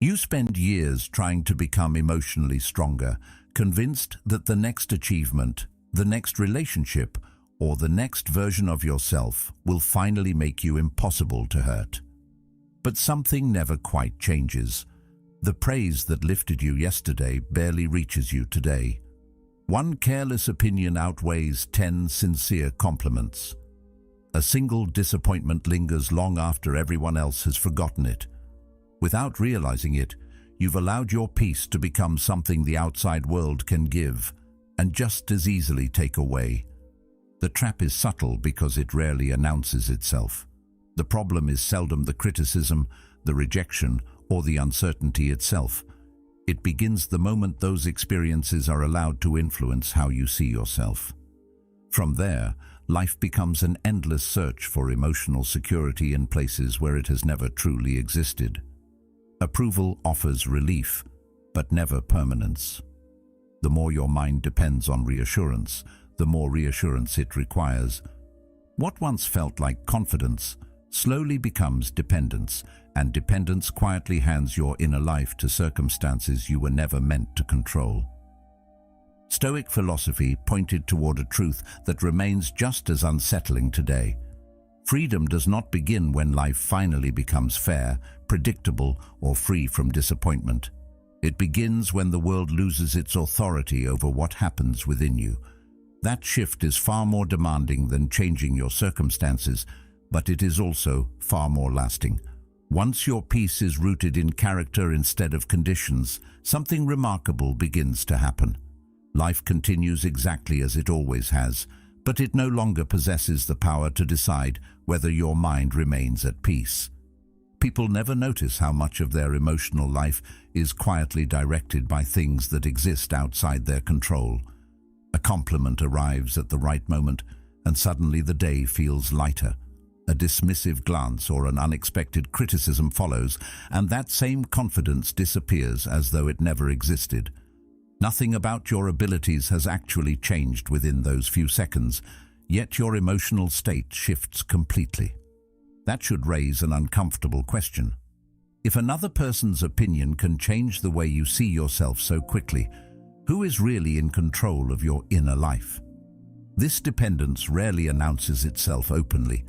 You spend years trying to become emotionally stronger, convinced that the next achievement, the next relationship, or the next version of yourself will finally make you impossible to hurt. But something never quite changes. The praise that lifted you yesterday barely reaches you today. One careless opinion outweighs 10 sincere compliments. A single disappointment lingers long after everyone else has forgotten it. Without realizing it, you've allowed your peace to become something the outside world can give and just as easily take away. The trap is subtle because it rarely announces itself. The problem is seldom the criticism, the rejection, or the uncertainty itself. It begins the moment those experiences are allowed to influence how you see yourself. From there, life becomes an endless search for emotional security in places where it has never truly existed. Approval offers relief, but never permanence. The more your mind depends on reassurance, the more reassurance it requires. What once felt like confidence slowly becomes dependence, and dependence quietly hands your inner life to circumstances you were never meant to control. Stoic philosophy pointed toward a truth that remains just as unsettling today. Freedom does not begin when life finally becomes fair, predictable, or free from disappointment. It begins when the world loses its authority over what happens within you. That shift is far more demanding than changing your circumstances, but it is also far more lasting. Once your peace is rooted in character instead of conditions, something remarkable begins to happen. Life continues exactly as it always has, but it no longer possesses the power to decide whether your mind remains at peace. People never notice how much of their emotional life is quietly directed by things that exist outside their control. A compliment arrives at the right moment, and suddenly the day feels lighter. A dismissive glance or an unexpected criticism follows, and that same confidence disappears as though it never existed. Nothing about your abilities has actually changed within those few seconds, yet your emotional state shifts completely. That should raise an uncomfortable question. If another person's opinion can change the way you see yourself so quickly, who is really in control of your inner life? This dependence rarely announces itself openly.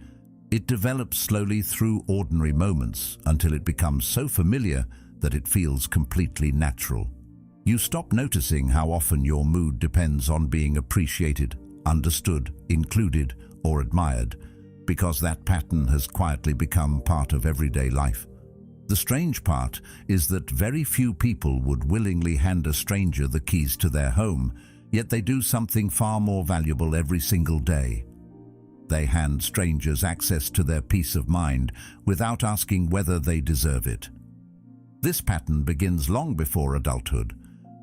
It develops slowly through ordinary moments until it becomes so familiar that it feels completely natural. You stop noticing how often your mood depends on being appreciated, understood, included, or admired, because that pattern has quietly become part of everyday life. The strange part is that very few people would willingly hand a stranger the keys to their home, yet they do something far more valuable every single day. They hand strangers access to their peace of mind without asking whether they deserve it. This pattern begins long before adulthood.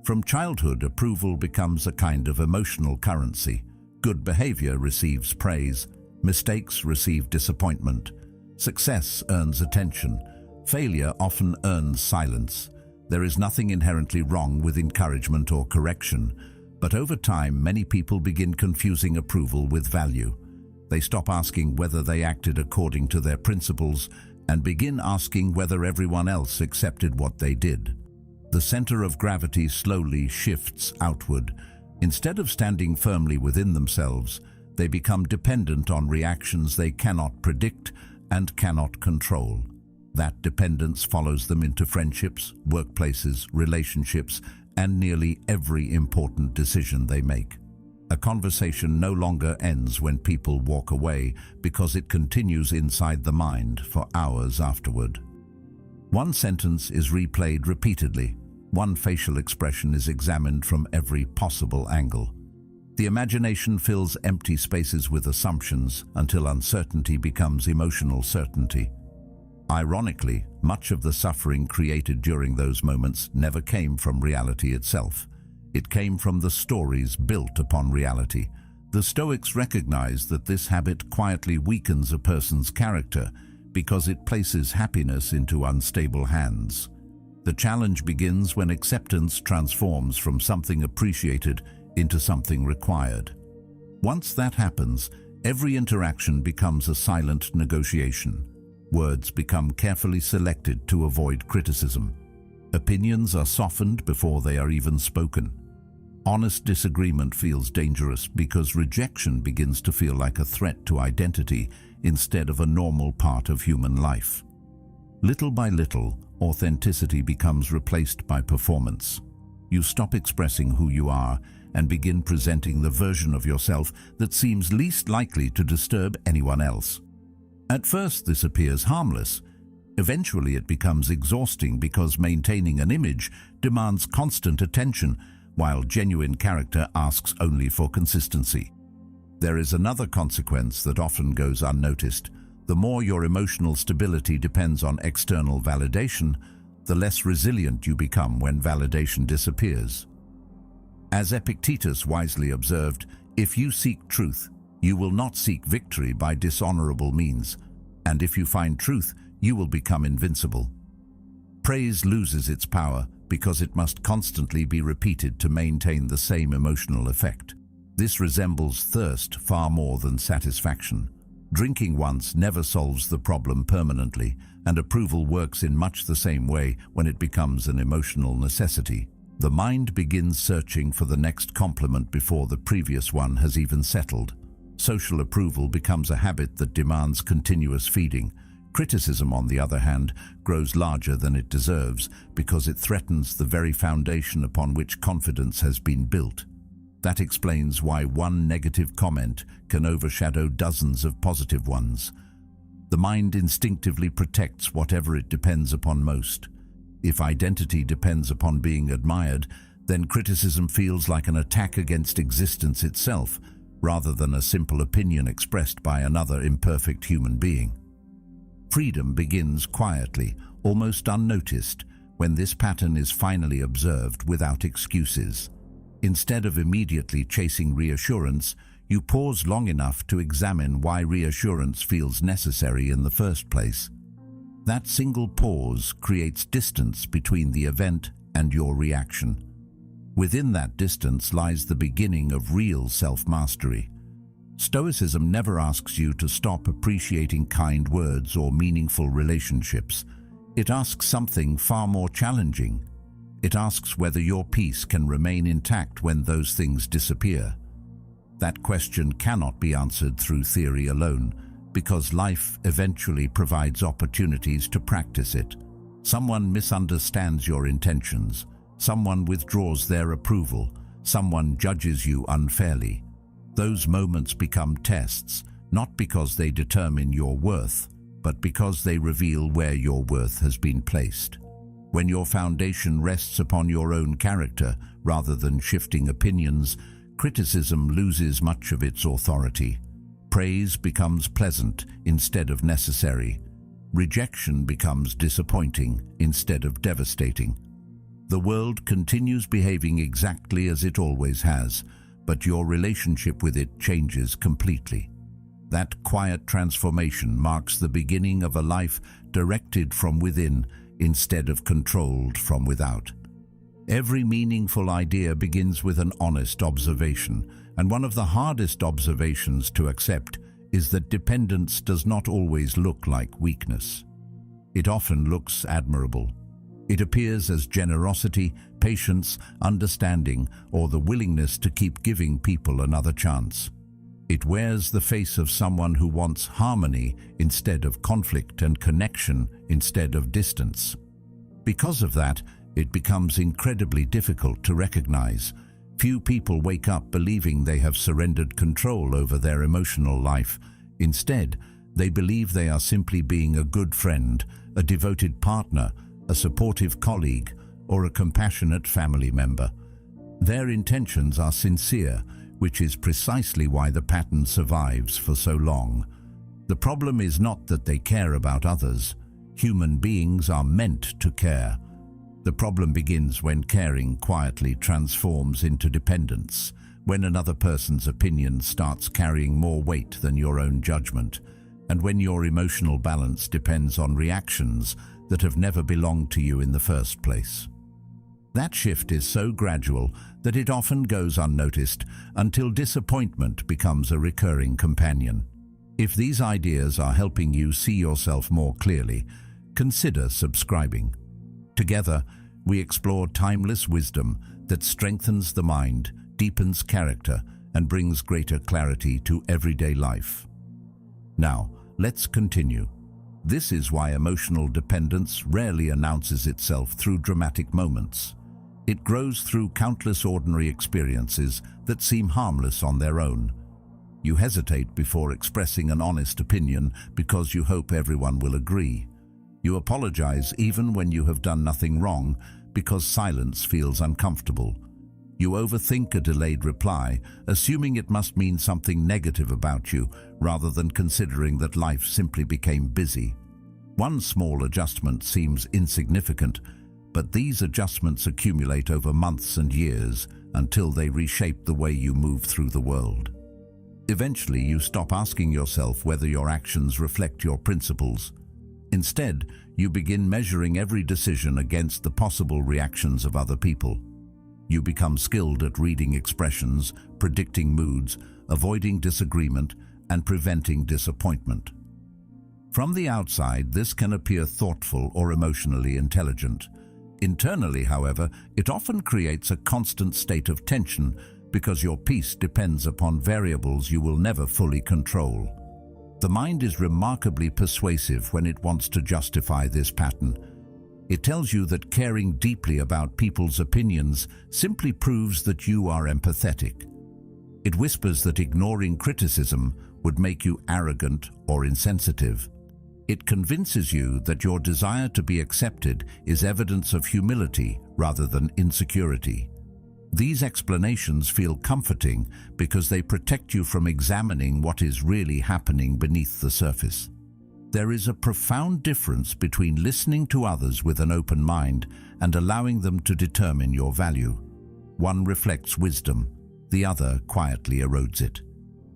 From childhood, approval becomes a kind of emotional currency. Good behavior receives praise, mistakes receive disappointment, success earns attention, failure often earns silence. There is nothing inherently wrong with encouragement or correction, but over time many people begin confusing approval with value. They stop asking whether they acted according to their principles and begin asking whether everyone else accepted what they did. The center of gravity slowly shifts outward. Instead of standing firmly within themselves, they become dependent on reactions they cannot predict and cannot control. That dependence follows them into friendships, workplaces, relationships, and nearly every important decision they make. A conversation no longer ends when people walk away because it continues inside the mind for hours afterward. One sentence is replayed repeatedly. One facial expression is examined from every possible angle. The imagination fills empty spaces with assumptions until uncertainty becomes emotional certainty. Ironically, much of the suffering created during those moments never came from reality itself. It came from the stories built upon reality. The Stoics recognize that this habit quietly weakens a person's character because it places happiness into unstable hands. The challenge begins when acceptance transforms from something appreciated into something required. Once that happens, every interaction becomes a silent negotiation. Words become carefully selected to avoid criticism. Opinions are softened before they are even spoken. Honest disagreement feels dangerous because rejection begins to feel like a threat to identity instead of a normal part of human life. Little by little, authenticity becomes replaced by performance. You stop expressing who you are and begin presenting the version of yourself that seems least likely to disturb anyone else. At first, this appears harmless. Eventually, it becomes exhausting because maintaining an image demands constant attention, while genuine character asks only for consistency. There is another consequence that often goes unnoticed. The more your emotional stability depends on external validation, the less resilient you become when validation disappears. As Epictetus wisely observed, if you seek truth, you will not seek victory by dishonorable means, and if you find truth, you will become invincible. Praise loses its power because it must constantly be repeated to maintain the same emotional effect. This resembles thirst far more than satisfaction. Drinking once never solves the problem permanently, and approval works in much the same way when it becomes an emotional necessity. The mind begins searching for the next compliment before the previous one has even settled. Social approval becomes a habit that demands continuous feeding. Criticism, on the other hand, grows larger than it deserves because it threatens the very foundation upon which confidence has been built. That explains why one negative comment can overshadow dozens of positive ones. The mind instinctively protects whatever it depends upon most. If identity depends upon being admired, then criticism feels like an attack against existence itself, rather than a simple opinion expressed by another imperfect human being. Freedom begins quietly, almost unnoticed, when this pattern is finally observed without excuses. Instead of immediately chasing reassurance, you pause long enough to examine why reassurance feels necessary in the first place. That single pause creates distance between the event and your reaction. Within that distance lies the beginning of real self-mastery. Stoicism never asks you to stop appreciating kind words or meaningful relationships. It asks something far more challenging. It asks whether your peace can remain intact when those things disappear. That question cannot be answered through theory alone, because life eventually provides opportunities to practice it. Someone misunderstands your intentions. Someone withdraws their approval. Someone judges you unfairly. Those moments become tests, not because they determine your worth, but because they reveal where your worth has been placed. When your foundation rests upon your own character rather than shifting opinions, criticism loses much of its authority. Praise becomes pleasant instead of necessary. Rejection becomes disappointing instead of devastating. The world continues behaving exactly as it always has, but your relationship with it changes completely. That quiet transformation marks the beginning of a life directed from within instead of controlled from without. Every meaningful idea begins with an honest observation, and one of the hardest observations to accept is that dependence does not always look like weakness. It often looks admirable. It appears as generosity, patience, understanding, or the willingness to keep giving people another chance. It wears the face of someone who wants harmony instead of conflict and connection instead of distance. Because of that, it becomes incredibly difficult to recognize. Few people wake up believing they have surrendered control over their emotional life. Instead, they believe they are simply being a good friend, a devoted partner, a supportive colleague, or a compassionate family member. Their intentions are sincere, which is precisely why the pattern survives for so long. The problem is not that they care about others. Human beings are meant to care. The problem begins when caring quietly transforms into dependence, when another person's opinion starts carrying more weight than your own judgment, and when your emotional balance depends on reactions that have never belonged to you in the first place. That shift is so gradual that it often goes unnoticed until disappointment becomes a recurring companion. If these ideas are helping you see yourself more clearly, consider subscribing. Together, we explore timeless wisdom that strengthens the mind, deepens character, and brings greater clarity to everyday life. Now, let's continue. This is why emotional dependence rarely announces itself through dramatic moments. It grows through countless ordinary experiences that seem harmless on their own. You hesitate before expressing an honest opinion because you hope everyone will agree. You apologize even when you have done nothing wrong because silence feels uncomfortable. You overthink a delayed reply, assuming it must mean something negative about you, rather than considering that life simply became busy. One small adjustment seems insignificant, but these adjustments accumulate over months and years until they reshape the way you move through the world. Eventually, you stop asking yourself whether your actions reflect your principles. Instead, you begin measuring every decision against the possible reactions of other people. You become skilled at reading expressions, predicting moods, avoiding disagreement, and preventing disappointment. From the outside, this can appear thoughtful or emotionally intelligent. Internally, however, it often creates a constant state of tension because your peace depends upon variables you will never fully control. The mind is remarkably persuasive when it wants to justify this pattern. It tells you that caring deeply about people's opinions simply proves that you are empathetic. It whispers that ignoring criticism would make you arrogant or insensitive. It convinces you that your desire to be accepted is evidence of humility rather than insecurity. These explanations feel comforting because they protect you from examining what is really happening beneath the surface. There is a profound difference between listening to others with an open mind and allowing them to determine your value. One reflects wisdom, the other quietly erodes it.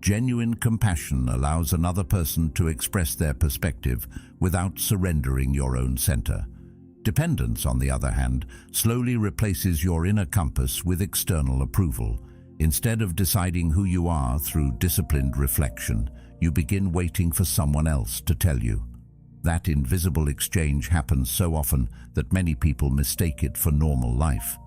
Genuine compassion allows another person to express their perspective without surrendering your own center. Dependence, on the other hand, slowly replaces your inner compass with external approval. Instead of deciding who you are through disciplined reflection, you begin waiting for someone else to tell you. That invisible exchange happens so often that many people mistake it for normal life.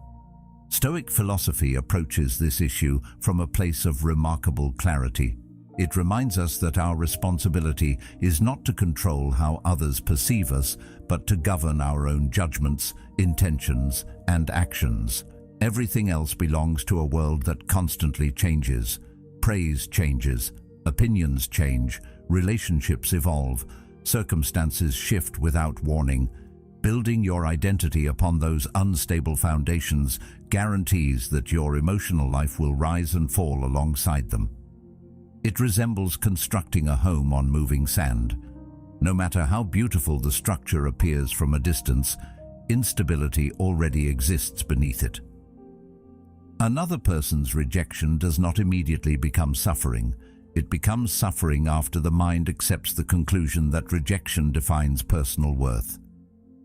Stoic philosophy approaches this issue from a place of remarkable clarity. It reminds us that our responsibility is not to control how others perceive us, but to govern our own judgments, intentions, and actions. Everything else belongs to a world that constantly changes. Praise changes, opinions change, relationships evolve, circumstances shift without warning. Building your identity upon those unstable foundations guarantees that your emotional life will rise and fall alongside them. It resembles constructing a home on moving sand. No matter how beautiful the structure appears from a distance, instability already exists beneath it. Another person's rejection does not immediately become suffering. It becomes suffering after the mind accepts the conclusion that rejection defines personal worth.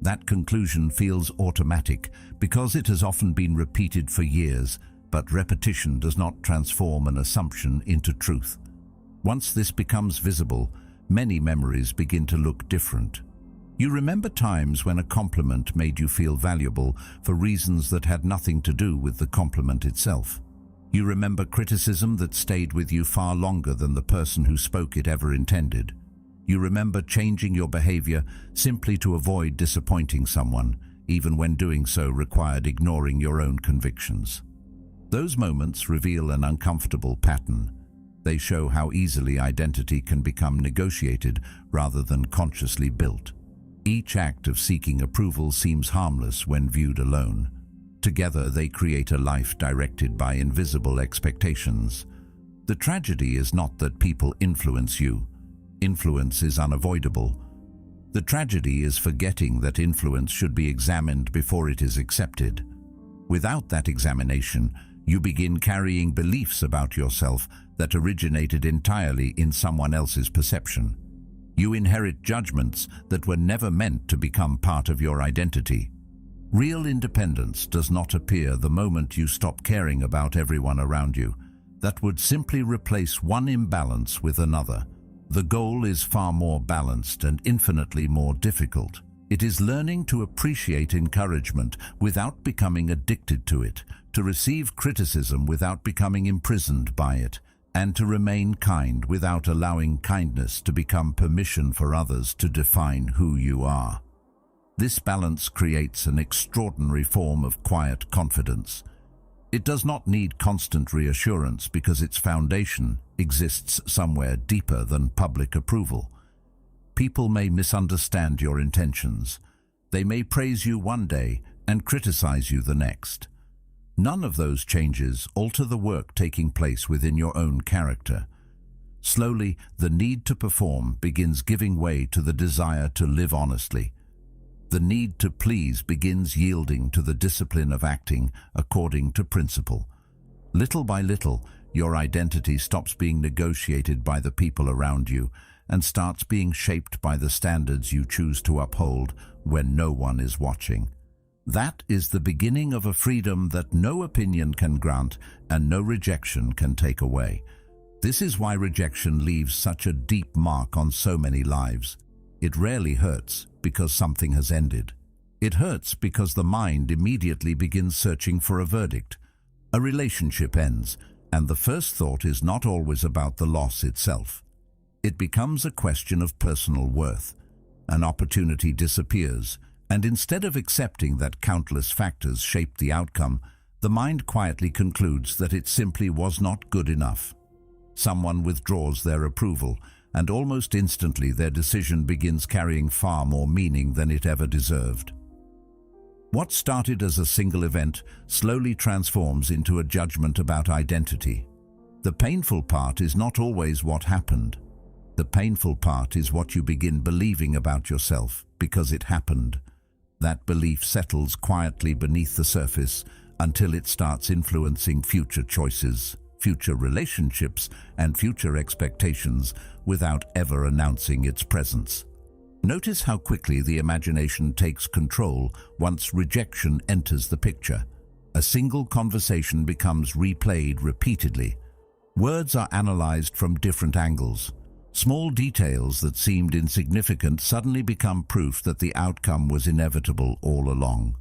That conclusion feels automatic because it has often been repeated for years, but repetition does not transform an assumption into truth. Once this becomes visible, many memories begin to look different. You remember times when a compliment made you feel valuable for reasons that had nothing to do with the compliment itself. You remember criticism that stayed with you far longer than the person who spoke it ever intended. You remember changing your behavior simply to avoid disappointing someone, even when doing so required ignoring your own convictions. Those moments reveal an uncomfortable pattern. They show how easily identity can become negotiated rather than consciously built. Each act of seeking approval seems harmless when viewed alone. Together, they create a life directed by invisible expectations. The tragedy is not that people influence you. Influence is unavoidable. The tragedy is forgetting that influence should be examined before it is accepted. Without that examination, you begin carrying beliefs about yourself that originated entirely in someone else's perception. You inherit judgments that were never meant to become part of your identity. Real independence does not appear the moment you stop caring about everyone around you. That would simply replace one imbalance with another. The goal is far more balanced and infinitely more difficult. It is learning to appreciate encouragement without becoming addicted to it, to receive criticism without becoming imprisoned by it, and to remain kind without allowing kindness to become permission for others to define who you are. This balance creates an extraordinary form of quiet confidence. It does not need constant reassurance because its foundation exists somewhere deeper than public approval. People may misunderstand your intentions. They may praise you one day and criticize you the next. None of those changes alter the work taking place within your own character. Slowly, the need to perform begins giving way to the desire to live honestly. The need to please begins yielding to the discipline of acting according to principle. Little by little, your identity stops being negotiated by the people around you and starts being shaped by the standards you choose to uphold when no one is watching. That is the beginning of a freedom that no opinion can grant and no rejection can take away. This is why rejection leaves such a deep mark on so many lives. It rarely hurts because something has ended. It hurts because the mind immediately begins searching for a verdict. A relationship ends, and the first thought is not always about the loss itself. It becomes a question of personal worth. An opportunity disappears, and instead of accepting that countless factors shaped the outcome, the mind quietly concludes that it simply was not good enough. Someone withdraws their approval, and almost instantly their decision begins carrying far more meaning than it ever deserved. What started as a single event slowly transforms into a judgment about identity. The painful part is not always what happened. The painful part is what you begin believing about yourself because it happened. That belief settles quietly beneath the surface until it starts influencing future choices, future relationships, and future expectations without ever announcing its presence. Notice how quickly the imagination takes control once rejection enters the picture. A single conversation becomes replayed repeatedly. Words are analyzed from different angles. Small details that seemed insignificant suddenly become proof that the outcome was inevitable all along.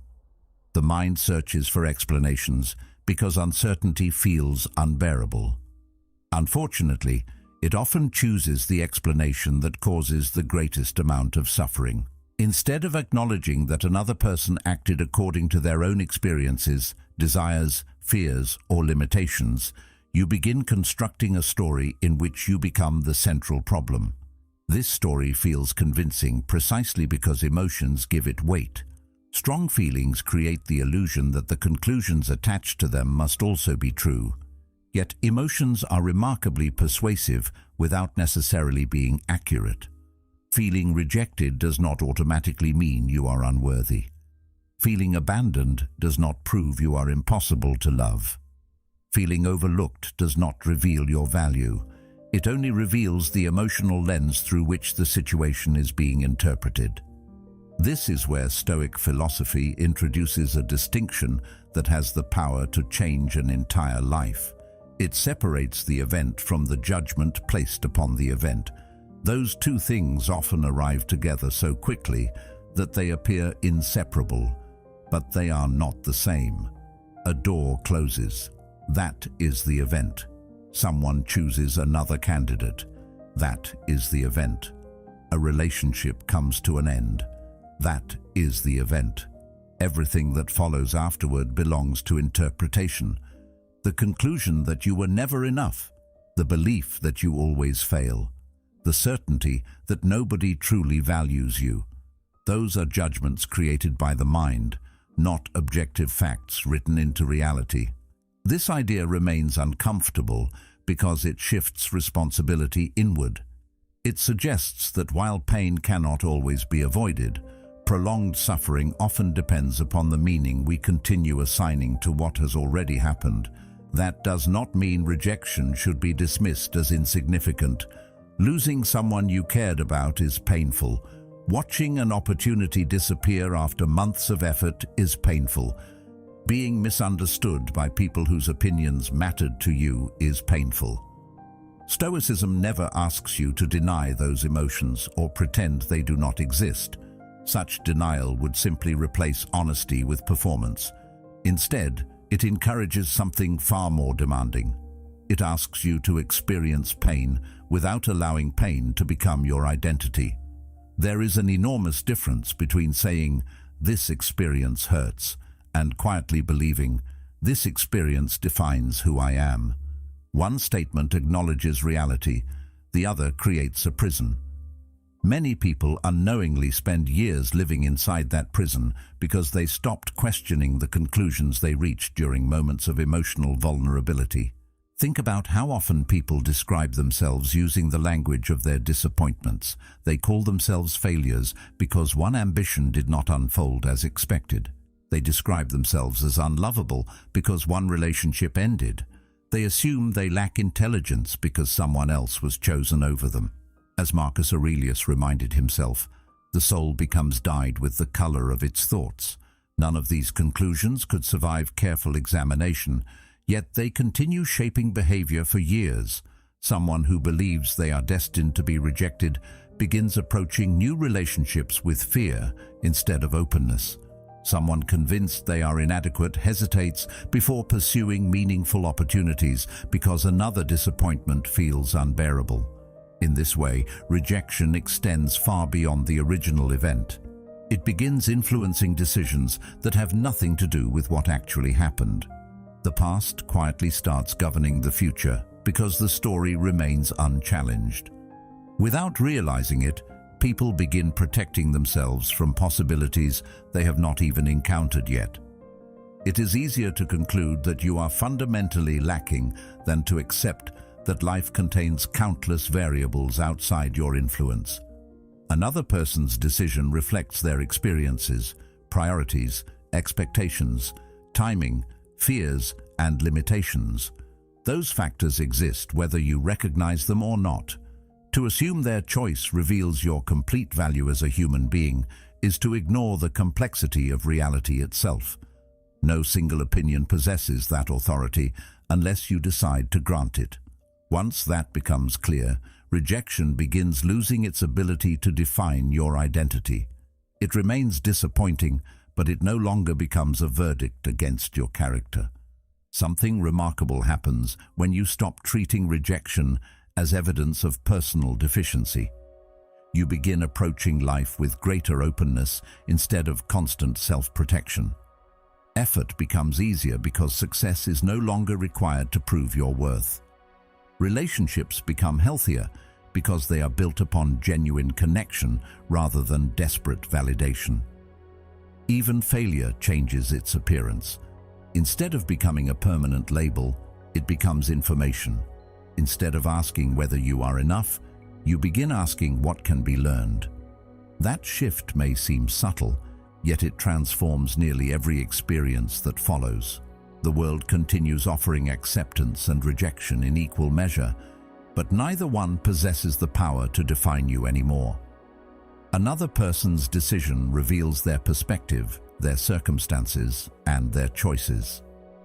The mind searches for explanations because uncertainty feels unbearable. Unfortunately, it often chooses the explanation that causes the greatest amount of suffering. Instead of acknowledging that another person acted according to their own experiences, desires, fears, or limitations, you begin constructing a story in which you become the central problem. This story feels convincing precisely because emotions give it weight. Strong feelings create the illusion that the conclusions attached to them must also be true. Yet emotions are remarkably persuasive without necessarily being accurate. Feeling rejected does not automatically mean you are unworthy. Feeling abandoned does not prove you are impossible to love. Feeling overlooked does not reveal your value. It only reveals the emotional lens through which the situation is being interpreted. This is where Stoic philosophy introduces a distinction that has the power to change an entire life. It separates the event from the judgment placed upon the event. Those two things often arrive together so quickly that they appear inseparable, but they are not the same. A door closes. That is the event. Someone chooses another candidate. That is the event. A relationship comes to an end. That is the event. Everything that follows afterward belongs to interpretation. The conclusion that you were never enough, the belief that you always fail, the certainty that nobody truly values you. Those are judgments created by the mind, not objective facts written into reality. This idea remains uncomfortable because it shifts responsibility inward. It suggests that while pain cannot always be avoided, prolonged suffering often depends upon the meaning we continue assigning to what has already happened. That does not mean rejection should be dismissed as insignificant. Losing someone you cared about is painful. Watching an opportunity disappear after months of effort is painful. Being misunderstood by people whose opinions mattered to you is painful. Stoicism never asks you to deny those emotions or pretend they do not exist. Such denial would simply replace honesty with performance. Instead, it encourages something far more demanding. It asks you to experience pain without allowing pain to become your identity. There is an enormous difference between saying, "This experience hurts," and quietly believing, "This experience defines who I am." One statement acknowledges reality, the other creates a prison. Many people unknowingly spend years living inside that prison because they stopped questioning the conclusions they reached during moments of emotional vulnerability. Think about how often people describe themselves using the language of their disappointments. They call themselves failures because one ambition did not unfold as expected. They describe themselves as unlovable because one relationship ended. They assume they lack intelligence because someone else was chosen over them. As Marcus Aurelius reminded himself, the soul becomes dyed with the color of its thoughts. None of these conclusions could survive careful examination, yet they continue shaping behavior for years. Someone who believes they are destined to be rejected begins approaching new relationships with fear instead of openness. Someone convinced they are inadequate hesitates before pursuing meaningful opportunities because another disappointment feels unbearable. In this way, rejection extends far beyond the original event. It begins influencing decisions that have nothing to do with what actually happened. The past quietly starts governing the future because the story remains unchallenged. Without realizing it, people begin protecting themselves from possibilities they have not even encountered yet. It is easier to conclude that you are fundamentally lacking than to accept that life contains countless variables outside your influence. Another person's decision reflects their experiences, priorities, expectations, timing, fears, and limitations. Those factors exist whether you recognize them or not. To assume their choice reveals your complete value as a human being is to ignore the complexity of reality itself. No single opinion possesses that authority unless you decide to grant it. Once that becomes clear, rejection begins losing its ability to define your identity. It remains disappointing, but it no longer becomes a verdict against your character. Something remarkable happens when you stop treating rejection as evidence of personal deficiency. You begin approaching life with greater openness instead of constant self-protection. Effort becomes easier because success is no longer required to prove your worth. Relationships become healthier because they are built upon genuine connection rather than desperate validation. Even failure changes its appearance. Instead of becoming a permanent label, it becomes information. Instead of asking whether you are enough, you begin asking what can be learned. That shift may seem subtle, yet it transforms nearly every experience that follows. The world continues offering acceptance and rejection in equal measure, but neither one possesses the power to define you anymore. Another person's decision reveals their perspective, their circumstances, and their choices.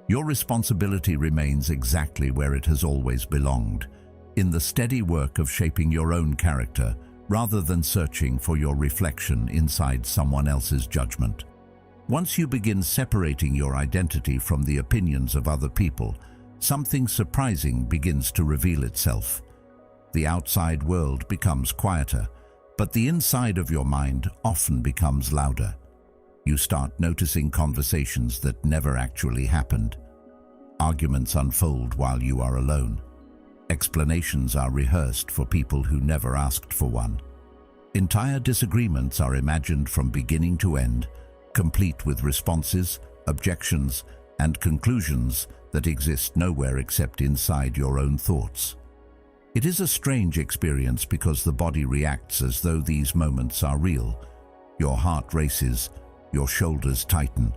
Your responsibility remains exactly where it has always belonged, in the steady work of shaping your own character, rather than searching for your reflection inside someone else's judgment. Once you begin separating your identity from the opinions of other people, something surprising begins to reveal itself. The outside world becomes quieter, but the inside of your mind often becomes louder. You start noticing conversations that never actually happened. Arguments unfold while you are alone. Explanations are rehearsed for people who never asked for one. Entire disagreements are imagined from beginning to end, complete with responses, objections, and conclusions that exist nowhere except inside your own thoughts. It is a strange experience because the body reacts as though these moments are real. Your heart races, your shoulders tighten,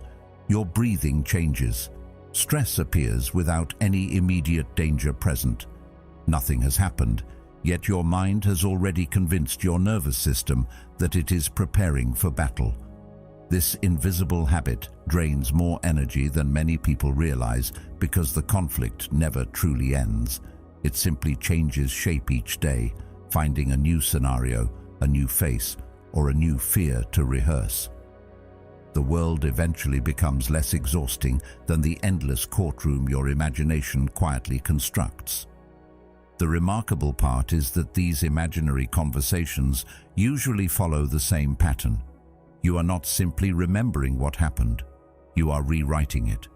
your breathing changes. Stress appears without any immediate danger present. Nothing has happened, yet your mind has already convinced your nervous system that it is preparing for battle. This invisible habit drains more energy than many people realize because the conflict never truly ends. It simply changes shape each day, finding a new scenario, a new face, or a new fear to rehearse. The world eventually becomes less exhausting than the endless courtroom your imagination quietly constructs. The remarkable part is that these imaginary conversations usually follow the same pattern. You are not simply remembering what happened, you are rewriting it.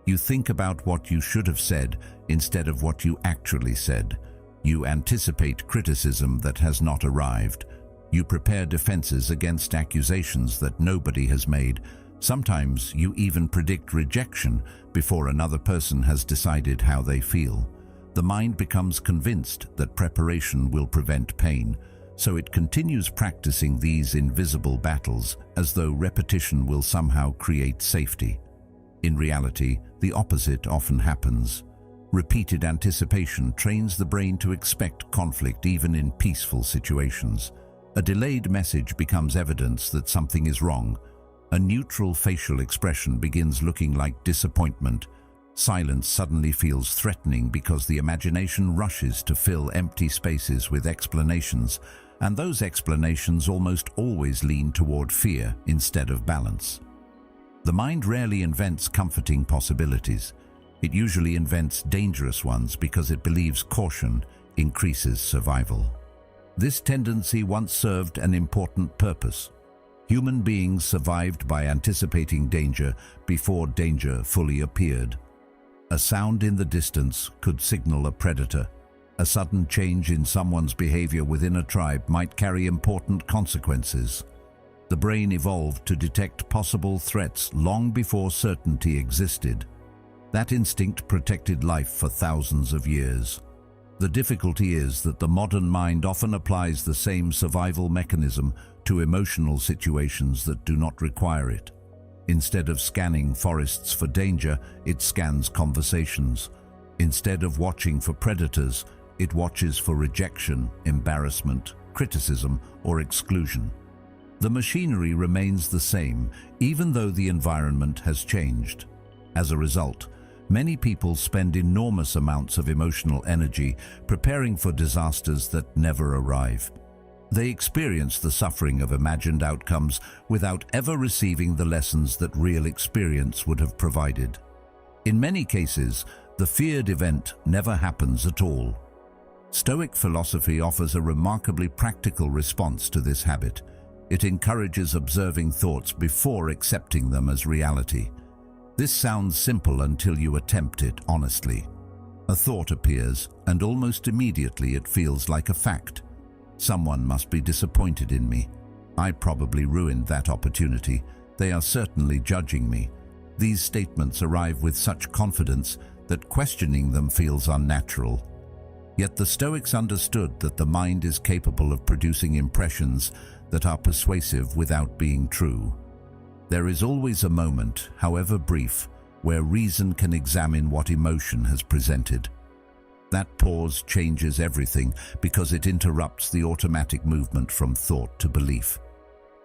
You think about what you should have said instead of what you actually said. You anticipate criticism that has not arrived. You prepare defenses against accusations that nobody has made. Sometimes you even predict rejection before another person has decided how they feel. The mind becomes convinced that preparation will prevent pain, so it continues practicing these invisible battles as though repetition will somehow create safety. In reality, the opposite often happens. Repeated anticipation trains the brain to expect conflict even in peaceful situations. A delayed message becomes evidence that something is wrong. A neutral facial expression begins looking like disappointment. Silence suddenly feels threatening because the imagination rushes to fill empty spaces with explanations, and those explanations almost always lean toward fear instead of balance. The mind rarely invents comforting possibilities. It usually invents dangerous ones because it believes caution increases survival. This tendency once served an important purpose. Human beings survived by anticipating danger before danger fully appeared. A sound in the distance could signal a predator. A sudden change in someone's behavior within a tribe might carry important consequences. The brain evolved to detect possible threats long before certainty existed. That instinct protected life for thousands of years. The difficulty is that the modern mind often applies the same survival mechanism to emotional situations that do not require it. Instead of scanning forests for danger, it scans conversations. Instead of watching for predators, it watches for rejection, embarrassment, criticism, or exclusion. The machinery remains the same, even though the environment has changed. As a result, many people spend enormous amounts of emotional energy preparing for disasters that never arrive. They experience the suffering of imagined outcomes without ever receiving the lessons that real experience would have provided. In many cases, the feared event never happens at all. Stoic philosophy offers a remarkably practical response to this habit. It encourages observing thoughts before accepting them as reality. This sounds simple until you attempt it honestly. A thought appears, and almost immediately it feels like a fact. Someone must be disappointed in me. I probably ruined that opportunity. They are certainly judging me. These statements arrive with such confidence that questioning them feels unnatural. Yet the Stoics understood that the mind is capable of producing impressions that are persuasive without being true. There is always a moment, however brief, where reason can examine what emotion has presented. That pause changes everything because it interrupts the automatic movement from thought to belief.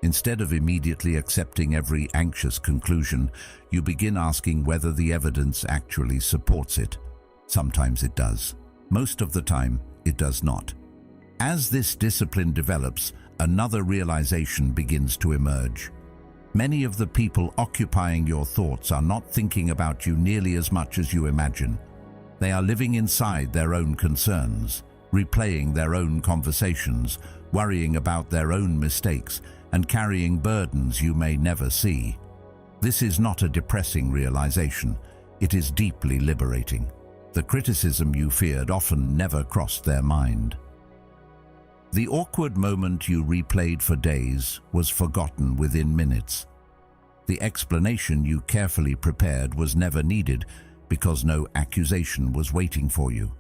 Instead of immediately accepting every anxious conclusion, you begin asking whether the evidence actually supports it. Sometimes it does. Most of the time, it does not. As this discipline develops, another realization begins to emerge. Many of the people occupying your thoughts are not thinking about you nearly as much as you imagine. They are living inside their own concerns, replaying their own conversations, worrying about their own mistakes, and carrying burdens you may never see. This is not a depressing realization. It is deeply liberating. The criticism you feared often never crossed their mind. The awkward moment you replayed for days was forgotten within minutes. The explanation you carefully prepared was never needed because no accusation was waiting for you.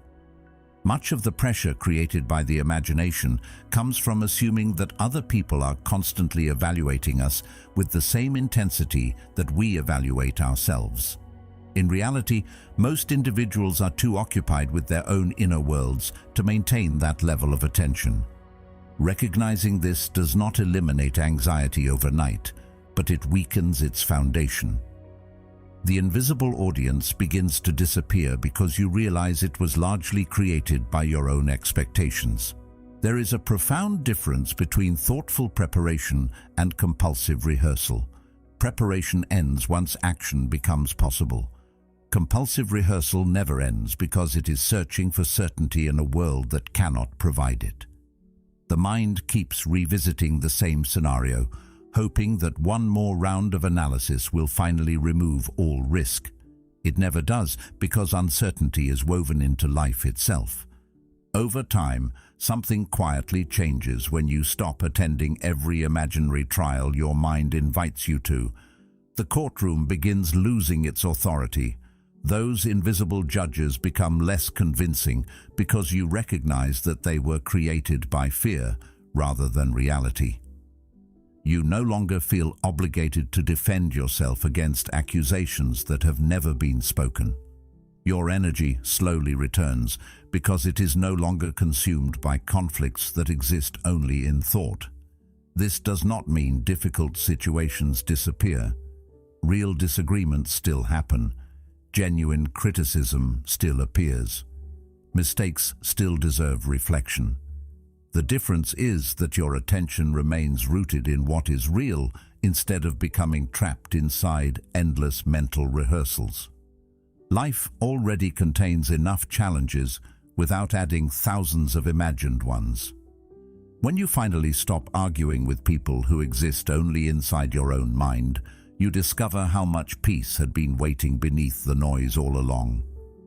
Much of the pressure created by the imagination comes from assuming that other people are constantly evaluating us with the same intensity that we evaluate ourselves. In reality, most individuals are too occupied with their own inner worlds to maintain that level of attention. Recognizing this does not eliminate anxiety overnight, but it weakens its foundation. The invisible audience begins to disappear because you realize it was largely created by your own expectations. There is a profound difference between thoughtful preparation and compulsive rehearsal. Preparation ends once action becomes possible. Compulsive rehearsal never ends because it is searching for certainty in a world that cannot provide it. The mind keeps revisiting the same scenario, hoping that one more round of analysis will finally remove all risk. It never does because uncertainty is woven into life itself. Over time, something quietly changes when you stop attending every imaginary trial your mind invites you to. The courtroom begins losing its authority. Those invisible judges become less convincing because you recognize that they were created by fear rather than reality. You no longer feel obligated to defend yourself against accusations that have never been spoken. Your energy slowly returns because it is no longer consumed by conflicts that exist only in thought. This does not mean difficult situations disappear. Real disagreements still happen. Genuine criticism still appears. Mistakes still deserve reflection. The difference is that your attention remains rooted in what is real instead of becoming trapped inside endless mental rehearsals. Life already contains enough challenges without adding thousands of imagined ones. When you finally stop arguing with people who exist only inside your own mind, you discover how much peace had been waiting beneath the noise all along.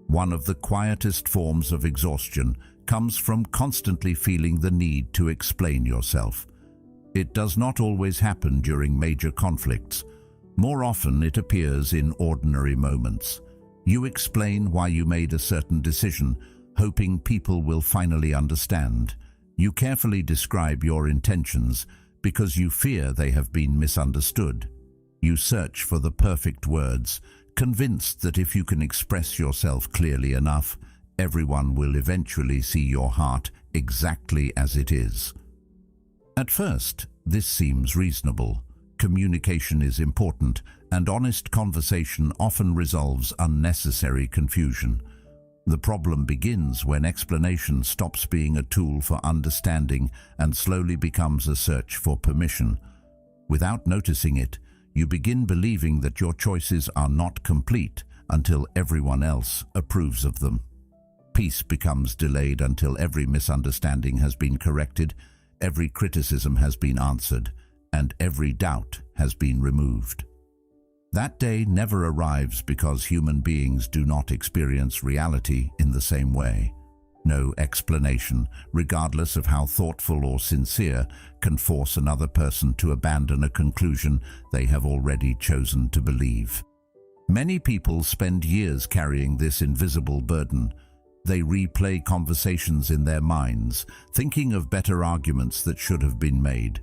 One of the quietest forms of exhaustion comes from constantly feeling the need to explain yourself. It does not always happen during major conflicts. More often it appears in ordinary moments. You explain why you made a certain decision, hoping people will finally understand. You carefully describe your intentions because you fear they have been misunderstood. You search for the perfect words, convinced that if you can express yourself clearly enough, everyone will eventually see your heart exactly as it is. At first, this seems reasonable. Communication is important, and honest conversation often resolves unnecessary confusion. The problem begins when explanation stops being a tool for understanding and slowly becomes a search for permission. Without noticing it, you begin believing that your choices are not complete until everyone else approves of them. Peace becomes delayed until every misunderstanding has been corrected, every criticism has been answered, and every doubt has been removed. That day never arrives because human beings do not experience reality in the same way. No explanation, regardless of how thoughtful or sincere, can force another person to abandon a conclusion they have already chosen to believe. Many people spend years carrying this invisible burden. They replay conversations in their minds, thinking of better arguments that should have been made.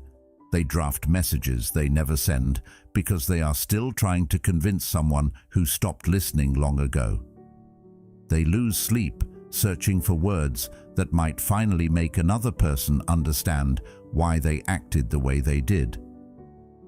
They draft messages they never send because they are still trying to convince someone who stopped listening long ago. They lose sleep searching for words that might finally make another person understand why they acted the way they did.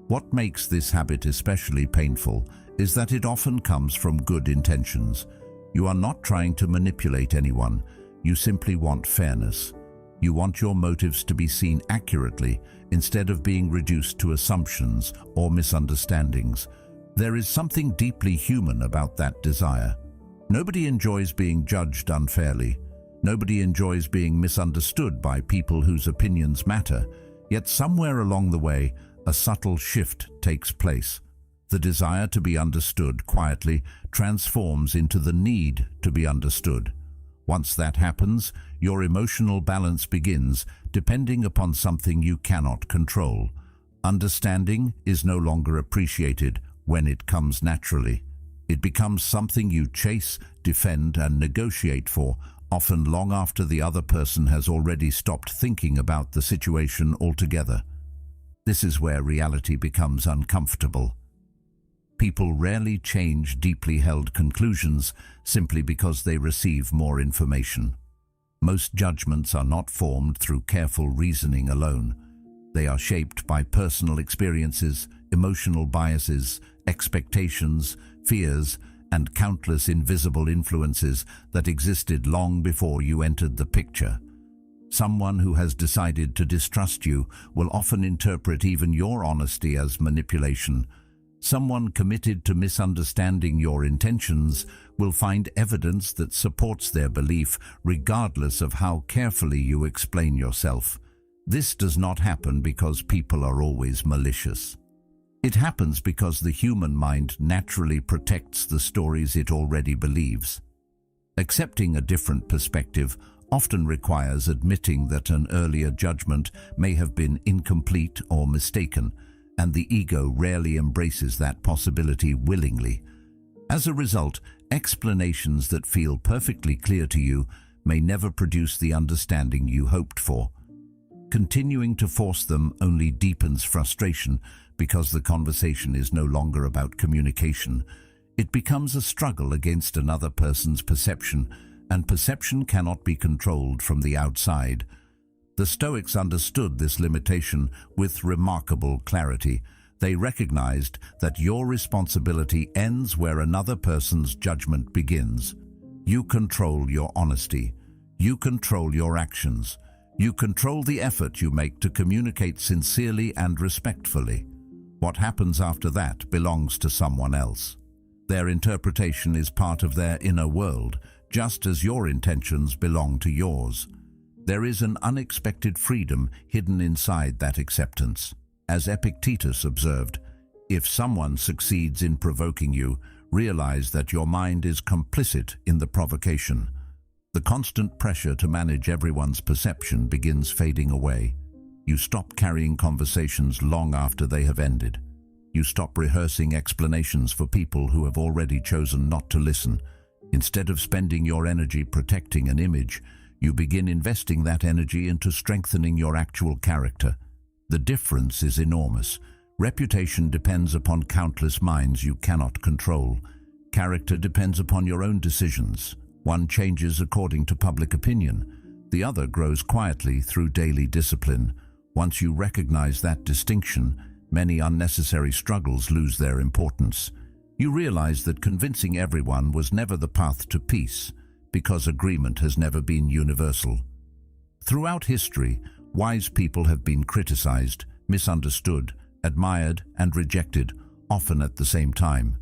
What makes this habit especially painful is that it often comes from good intentions. You are not trying to manipulate anyone. You simply want fairness. You want your motives to be seen accurately instead of being reduced to assumptions or misunderstandings. There is something deeply human about that desire. Nobody enjoys being judged unfairly. Nobody enjoys being misunderstood by people whose opinions matter. Yet somewhere along the way, a subtle shift takes place. The desire to be understood quietly transforms into the need to be understood. Once that happens, your emotional balance begins, depending upon something you cannot control. Understanding is no longer appreciated when it comes naturally. It becomes something you chase, defend, and negotiate for, often long after the other person has already stopped thinking about the situation altogether. This is where reality becomes uncomfortable. People rarely change deeply held conclusions simply because they receive more information. Most judgments are not formed through careful reasoning alone. They are shaped by personal experiences, emotional biases, expectations, fears, and countless invisible influences that existed long before you entered the picture. Someone who has decided to distrust you will often interpret even your honesty as manipulation. Someone committed to misunderstanding your intentions will find evidence that supports their belief, regardless of how carefully you explain yourself. This does not happen because people are always malicious. It happens because the human mind naturally protects the stories it already believes. Accepting a different perspective often requires admitting that an earlier judgment may have been incomplete or mistaken, and the ego rarely embraces that possibility willingly. As a result, explanations that feel perfectly clear to you may never produce the understanding you hoped for. Continuing to force them only deepens frustration because the conversation is no longer about communication. It becomes a struggle against another person's perception, and perception cannot be controlled from the outside. The Stoics understood this limitation with remarkable clarity. They recognized that your responsibility ends where another person's judgment begins. You control your honesty. You control your actions. You control the effort you make to communicate sincerely and respectfully. What happens after that belongs to someone else. Their interpretation is part of their inner world, just as your intentions belong to yours. There is an unexpected freedom hidden inside that acceptance. As Epictetus observed, if someone succeeds in provoking you, realize that your mind is complicit in the provocation. The constant pressure to manage everyone's perception begins fading away. You stop carrying conversations long after they have ended. You stop rehearsing explanations for people who have already chosen not to listen. Instead of spending your energy protecting an image, you begin investing that energy into strengthening your actual character. The difference is enormous. Reputation depends upon countless minds you cannot control. Character depends upon your own decisions. One changes according to public opinion. The other grows quietly through daily discipline. Once you recognize that distinction, many unnecessary struggles lose their importance. You realize that convincing everyone was never the path to peace, because agreement has never been universal. Throughout history, wise people have been criticized, misunderstood, admired, and rejected, often at the same time.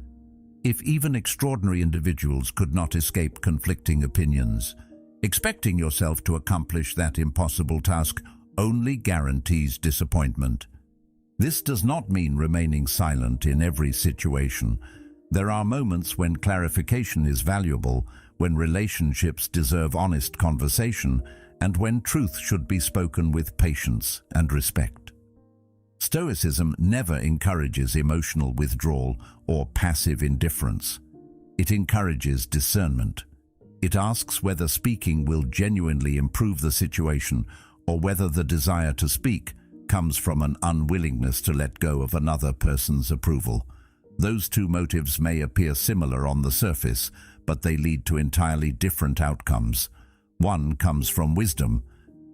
If even extraordinary individuals could not escape conflicting opinions, expecting yourself to accomplish that impossible task only guarantees disappointment. This does not mean remaining silent in every situation. There are moments when clarification is valuable, when relationships deserve honest conversation, and when truth should be spoken with patience and respect. Stoicism never encourages emotional withdrawal or passive indifference. It encourages discernment. It asks whether speaking will genuinely improve the situation or whether the desire to speak comes from an unwillingness to let go of another person's approval. Those two motives may appear similar on the surface, but they lead to entirely different outcomes. One comes from wisdom,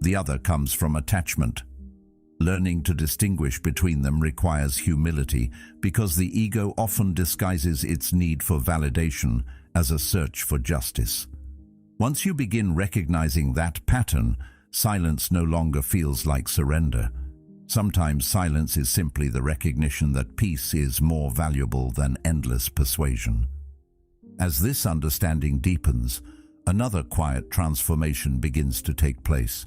the other comes from attachment. Learning to distinguish between them requires humility, because the ego often disguises its need for validation as a search for justice. Once you begin recognizing that pattern, silence no longer feels like surrender. Sometimes silence is simply the recognition that peace is more valuable than endless persuasion. As this understanding deepens, another quiet transformation begins to take place.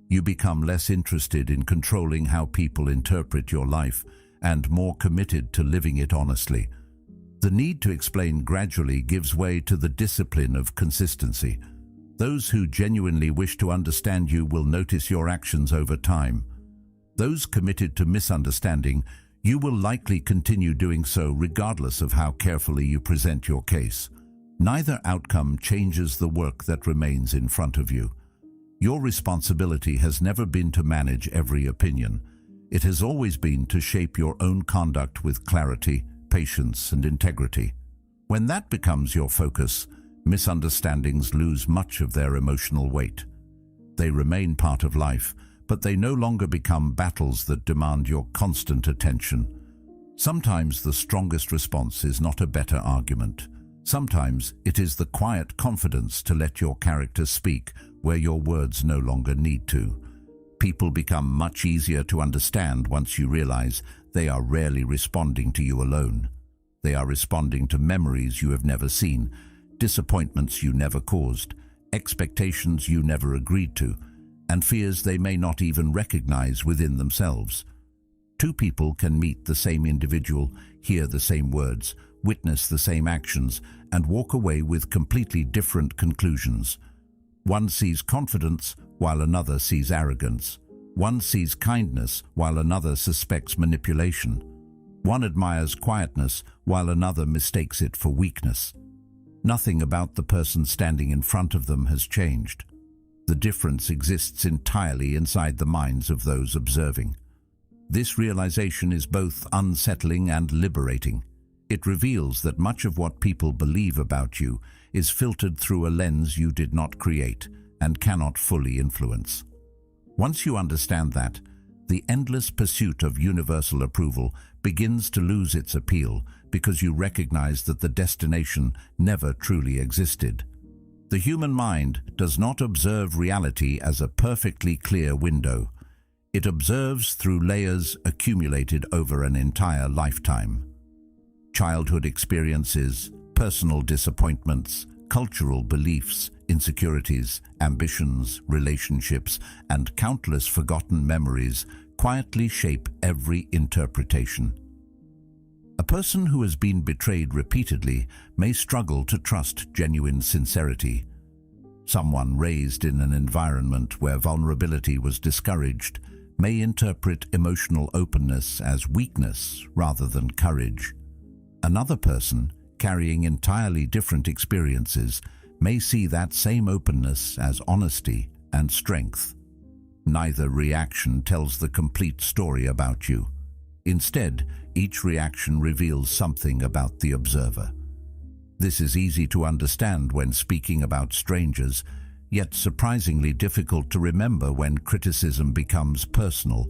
You become less interested in controlling how people interpret your life and more committed to living it honestly. The need to explain gradually gives way to the discipline of consistency. Those who genuinely wish to understand you will notice your actions over time. Those committed to misunderstanding, you will likely continue doing so regardless of how carefully you present your case. Neither outcome changes the work that remains in front of you. Your responsibility has never been to manage every opinion. It has always been to shape your own conduct with clarity, patience, and integrity. When that becomes your focus, misunderstandings lose much of their emotional weight. They remain part of life, but they no longer become battles that demand your constant attention. Sometimes the strongest response is not a better argument, Sometimes it is the quiet confidence to let your character speak where your words no longer need to. People become much easier to understand once you realize they are rarely responding to you alone. They are responding to memories you have never seen, disappointments you never caused, expectations you never agreed to, and fears they may not even recognize within themselves. Two people can meet the same individual, hear the same words, witness the same actions, and walk away with completely different conclusions. One sees confidence while another sees arrogance. One sees kindness while another suspects manipulation. One admires quietness while another mistakes it for weakness. Nothing about the person standing in front of them has changed. The difference exists entirely inside the minds of those observing. This realization is both unsettling and liberating. It reveals that much of what people believe about you is filtered through a lens you did not create and cannot fully influence. Once you understand that, the endless pursuit of universal approval begins to lose its appeal because you recognize that the destination never truly existed. The human mind does not observe reality as a perfectly clear window. It observes through layers accumulated over an entire lifetime. Childhood experiences, personal disappointments, cultural beliefs, insecurities, ambitions, relationships, and countless forgotten memories quietly shape every interpretation. A person who has been betrayed repeatedly may struggle to trust genuine sincerity. Someone raised in an environment where vulnerability was discouraged may interpret emotional openness as weakness rather than courage. Another person, carrying entirely different experiences, may see that same openness as honesty and strength. Neither reaction tells the complete story about you. Instead, each reaction reveals something about the observer. This is easy to understand when speaking about strangers, yet surprisingly difficult to remember when criticism becomes personal.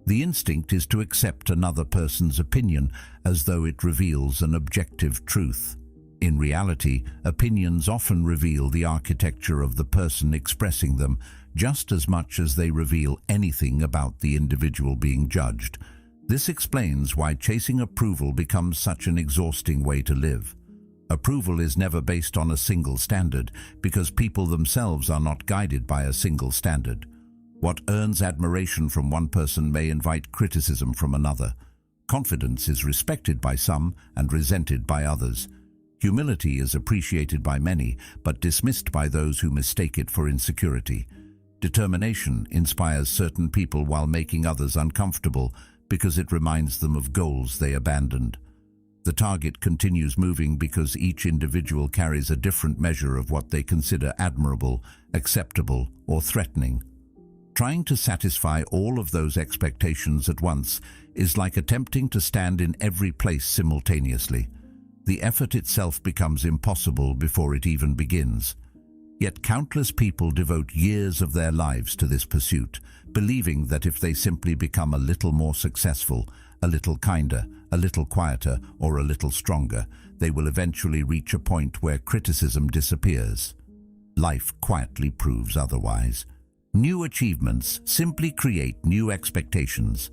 The instinct is to accept another person's opinion as though it reveals an objective truth. In reality, opinions often reveal the architecture of the person expressing them, just as much as they reveal anything about the individual being judged. This explains why chasing approval becomes such an exhausting way to live. Approval is never based on a single standard, because people themselves are not guided by a single standard. What earns admiration from one person may invite criticism from another. Confidence is respected by some and resented by others. Humility is appreciated by many, but dismissed by those who mistake it for insecurity. Determination inspires certain people while making others uncomfortable because it reminds them of goals they abandoned. The target continues moving because each individual carries a different measure of what they consider admirable, acceptable, or threatening. Trying to satisfy all of those expectations at once is like attempting to stand in every place simultaneously. The effort itself becomes impossible before it even begins. Yet countless people devote years of their lives to this pursuit, believing that if they simply become a little more successful, a little kinder, a little quieter, or a little stronger, they will eventually reach a point where criticism disappears. Life quietly proves otherwise. New achievements simply create new expectations,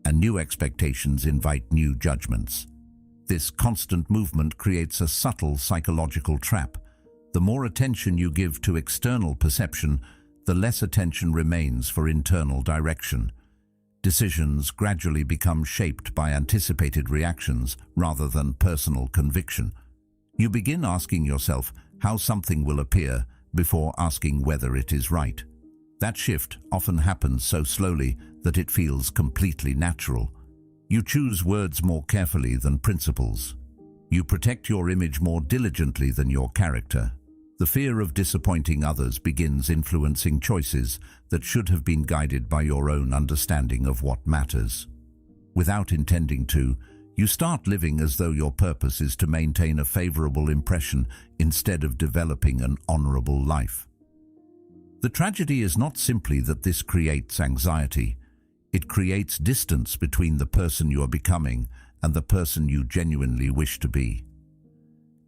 and new expectations invite new judgments. This constant movement creates a subtle psychological trap. The more attention you give to external perception, the less attention remains for internal direction. Decisions gradually become shaped by anticipated reactions rather than personal conviction. You begin asking yourself how something will appear before asking whether it is right. That shift often happens so slowly that it feels completely natural. You choose words more carefully than principles. You protect your image more diligently than your character. The fear of disappointing others begins influencing choices that should have been guided by your own understanding of what matters. Without intending to, you start living as though your purpose is to maintain a favorable impression instead of developing an honorable life. The tragedy is not simply that this creates anxiety. It creates distance between the person you are becoming and the person you genuinely wish to be.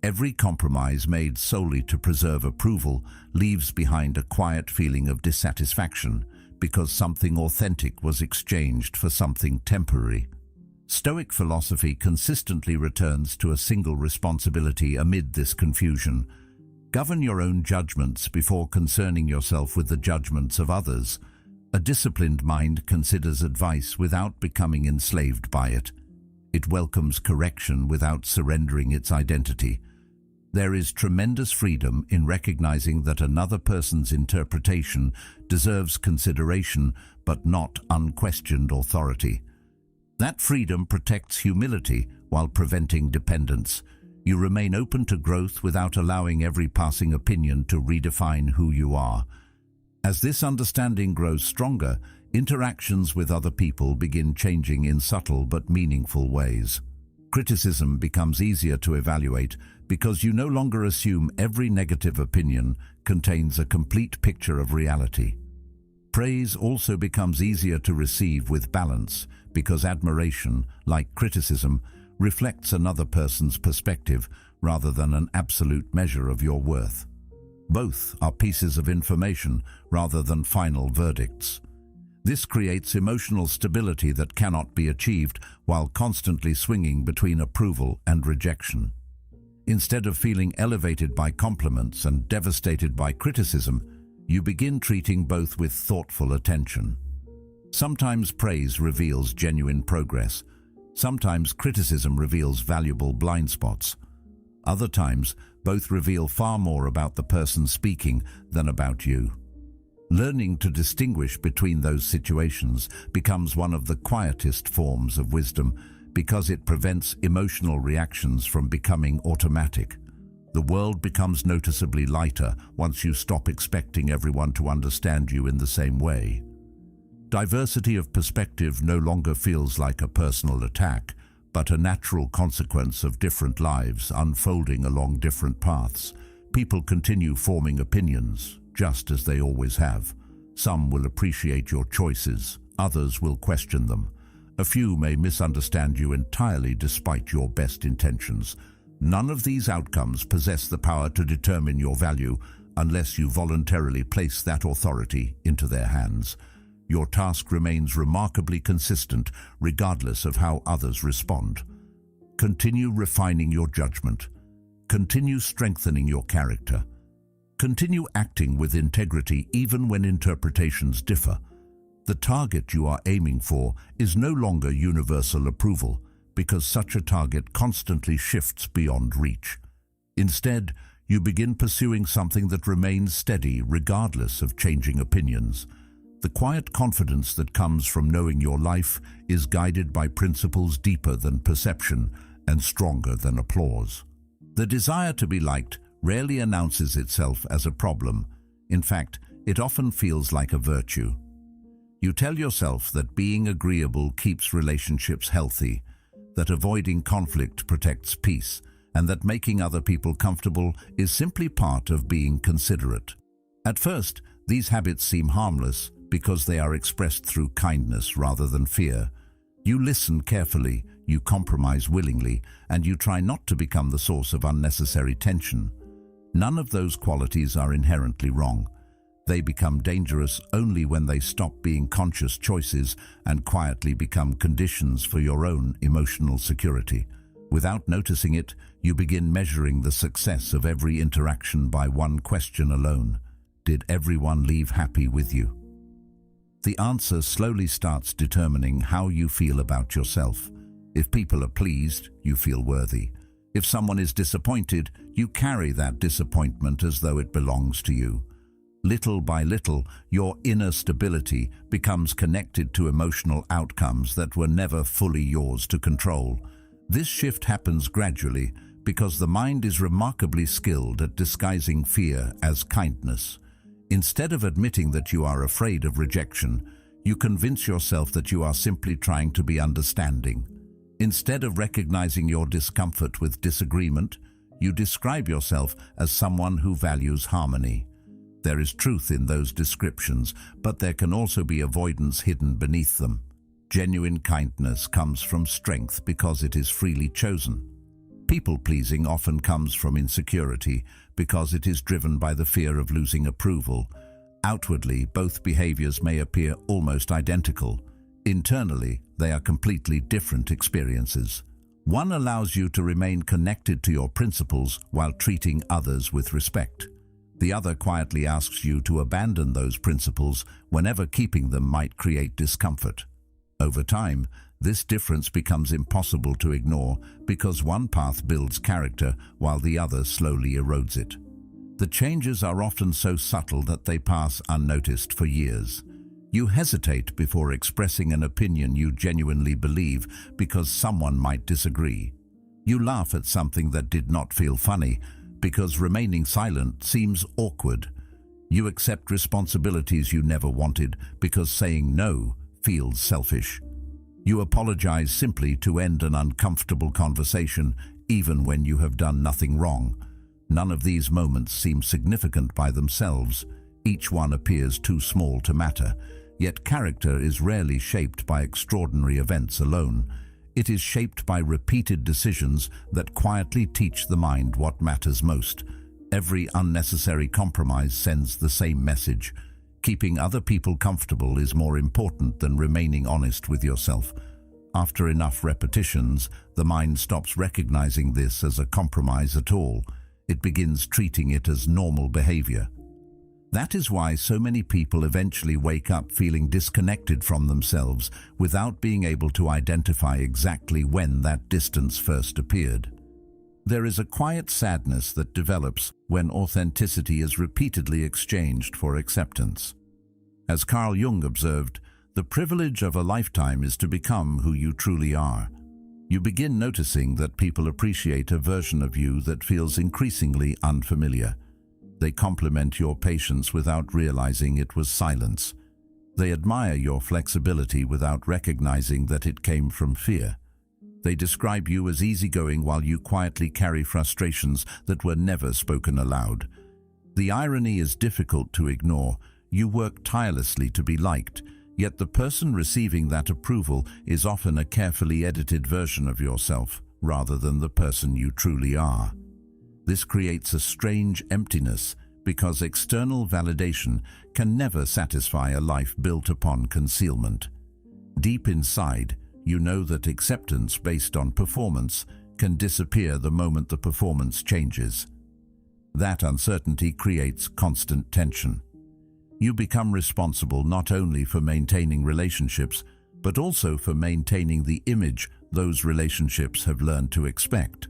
Every compromise made solely to preserve approval leaves behind a quiet feeling of dissatisfaction because something authentic was exchanged for something temporary. Stoic philosophy consistently returns to a single responsibility amid this confusion. Govern your own judgments before concerning yourself with the judgments of others. A disciplined mind considers advice without becoming enslaved by it. It welcomes correction without surrendering its identity. There is tremendous freedom in recognizing that another person's interpretation deserves consideration but not unquestioned authority. That freedom protects humility while preventing dependence. You remain open to growth without allowing every passing opinion to redefine who you are. As this understanding grows stronger, interactions with other people begin changing in subtle but meaningful ways. Criticism becomes easier to evaluate because you no longer assume every negative opinion contains a complete picture of reality. Praise also becomes easier to receive with balance because admiration, like criticism, reflects another person's perspective rather than an absolute measure of your worth. Both are pieces of information rather than final verdicts. This creates emotional stability that cannot be achieved while constantly swinging between approval and rejection. Instead of feeling elevated by compliments and devastated by criticism, you begin treating both with thoughtful attention. Sometimes praise reveals genuine progress. Sometimes criticism reveals valuable blind spots. Other times, both reveal far more about the person speaking than about you. Learning to distinguish between those situations becomes one of the quietest forms of wisdom because it prevents emotional reactions from becoming automatic. The world becomes noticeably lighter once you stop expecting everyone to understand you in the same way. Diversity of perspective no longer feels like a personal attack, but a natural consequence of different lives unfolding along different paths. People continue forming opinions, just as they always have. Some will appreciate your choices, others will question them. A few may misunderstand you entirely despite your best intentions. None of these outcomes possess the power to determine your value unless you voluntarily place that authority into their hands. Your task remains remarkably consistent regardless of how others respond. Continue refining your judgment. Continue strengthening your character. Continue acting with integrity even when interpretations differ. The target you are aiming for is no longer universal approval because such a target constantly shifts beyond reach. Instead, you begin pursuing something that remains steady regardless of changing opinions. The quiet confidence that comes from knowing your life is guided by principles deeper than perception and stronger than applause. The desire to be liked rarely announces itself as a problem. In fact, it often feels like a virtue. You tell yourself that being agreeable keeps relationships healthy, that avoiding conflict protects peace, and that making other people comfortable is simply part of being considerate. At first, these habits seem harmless because they are expressed through kindness rather than fear. You listen carefully, you compromise willingly, and you try not to become the source of unnecessary tension. None of those qualities are inherently wrong. They become dangerous only when they stop being conscious choices and quietly become conditions for your own emotional security. Without noticing it, you begin measuring the success of every interaction by one question alone. Did everyone leave happy with you? The answer slowly starts determining how you feel about yourself. If people are pleased, you feel worthy. If someone is disappointed, you carry that disappointment as though it belongs to you. Little by little, your inner stability becomes connected to emotional outcomes that were never fully yours to control. This shift happens gradually because the mind is remarkably skilled at disguising fear as kindness. Instead of admitting that you are afraid of rejection, you convince yourself that you are simply trying to be understanding. Instead of recognizing your discomfort with disagreement, you describe yourself as someone who values harmony. There is truth in those descriptions, but there can also be avoidance hidden beneath them. Genuine kindness comes from strength because it is freely chosen. People-pleasing often comes from insecurity because it is driven by the fear of losing approval. Outwardly, both behaviors may appear almost identical. Internally, they are completely different experiences. One allows you to remain connected to your principles while treating others with respect. The other quietly asks you to abandon those principles whenever keeping them might create discomfort. Over time, this difference becomes impossible to ignore because one path builds character while the other slowly erodes it. The changes are often so subtle that they pass unnoticed for years. You hesitate before expressing an opinion you genuinely believe because someone might disagree. You laugh at something that did not feel funny because remaining silent seems awkward. You accept responsibilities you never wanted because saying no feels selfish. You apologize simply to end an uncomfortable conversation, even when you have done nothing wrong. None of these moments seem significant by themselves. Each one appears too small to matter. Yet character is rarely shaped by extraordinary events alone. It is shaped by repeated decisions that quietly teach the mind what matters most. Every unnecessary compromise sends the same message. Keeping other people comfortable is more important than remaining honest with yourself. After enough repetitions, the mind stops recognizing this as a compromise at all. It begins treating it as normal behavior. That is why so many people eventually wake up feeling disconnected from themselves without being able to identify exactly when that distance first appeared. There is a quiet sadness that develops when authenticity is repeatedly exchanged for acceptance. As Carl Jung observed, the privilege of a lifetime is to become who you truly are. You begin noticing that people appreciate a version of you that feels increasingly unfamiliar. They compliment your patience without realizing it was silence. They admire your flexibility without recognizing that it came from fear. They describe you as easygoing while you quietly carry frustrations that were never spoken aloud. The irony is difficult to ignore. You work tirelessly to be liked, yet the person receiving that approval is often a carefully edited version of yourself, rather than the person you truly are. This creates a strange emptiness because external validation can never satisfy a life built upon concealment. Deep inside, you know that acceptance based on performance can disappear the moment the performance changes. That uncertainty creates constant tension. You become responsible not only for maintaining relationships, but also for maintaining the image those relationships have learned to expect.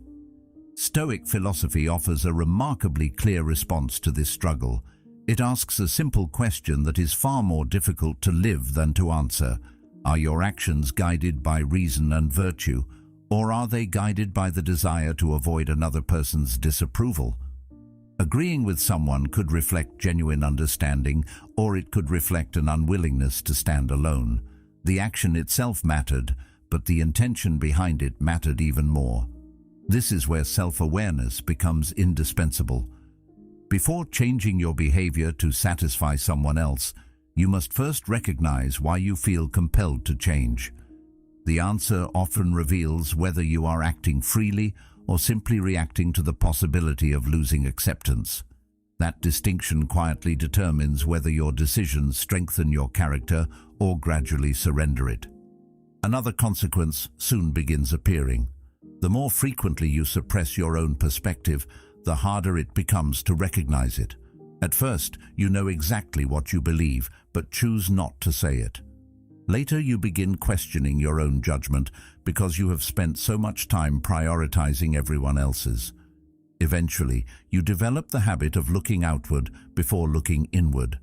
Stoic philosophy offers a remarkably clear response to this struggle. It asks a simple question that is far more difficult to live than to answer. Are your actions guided by reason and virtue, or are they guided by the desire to avoid another person's disapproval? Agreeing with someone could reflect genuine understanding, or it could reflect an unwillingness to stand alone. The action itself mattered, but the intention behind it mattered even more. This is where self-awareness becomes indispensable. Before changing your behavior to satisfy someone else, you must first recognize why you feel compelled to change. The answer often reveals whether you are acting freely or simply reacting to the possibility of losing acceptance. That distinction quietly determines whether your decisions strengthen your character or gradually surrender it. Another consequence soon begins appearing. The more frequently you suppress your own perspective, the harder it becomes to recognize it. At first, you know exactly what you believe, but choose not to say it. Later, you begin questioning your own judgment because you have spent so much time prioritizing everyone else's. Eventually, you develop the habit of looking outward before looking inward.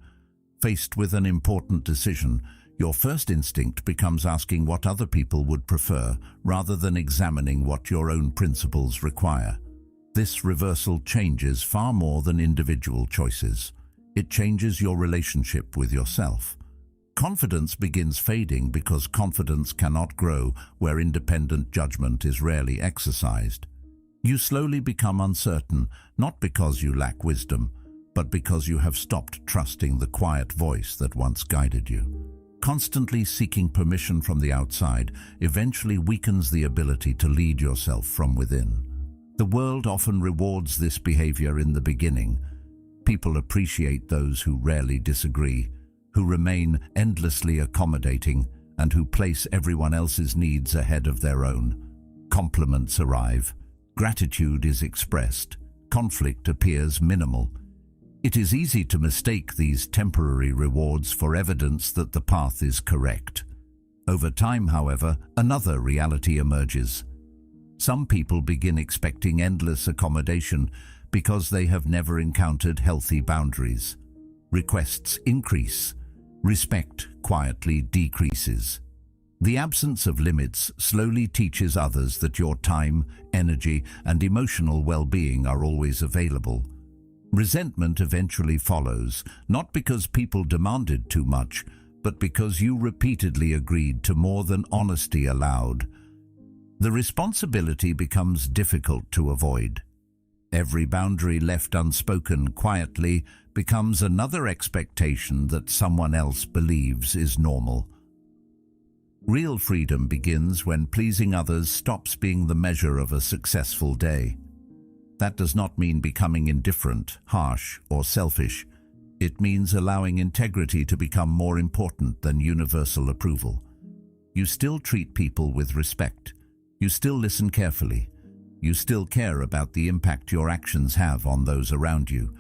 Faced with an important decision, your first instinct becomes asking what other people would prefer rather than examining what your own principles require. This reversal changes far more than individual choices. It changes your relationship with yourself. Confidence begins fading because confidence cannot grow where independent judgment is rarely exercised. You slowly become uncertain, not because you lack wisdom, but because you have stopped trusting the quiet voice that once guided you. Constantly seeking permission from the outside eventually weakens the ability to lead yourself from within. The world often rewards this behavior in the beginning. People appreciate those who rarely disagree, who remain endlessly accommodating, and who place everyone else's needs ahead of their own. Compliments arrive. Gratitude is expressed. Conflict appears minimal. It is easy to mistake these temporary rewards for evidence that the path is correct. Over time, however, another reality emerges. Some people begin expecting endless accommodation because they have never encountered healthy boundaries. Requests increase. Respect quietly decreases. The absence of limits slowly teaches others that your time, energy, and emotional well-being are always available. Resentment eventually follows, not because people demanded too much, but because you repeatedly agreed to more than honesty allowed. The responsibility becomes difficult to avoid. Every boundary left unspoken quietly becomes another expectation that someone else believes is normal. Real freedom begins when pleasing others stops being the measure of a successful day. That does not mean becoming indifferent, harsh, or selfish. It means allowing integrity to become more important than universal approval. You still treat people with respect. You still listen carefully. You still care about the impact your actions have on those around you.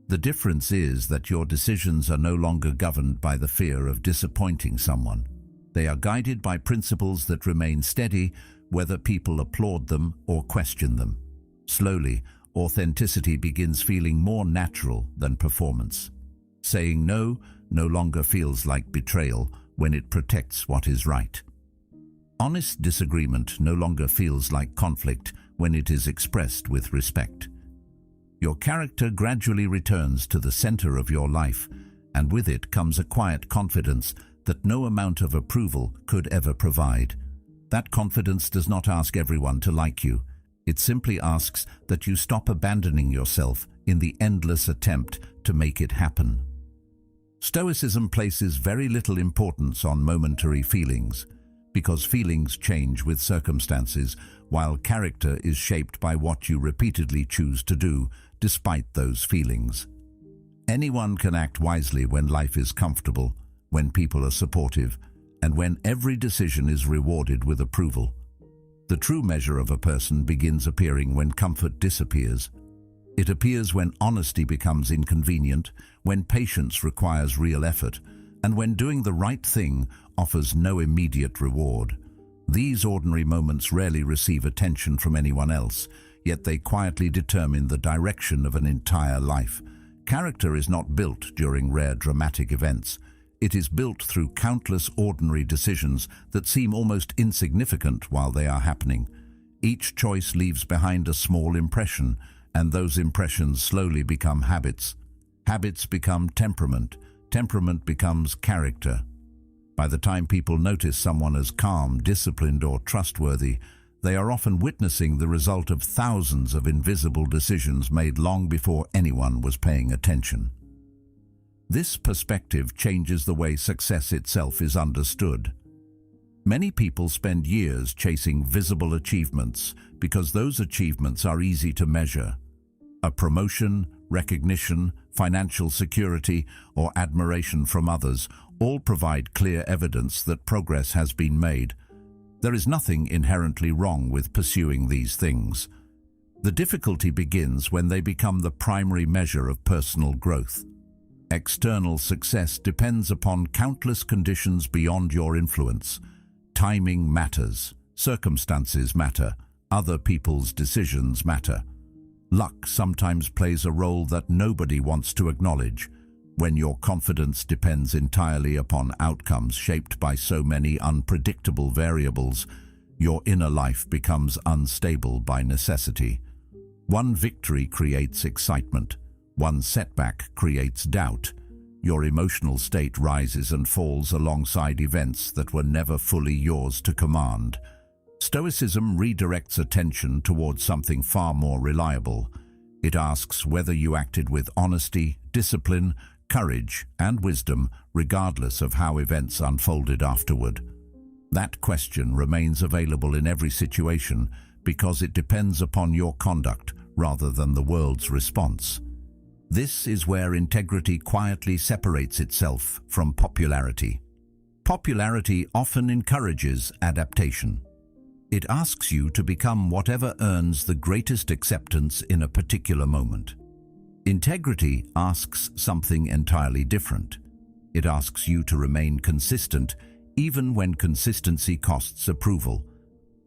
The difference is that your decisions are no longer governed by the fear of disappointing someone. They are guided by principles that remain steady, whether people applaud them or question them. Slowly, authenticity begins feeling more natural than performance. Saying no longer feels like betrayal when it protects what is right. Honest disagreement no longer feels like conflict when it is expressed with respect. Your character gradually returns to the center of your life, and with it comes a quiet confidence that no amount of approval could ever provide. That confidence does not ask everyone to like you. It simply asks that you stop abandoning yourself in the endless attempt to make it happen. Stoicism places very little importance on momentary feelings, because feelings change with circumstances, while character is shaped by what you repeatedly choose to do despite those feelings. Anyone can act wisely when life is comfortable, when people are supportive, and when every decision is rewarded with approval. The true measure of a person begins appearing when comfort disappears. It appears when honesty becomes inconvenient, when patience requires real effort, and when doing the right thing offers no immediate reward. These ordinary moments rarely receive attention from anyone else, yet they quietly determine the direction of an entire life. Character is not built during rare dramatic events. It is built through countless ordinary decisions that seem almost insignificant while they are happening. Each choice leaves behind a small impression, and those impressions slowly become habits. Habits become temperament. Temperament becomes character. By the time people notice someone as calm, disciplined, or trustworthy, they are often witnessing the result of thousands of invisible decisions made long before anyone was paying attention. This perspective changes the way success itself is understood. Many people spend years chasing visible achievements because those achievements are easy to measure. A promotion, recognition, financial security, or admiration from others all provide clear evidence that progress has been made. There is nothing inherently wrong with pursuing these things. The difficulty begins when they become the primary measure of personal growth. External success depends upon countless conditions beyond your influence. Timing matters, circumstances matter, other people's decisions matter. Luck sometimes plays a role that nobody wants to acknowledge. When your confidence depends entirely upon outcomes shaped by so many unpredictable variables, your inner life becomes unstable by necessity. One victory creates excitement. One setback creates doubt. Your emotional state rises and falls alongside events that were never fully yours to command. Stoicism redirects attention towards something far more reliable. It asks whether you acted with honesty, discipline, courage, and wisdom, regardless of how events unfolded afterward. That question remains available in every situation because it depends upon your conduct rather than the world's response. This is where integrity quietly separates itself from popularity. Popularity often encourages adaptation. It asks you to become whatever earns the greatest acceptance in a particular moment. Integrity asks something entirely different. It asks you to remain consistent even when consistency costs approval.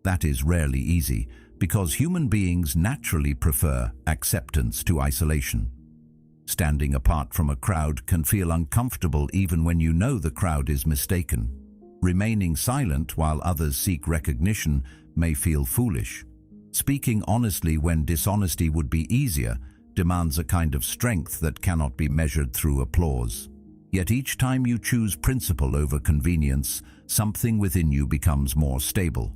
That is rarely easy because human beings naturally prefer acceptance to isolation. Standing apart from a crowd can feel uncomfortable even when you know the crowd is mistaken. Remaining silent while others seek recognition may feel foolish. Speaking honestly when dishonesty would be easier demands a kind of strength that cannot be measured through applause. Yet each time you choose principle over convenience, something within you becomes more stable.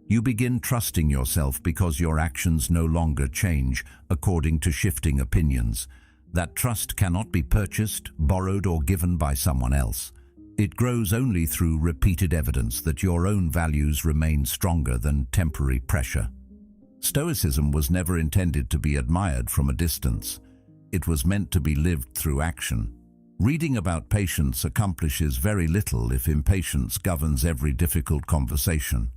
You begin trusting yourself because your actions no longer change according to shifting opinions. That trust cannot be purchased, borrowed, or given by someone else. It grows only through repeated evidence that your own values remain stronger than temporary pressure. Stoicism was never intended to be admired from a distance. It was meant to be lived through action. Reading about patience accomplishes very little if impatience governs every difficult conversation.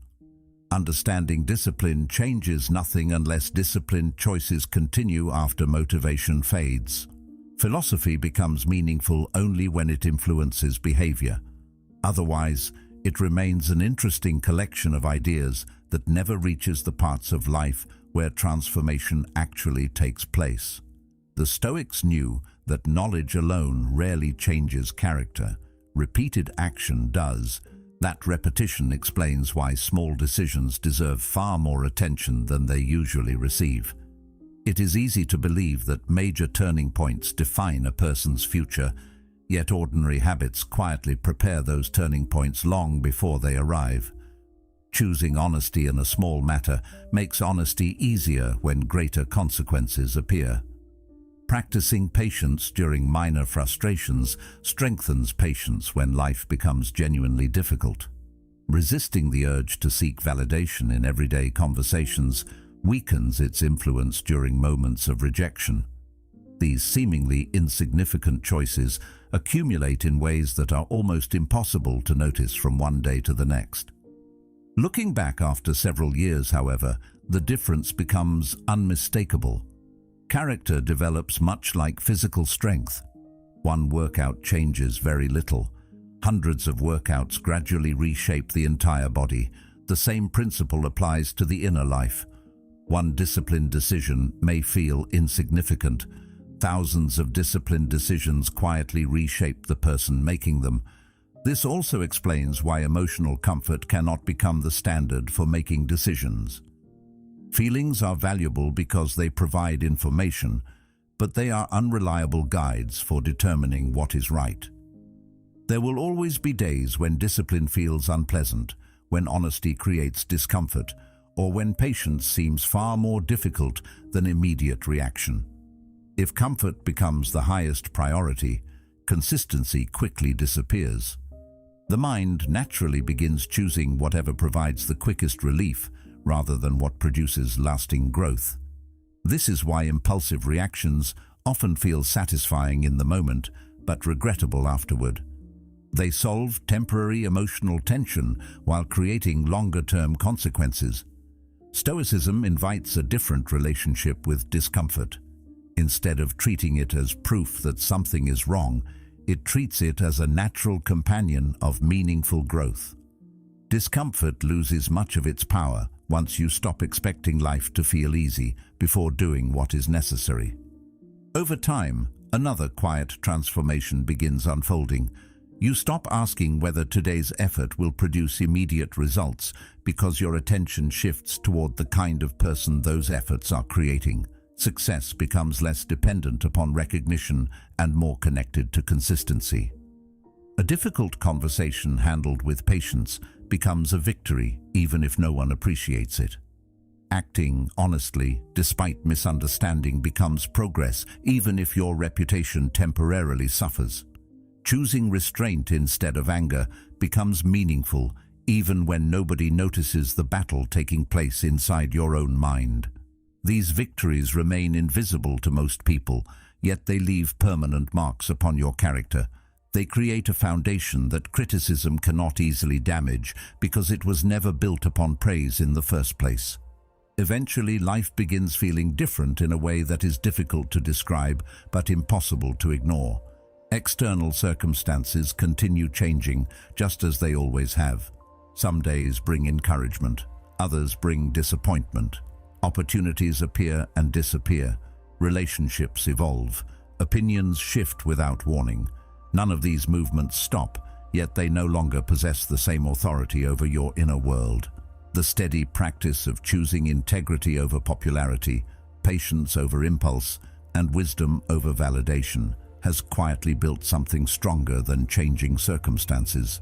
Understanding discipline changes nothing unless disciplined choices continue after motivation fades. Philosophy becomes meaningful only when it influences behavior. Otherwise, it remains an interesting collection of ideas that never reaches the parts of life where transformation actually takes place. The Stoics knew that knowledge alone rarely changes character. Repeated action does. That repetition explains why small decisions deserve far more attention than they usually receive. It is easy to believe that major turning points define a person's future, yet ordinary habits quietly prepare those turning points long before they arrive. Choosing honesty in a small matter makes honesty easier when greater consequences appear. Practicing patience during minor frustrations strengthens patience when life becomes genuinely difficult. Resisting the urge to seek validation in everyday conversations weakens its influence during moments of rejection. These seemingly insignificant choices accumulate in ways that are almost impossible to notice from one day to the next. Looking back after several years, however, the difference becomes unmistakable. Character develops much like physical strength. One workout changes very little. Hundreds of workouts gradually reshape the entire body. The same principle applies to the inner life. One disciplined decision may feel insignificant. Thousands of disciplined decisions quietly reshape the person making them. This also explains why emotional comfort cannot become the standard for making decisions. Feelings are valuable because they provide information, but they are unreliable guides for determining what is right. There will always be days when discipline feels unpleasant, when honesty creates discomfort, or when patience seems far more difficult than immediate reaction. If comfort becomes the highest priority, consistency quickly disappears. The mind naturally begins choosing whatever provides the quickest relief rather than what produces lasting growth. This is why impulsive reactions often feel satisfying in the moment, but regrettable afterward. They solve temporary emotional tension while creating longer-term consequences. Stoicism invites a different relationship with discomfort. Instead of treating it as proof that something is wrong, it treats it as a natural companion of meaningful growth. Discomfort loses much of its power once you stop expecting life to feel easy before doing what is necessary. Over time, another quiet transformation begins unfolding. You stop asking whether today's effort will produce immediate results because your attention shifts toward the kind of person those efforts are creating. Success becomes less dependent upon recognition and more connected to consistency. A difficult conversation handled with patience becomes a victory even if no one appreciates it. Acting honestly despite misunderstanding becomes progress even if your reputation temporarily suffers. Choosing restraint instead of anger becomes meaningful even when nobody notices the battle taking place inside your own mind. These victories remain invisible to most people, yet they leave permanent marks upon your character. They create a foundation that criticism cannot easily damage because it was never built upon praise in the first place. Eventually, life begins feeling different in a way that is difficult to describe but impossible to ignore. External circumstances continue changing just as they always have. Some days bring encouragement, others bring disappointment. Opportunities appear and disappear. Relationships evolve. Opinions shift without warning. None of these movements stop, yet they no longer possess the same authority over your inner world. The steady practice of choosing integrity over popularity, patience over impulse, and wisdom over validation has quietly built something stronger than changing circumstances.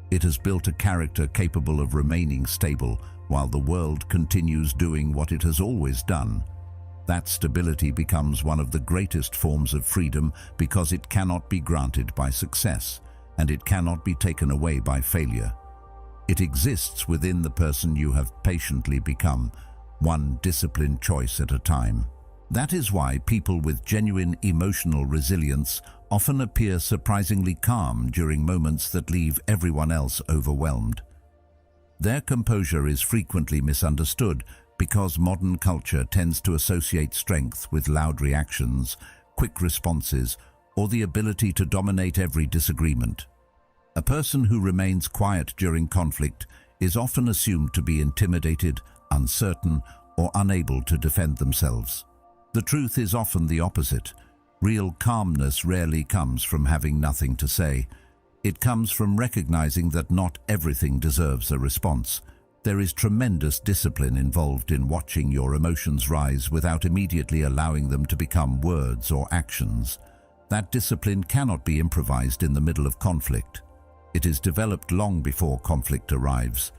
It has built a character capable of remaining stable while the world continues doing what it has always done. That stability becomes one of the greatest forms of freedom because it cannot be granted by success, and it cannot be taken away by failure. It exists within the person you have patiently become, one disciplined choice at a time. That is why people with genuine emotional resilience often appear surprisingly calm during moments that leave everyone else overwhelmed. Their composure is frequently misunderstood because modern culture tends to associate strength with loud reactions, quick responses, or the ability to dominate every disagreement. A person who remains quiet during conflict is often assumed to be intimidated, uncertain, or unable to defend themselves. The truth is often the opposite. Real calmness rarely comes from having nothing to say. It comes from recognizing that not everything deserves a response. There is tremendous discipline involved in watching your emotions rise without immediately allowing them to become words or actions. That discipline cannot be improvised in the middle of conflict. It is developed long before conflict arrives.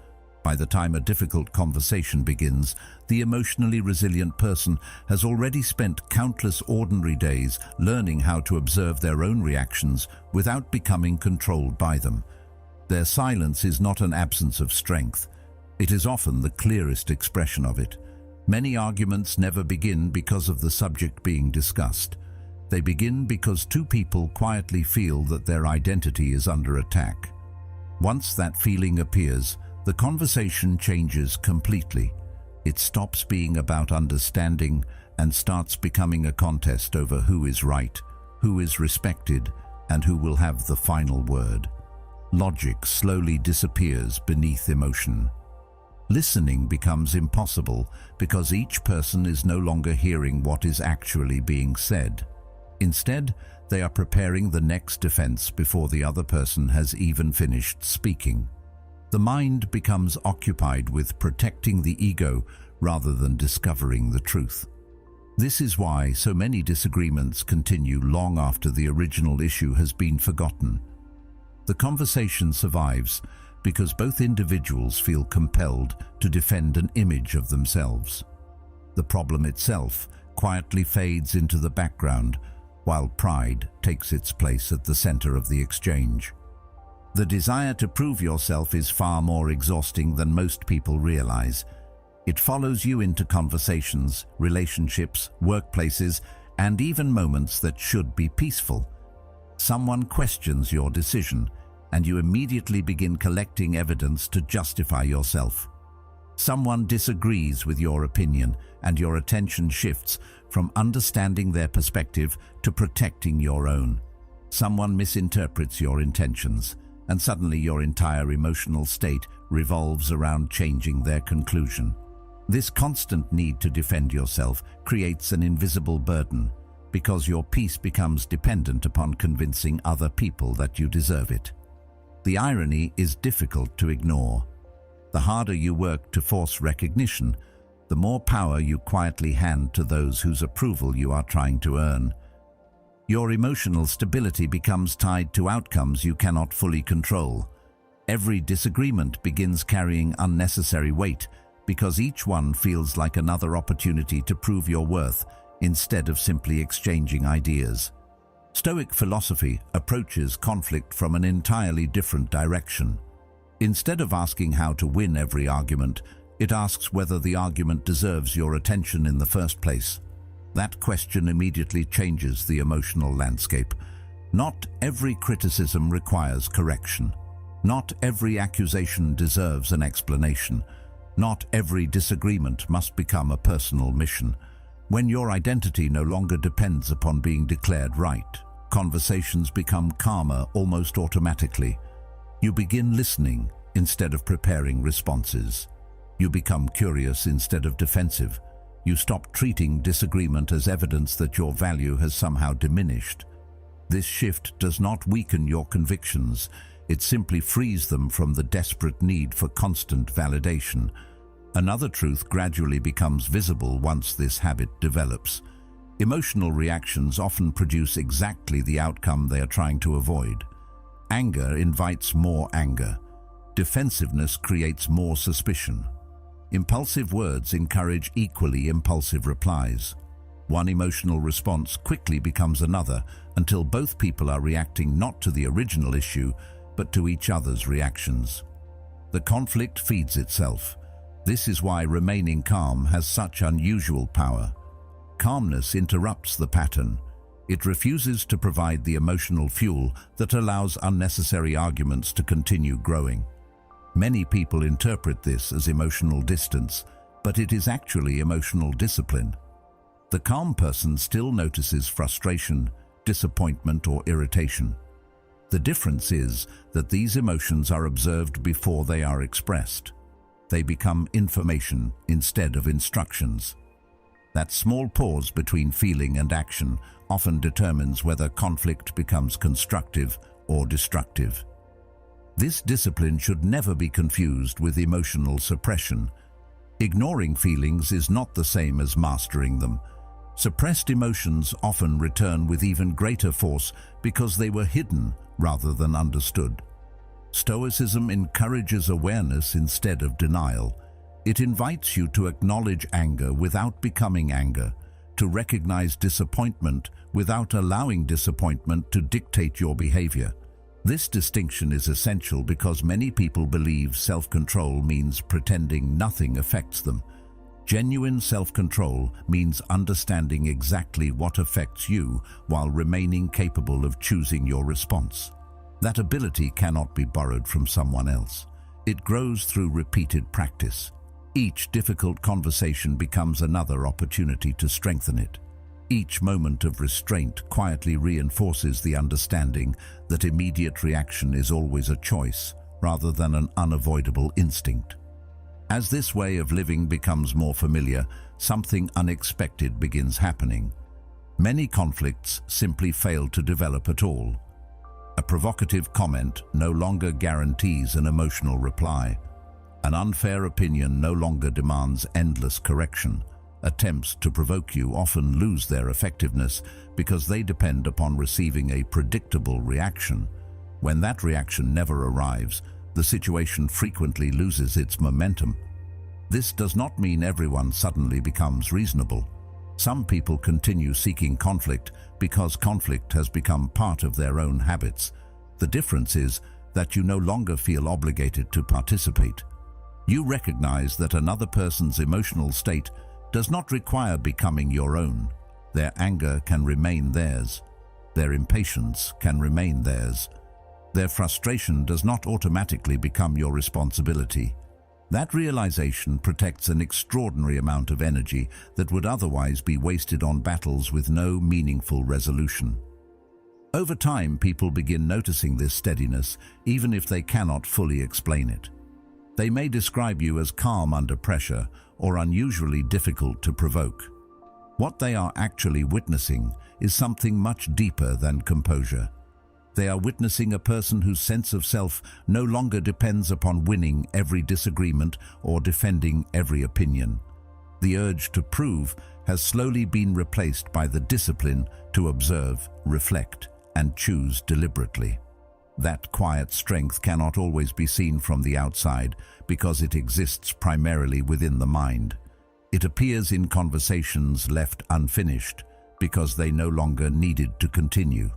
By the time a difficult conversation begins, the emotionally resilient person has already spent countless ordinary days learning how to observe their own reactions without becoming controlled by them. Their silence is not an absence of strength. It is often the clearest expression of it. Many arguments never begin because of the subject being discussed. They begin because two people quietly feel that their identity is under attack. Once that feeling appears, the conversation changes completely. It stops being about understanding and starts becoming a contest over who is right, who is respected, and who will have the final word. Logic slowly disappears beneath emotion. Listening becomes impossible because each person is no longer hearing what is actually being said. Instead, they are preparing the next defense before the other person has even finished speaking. The mind becomes occupied with protecting the ego rather than discovering the truth. This is why so many disagreements continue long after the original issue has been forgotten. The conversation survives because both individuals feel compelled to defend an image of themselves. The problem itself quietly fades into the background, while pride takes its place at the center of the exchange. The desire to prove yourself is far more exhausting than most people realize. It follows you into conversations, relationships, workplaces, and even moments that should be peaceful. Someone questions your decision, and you immediately begin collecting evidence to justify yourself. Someone disagrees with your opinion, and your attention shifts from understanding their perspective to protecting your own. Someone misinterprets your intentions, and suddenly your entire emotional state revolves around changing their conclusion. This constant need to defend yourself creates an invisible burden, because your peace becomes dependent upon convincing other people that you deserve it. The irony is difficult to ignore. The harder you work to force recognition, the more power you quietly hand to those whose approval you are trying to earn. Your emotional stability becomes tied to outcomes you cannot fully control. Every disagreement begins carrying unnecessary weight because each one feels like another opportunity to prove your worth instead of simply exchanging ideas. Stoic philosophy approaches conflict from an entirely different direction. Instead of asking how to win every argument, it asks whether the argument deserves your attention in the first place. That question immediately changes the emotional landscape. Not every criticism requires correction. Not every accusation deserves an explanation. Not every disagreement must become a personal mission. When your identity no longer depends upon being declared right, conversations become calmer almost automatically. You begin listening instead of preparing responses. You become curious instead of defensive. You stop treating disagreement as evidence that your value has somehow diminished. This shift does not weaken your convictions. It simply frees them from the desperate need for constant validation. Another truth gradually becomes visible once this habit develops. Emotional reactions often produce exactly the outcome they are trying to avoid. Anger invites more anger. Defensiveness creates more suspicion. Impulsive words encourage equally impulsive replies. One emotional response quickly becomes another until both people are reacting not to the original issue, but to each other's reactions. The conflict feeds itself. This is why remaining calm has such unusual power. Calmness interrupts the pattern. It refuses to provide the emotional fuel that allows unnecessary arguments to continue growing. Many people interpret this as emotional distance, but it is actually emotional discipline. The calm person still notices frustration, disappointment, or irritation. The difference is that these emotions are observed before they are expressed. They become information instead of instructions. That small pause between feeling and action often determines whether conflict becomes constructive or destructive. This discipline should never be confused with emotional suppression. Ignoring feelings is not the same as mastering them. Suppressed emotions often return with even greater force because they were hidden rather than understood. Stoicism encourages awareness instead of denial. It invites you to acknowledge anger without becoming anger, to recognize disappointment without allowing disappointment to dictate your behavior. This distinction is essential because many people believe self-control means pretending nothing affects them. Genuine self-control means understanding exactly what affects you while remaining capable of choosing your response. That ability cannot be borrowed from someone else. It grows through repeated practice. Each difficult conversation becomes another opportunity to strengthen it. Each moment of restraint quietly reinforces the understanding that immediate reaction is always a choice rather than an unavoidable instinct. As this way of living becomes more familiar, something unexpected begins happening. Many conflicts simply fail to develop at all. A provocative comment no longer guarantees an emotional reply. An unfair opinion no longer demands endless correction. Attempts to provoke you often lose their effectiveness because they depend upon receiving a predictable reaction. When that reaction never arrives, the situation frequently loses its momentum. This does not mean everyone suddenly becomes reasonable. Some people continue seeking conflict because conflict has become part of their own habits. The difference is that you no longer feel obligated to participate. You recognize that another person's emotional state does not require becoming your own. Their anger can remain theirs. Their impatience can remain theirs. Their frustration does not automatically become your responsibility. That realization protects an extraordinary amount of energy that would otherwise be wasted on battles with no meaningful resolution. Over time, people begin noticing this steadiness, even if they cannot fully explain it. They may describe you as calm under pressure or unusually difficult to provoke. What they are actually witnessing is something much deeper than composure. They are witnessing a person whose sense of self no longer depends upon winning every disagreement or defending every opinion. The urge to prove has slowly been replaced by the discipline to observe, reflect, and choose deliberately. That quiet strength cannot always be seen from the outside because it exists primarily within the mind. It appears in conversations left unfinished because they no longer needed to continue.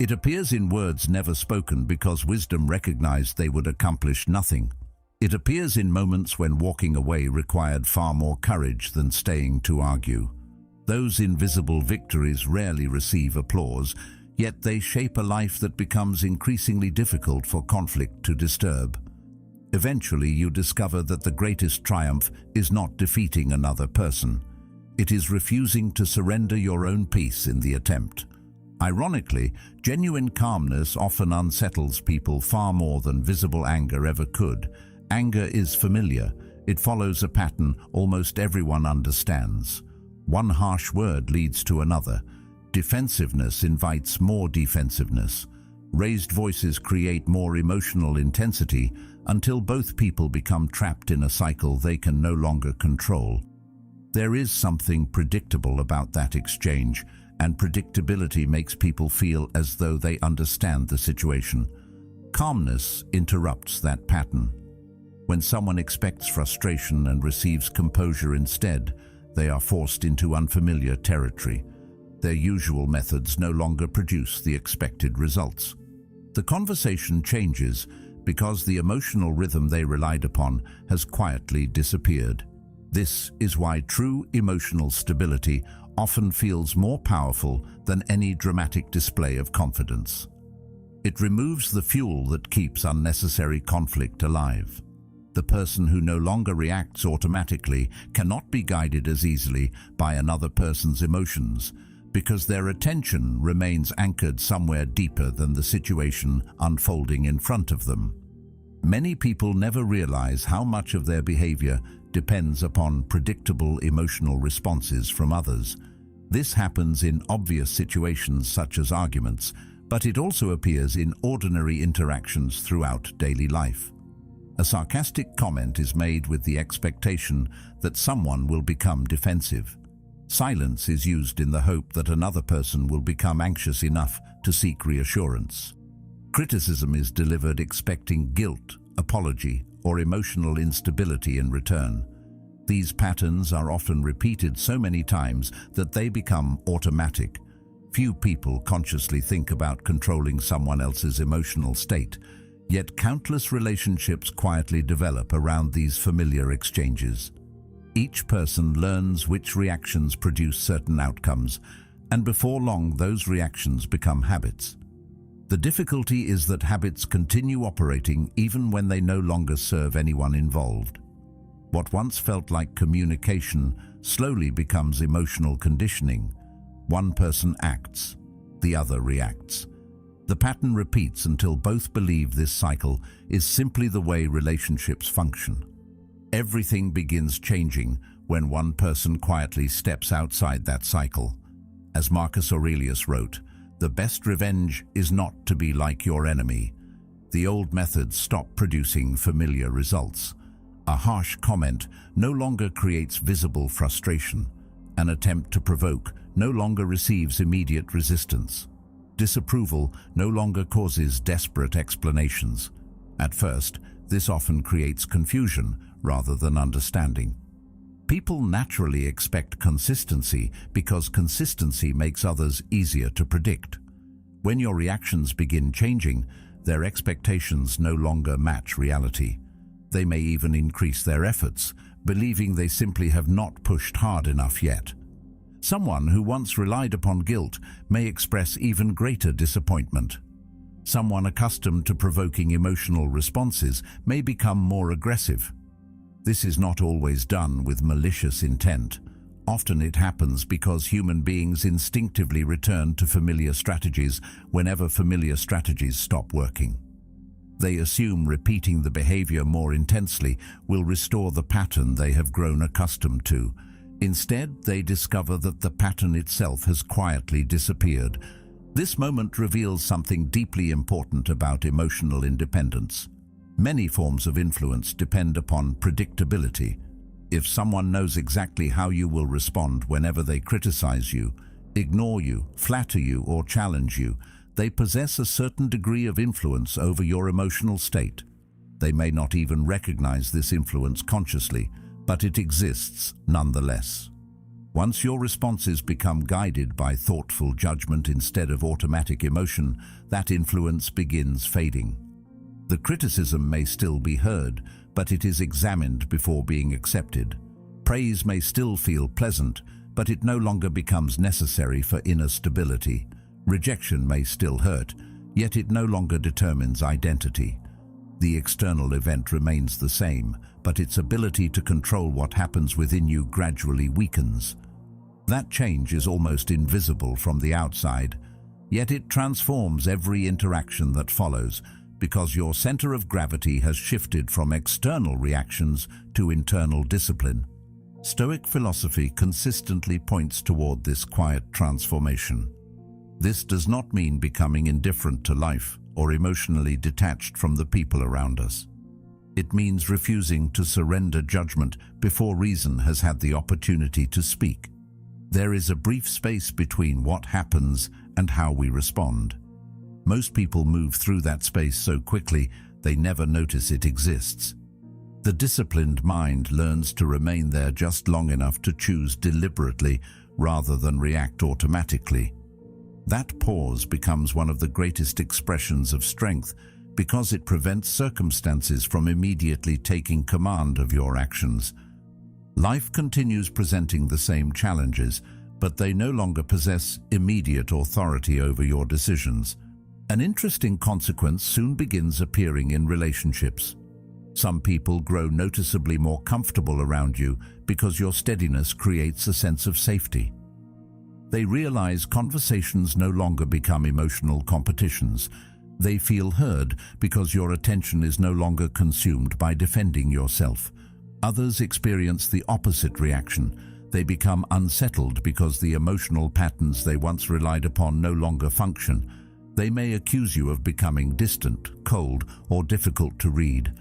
It appears in words never spoken because wisdom recognized they would accomplish nothing. It appears in moments when walking away required far more courage than staying to argue. Those invisible victories rarely receive applause, yet they shape a life that becomes increasingly difficult for conflict to disturb. Eventually, you discover that the greatest triumph is not defeating another person. It is refusing to surrender your own peace in the attempt. Ironically, genuine calmness often unsettles people far more than visible anger ever could. Anger is familiar. It follows a pattern almost everyone understands. One harsh word leads to another. Defensiveness invites more defensiveness. Raised voices create more emotional intensity until both people become trapped in a cycle they can no longer control. There is something predictable about that exchange, and predictability makes people feel as though they understand the situation. Calmness interrupts that pattern. When someone expects frustration and receives composure instead, they are forced into unfamiliar territory. Their usual methods no longer produce the expected results. The conversation changes because the emotional rhythm they relied upon has quietly disappeared. This is why true emotional stability often feels more powerful than any dramatic display of confidence. It removes the fuel that keeps unnecessary conflict alive. The person who no longer reacts automatically cannot be guided as easily by another person's emotions because their attention remains anchored somewhere deeper than the situation unfolding in front of them. Many people never realize how much of their behavior depends upon predictable emotional responses from others. This happens in obvious situations such as arguments, but it also appears in ordinary interactions throughout daily life. A sarcastic comment is made with the expectation that someone will become defensive. Silence is used in the hope that another person will become anxious enough to seek reassurance. Criticism is delivered expecting guilt, apology, or emotional instability in return. These patterns are often repeated so many times that they become automatic. Few people consciously think about controlling someone else's emotional state, yet countless relationships quietly develop around these familiar exchanges. Each person learns which reactions produce certain outcomes, and before long those reactions become habits. The difficulty is that habits continue operating even when they no longer serve anyone involved. What once felt like communication slowly becomes emotional conditioning. One person acts, the other reacts. The pattern repeats until both believe this cycle is simply the way relationships function. Everything begins changing when one person quietly steps outside that cycle. As Marcus Aurelius wrote, "The best revenge is not to be like your enemy." The old methods stop producing familiar results. A harsh comment no longer creates visible frustration. An attempt to provoke no longer receives immediate resistance. Disapproval no longer causes desperate explanations. At first, this often creates confusion rather than understanding. People naturally expect consistency because consistency makes others easier to predict. When your reactions begin changing, their expectations no longer match reality. They may even increase their efforts, believing they simply have not pushed hard enough yet. Someone who once relied upon guilt may express even greater disappointment. Someone accustomed to provoking emotional responses may become more aggressive. This is not always done with malicious intent. Often it happens because human beings instinctively return to familiar strategies whenever familiar strategies stop working. They assume repeating the behavior more intensely will restore the pattern they have grown accustomed to. Instead, they discover that the pattern itself has quietly disappeared. This moment reveals something deeply important about emotional independence. Many forms of influence depend upon predictability. If someone knows exactly how you will respond whenever they criticize you, ignore you, flatter you, or challenge you, they possess a certain degree of influence over your emotional state. They may not even recognize this influence consciously, but it exists nonetheless. Once your responses become guided by thoughtful judgment instead of automatic emotion, that influence begins fading. The criticism may still be heard, but it is examined before being accepted. Praise may still feel pleasant, but it no longer becomes necessary for inner stability. Rejection may still hurt, yet it no longer determines identity. The external event remains the same, but its ability to control what happens within you gradually weakens. That change is almost invisible from the outside, yet it transforms every interaction that follows, because your center of gravity has shifted from external reactions to internal discipline. Stoic philosophy consistently points toward this quiet transformation. This does not mean becoming indifferent to life or emotionally detached from the people around us. It means refusing to surrender judgment before reason has had the opportunity to speak. There is a brief space between what happens and how we respond. Most people move through that space so quickly they never notice it exists. The disciplined mind learns to remain there just long enough to choose deliberately rather than react automatically. That pause becomes one of the greatest expressions of strength because it prevents circumstances from immediately taking command of your actions. Life continues presenting the same challenges, but they no longer possess immediate authority over your decisions. An interesting consequence soon begins appearing in relationships. Some people grow noticeably more comfortable around you because your steadiness creates a sense of safety. They realize conversations no longer become emotional competitions. They feel heard because your attention is no longer consumed by defending yourself. Others experience the opposite reaction. They become unsettled because the emotional patterns they once relied upon no longer function. They may accuse you of becoming distant, cold, or difficult to read.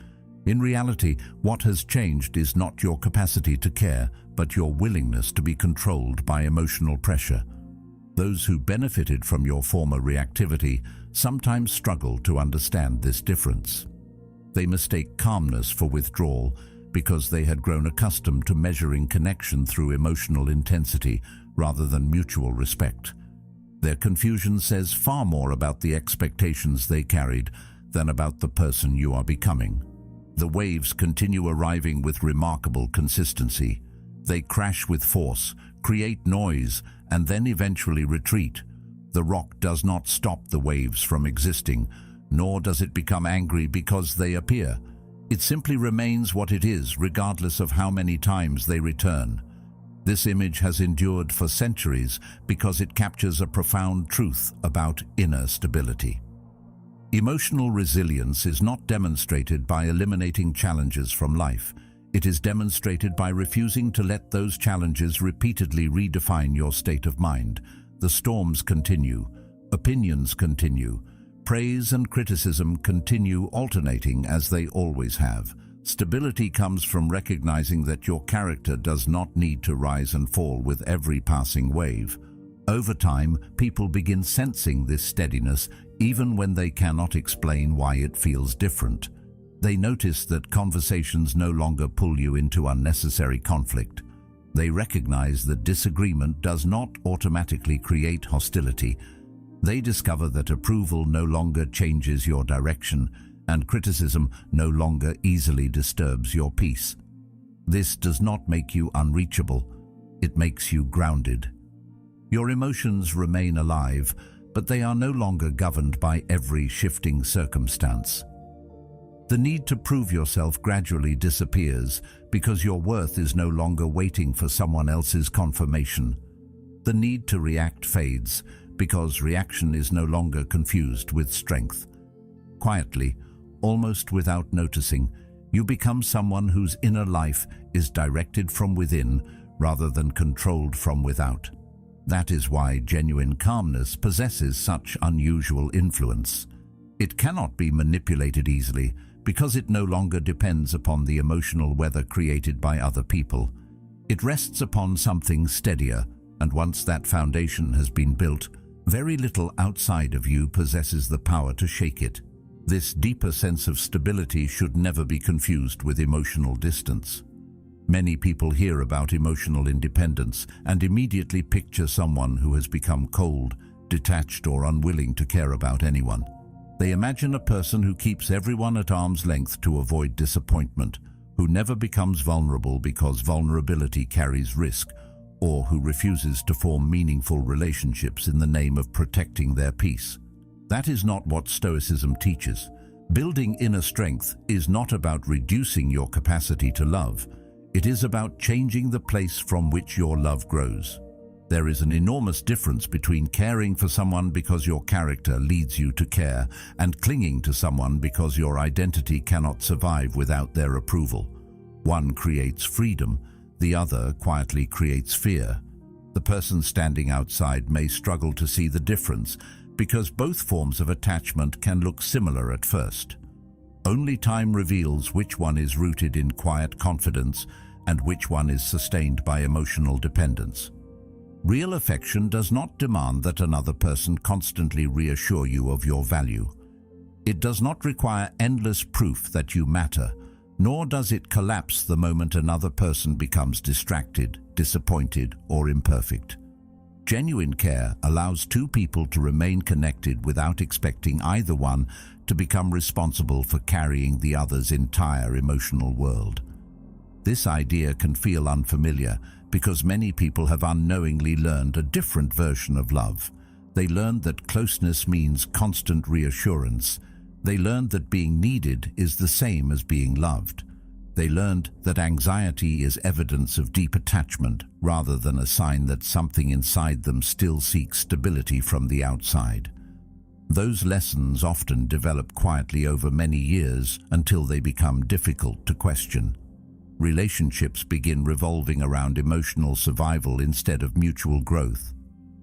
In reality, what has changed is not your capacity to care, but your willingness to be controlled by emotional pressure. Those who benefited from your former reactivity sometimes struggle to understand this difference. They mistake calmness for withdrawal because they had grown accustomed to measuring connection through emotional intensity rather than mutual respect. Their confusion says far more about the expectations they carried than about the person you are becoming. The waves continue arriving with remarkable consistency. They crash with force, create noise, and then eventually retreat. The rock does not stop the waves from existing, nor does it become angry because they appear. It simply remains what it is, regardless of how many times they return. This image has endured for centuries because it captures a profound truth about inner stability. Emotional resilience is not demonstrated by eliminating challenges from life. It is demonstrated by refusing to let those challenges repeatedly redefine your state of mind. The storms continue, opinions continue, praise and criticism continue alternating as they always have. Stability comes from recognizing that your character does not need to rise and fall with every passing wave. Over time, people begin sensing this steadiness even when they cannot explain why it feels different. They notice that conversations no longer pull you into unnecessary conflict. They recognize that disagreement does not automatically create hostility. They discover that approval no longer changes your direction, and criticism no longer easily disturbs your peace. This does not make you unreachable. It makes you grounded. Your emotions remain alive, but they are no longer governed by every shifting circumstance. The need to prove yourself gradually disappears because your worth is no longer waiting for someone else's confirmation. The need to react fades because reaction is no longer confused with strength. Quietly, almost without noticing, you become someone whose inner life is directed from within rather than controlled from without. That is why genuine calmness possesses such unusual influence. It cannot be manipulated easily because it no longer depends upon the emotional weather created by other people. It rests upon something steadier, and once that foundation has been built, very little outside of you possesses the power to shake it. This deeper sense of stability should never be confused with emotional distance. Many people hear about emotional independence and immediately picture someone who has become cold, detached, or unwilling to care about anyone. They imagine a person who keeps everyone at arm's length to avoid disappointment, who never becomes vulnerable because vulnerability carries risk, or who refuses to form meaningful relationships in the name of protecting their peace. That is not what Stoicism teaches. Building inner strength is not about reducing your capacity to love. It is about changing the place from which your love grows. There is an enormous difference between caring for someone because your character leads you to care and clinging to someone because your identity cannot survive without their approval. One creates freedom, the other quietly creates fear. The person standing outside may struggle to see the difference because both forms of attachment can look similar at first. Only time reveals which one is rooted in quiet confidence and which one is sustained by emotional dependence. Real affection does not demand that another person constantly reassure you of your value. It does not require endless proof that you matter, nor does it collapse the moment another person becomes distracted, disappointed, or imperfect. Genuine care allows two people to remain connected without expecting either one to become responsible for carrying the other's entire emotional world. This idea can feel unfamiliar because many people have unknowingly learned a different version of love. They learned that closeness means constant reassurance. They learned that being needed is the same as being loved. They learned that anxiety is evidence of deep attachment rather than a sign that something inside them still seeks stability from the outside. Those lessons often develop quietly over many years until they become difficult to question. Relationships begin revolving around emotional survival instead of mutual growth.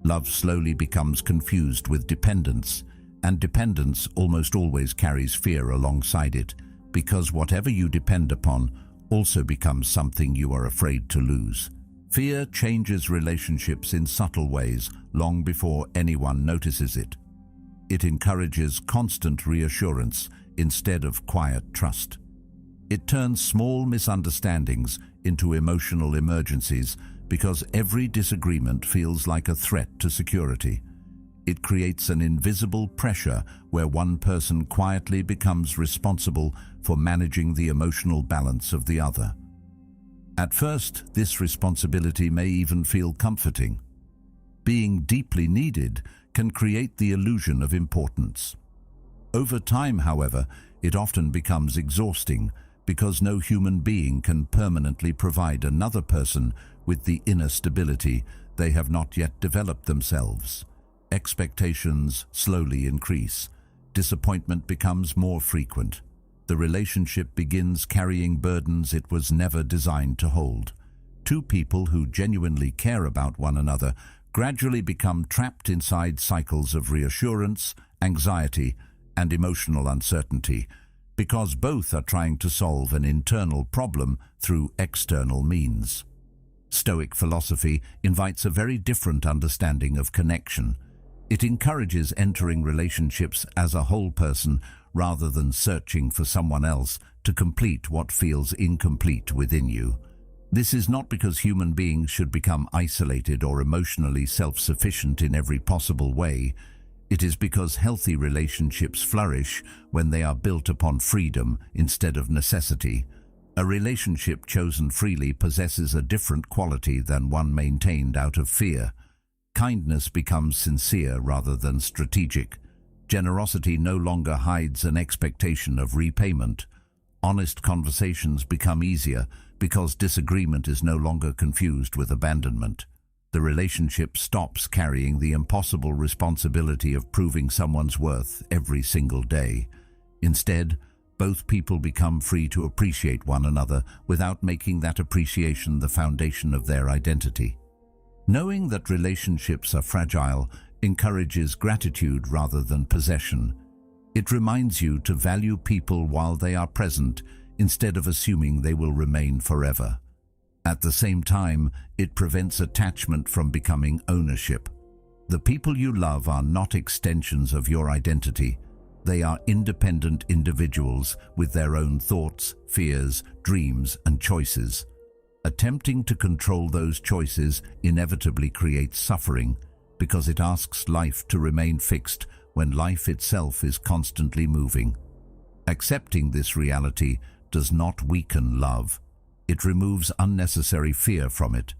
Love slowly becomes confused with dependence, and dependence almost always carries fear alongside it, because whatever you depend upon also becomes something you are afraid to lose. Fear changes relationships in subtle ways long before anyone notices it. It encourages constant reassurance instead of quiet trust. It turns small misunderstandings into emotional emergencies because every disagreement feels like a threat to security. It creates an invisible pressure where one person quietly becomes responsible for managing the emotional balance of the other. At first, this responsibility may even feel comforting. Being deeply needed can create the illusion of importance. Over time, however, it often becomes exhausting because no human being can permanently provide another person with the inner stability they have not yet developed themselves. Expectations slowly increase. Disappointment becomes more frequent. The relationship begins carrying burdens it was never designed to hold. Two people who genuinely care about one another gradually become trapped inside cycles of reassurance, anxiety, and emotional uncertainty, because both are trying to solve an internal problem through external means. Stoic philosophy invites a very different understanding of connection. It encourages entering relationships as a whole person rather than searching for someone else to complete what feels incomplete within you. This is not because human beings should become isolated or emotionally self-sufficient in every possible way. It is because healthy relationships flourish when they are built upon freedom instead of necessity. A relationship chosen freely possesses a different quality than one maintained out of fear. Kindness becomes sincere rather than strategic. Generosity no longer hides an expectation of repayment. Honest conversations become easier because disagreement is no longer confused with abandonment. The relationship stops carrying the impossible responsibility of proving someone's worth every single day. Instead, both people become free to appreciate one another without making that appreciation the foundation of their identity. Knowing that relationships are fragile encourages gratitude rather than possession. It reminds you to value people while they are present instead of assuming they will remain forever. At the same time, it prevents attachment from becoming ownership. The people you love are not extensions of your identity. They are independent individuals with their own thoughts, fears, dreams, and choices. Attempting to control those choices inevitably creates suffering because it asks life to remain fixed when life itself is constantly moving. Accepting this reality does not weaken love. It removes unnecessary fear from it.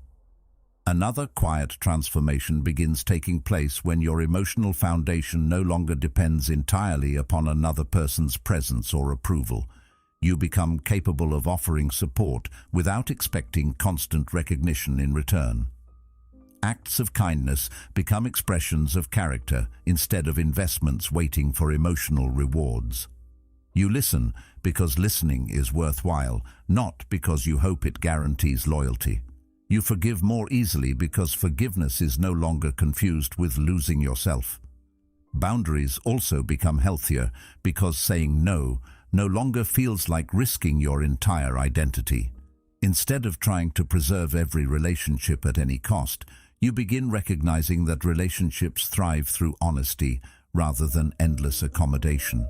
Another quiet transformation begins taking place when your emotional foundation no longer depends entirely upon another person's presence or approval. You become capable of offering support without expecting constant recognition in return. Acts of kindness become expressions of character instead of investments waiting for emotional rewards. You listen because listening is worthwhile, not because you hope it guarantees loyalty. You forgive more easily because forgiveness is no longer confused with losing yourself. Boundaries also become healthier because saying no longer feels like risking your entire identity. Instead of trying to preserve every relationship at any cost, you begin recognizing that relationships thrive through honesty rather than endless accommodation.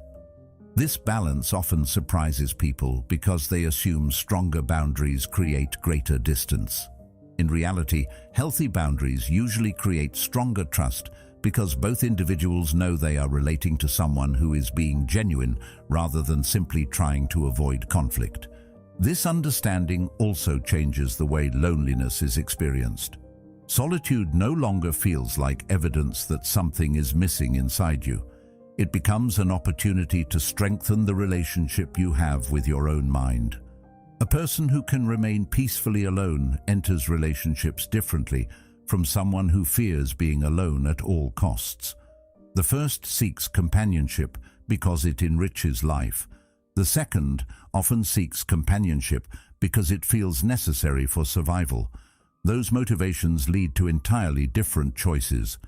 This balance often surprises people because they assume stronger boundaries create greater distance. In reality, healthy boundaries usually create stronger trust because both individuals know they are relating to someone who is being genuine rather than simply trying to avoid conflict. This understanding also changes the way loneliness is experienced. Solitude no longer feels like evidence that something is missing inside you. It becomes an opportunity to strengthen the relationship you have with your own mind. A person who can remain peacefully alone enters relationships differently from someone who fears being alone at all costs. The first seeks companionship because it enriches life. The second often seeks companionship because it feels necessary for survival. Those motivations lead to entirely different choices.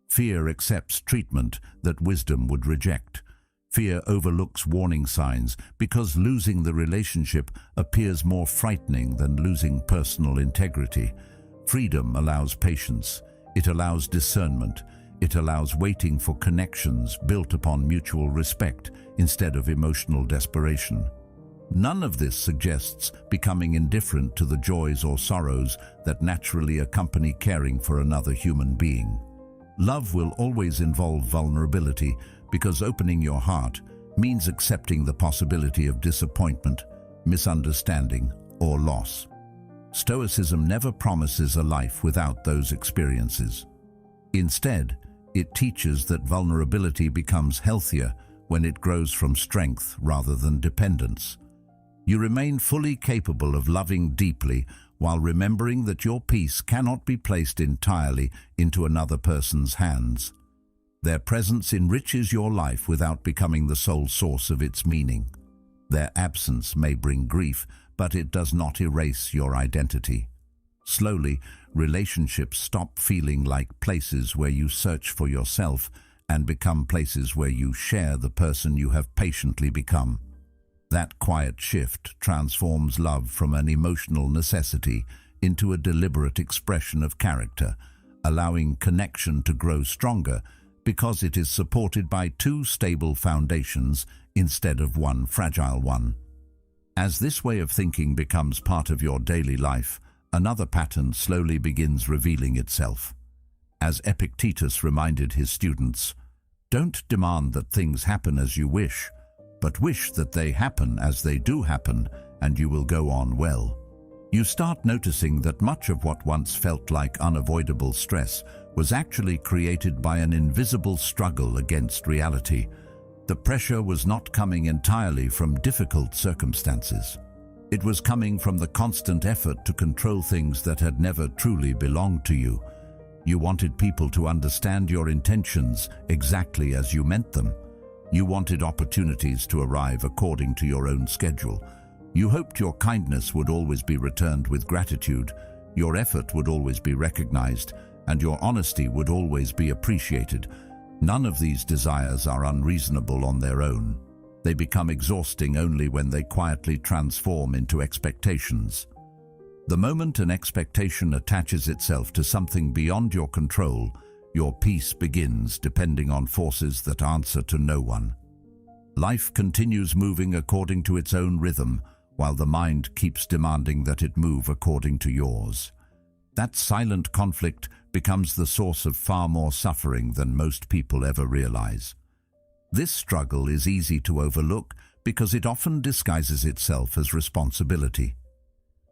Fear accepts treatment that wisdom would reject. Fear overlooks warning signs because losing the relationship appears more frightening than losing personal integrity. Freedom allows patience. It allows discernment. It allows waiting for connections built upon mutual respect instead of emotional desperation. None of this suggests becoming indifferent to the joys or sorrows that naturally accompany caring for another human being. Love will always involve vulnerability because opening your heart means accepting the possibility of disappointment, misunderstanding, or loss. Stoicism never promises a life without those experiences. Instead, it teaches that vulnerability becomes healthier when it grows from strength rather than dependence. You remain fully capable of loving deeply while remembering that your peace cannot be placed entirely into another person's hands. Their presence enriches your life without becoming the sole source of its meaning. Their absence may bring grief, but it does not erase your identity. Slowly, relationships stop feeling like places where you search for yourself and become places where you share the person you have patiently become. That quiet shift transforms love from an emotional necessity into a deliberate expression of character, allowing connection to grow stronger because it is supported by two stable foundations instead of one fragile one. As this way of thinking becomes part of your daily life, another pattern slowly begins revealing itself. As Epictetus reminded his students, "Don't demand that things happen as you wish, but wish that they happen as they do happen, and you will go on well." You start noticing that much of what once felt like unavoidable stress was actually created by an invisible struggle against reality. The pressure was not coming entirely from difficult circumstances. It was coming from the constant effort to control things that had never truly belonged to you. You wanted people to understand your intentions exactly as you meant them. You wanted opportunities to arrive according to your own schedule. You hoped your kindness would always be returned with gratitude, your effort would always be recognized, and your honesty would always be appreciated. None of these desires are unreasonable on their own. They become exhausting only when they quietly transform into expectations. The moment an expectation attaches itself to something beyond your control, your peace begins depending on forces that answer to no one. Life continues moving according to its own rhythm, while the mind keeps demanding that it move according to yours. That silent conflict becomes the source of far more suffering than most people ever realize. This struggle is easy to overlook because it often disguises itself as responsibility.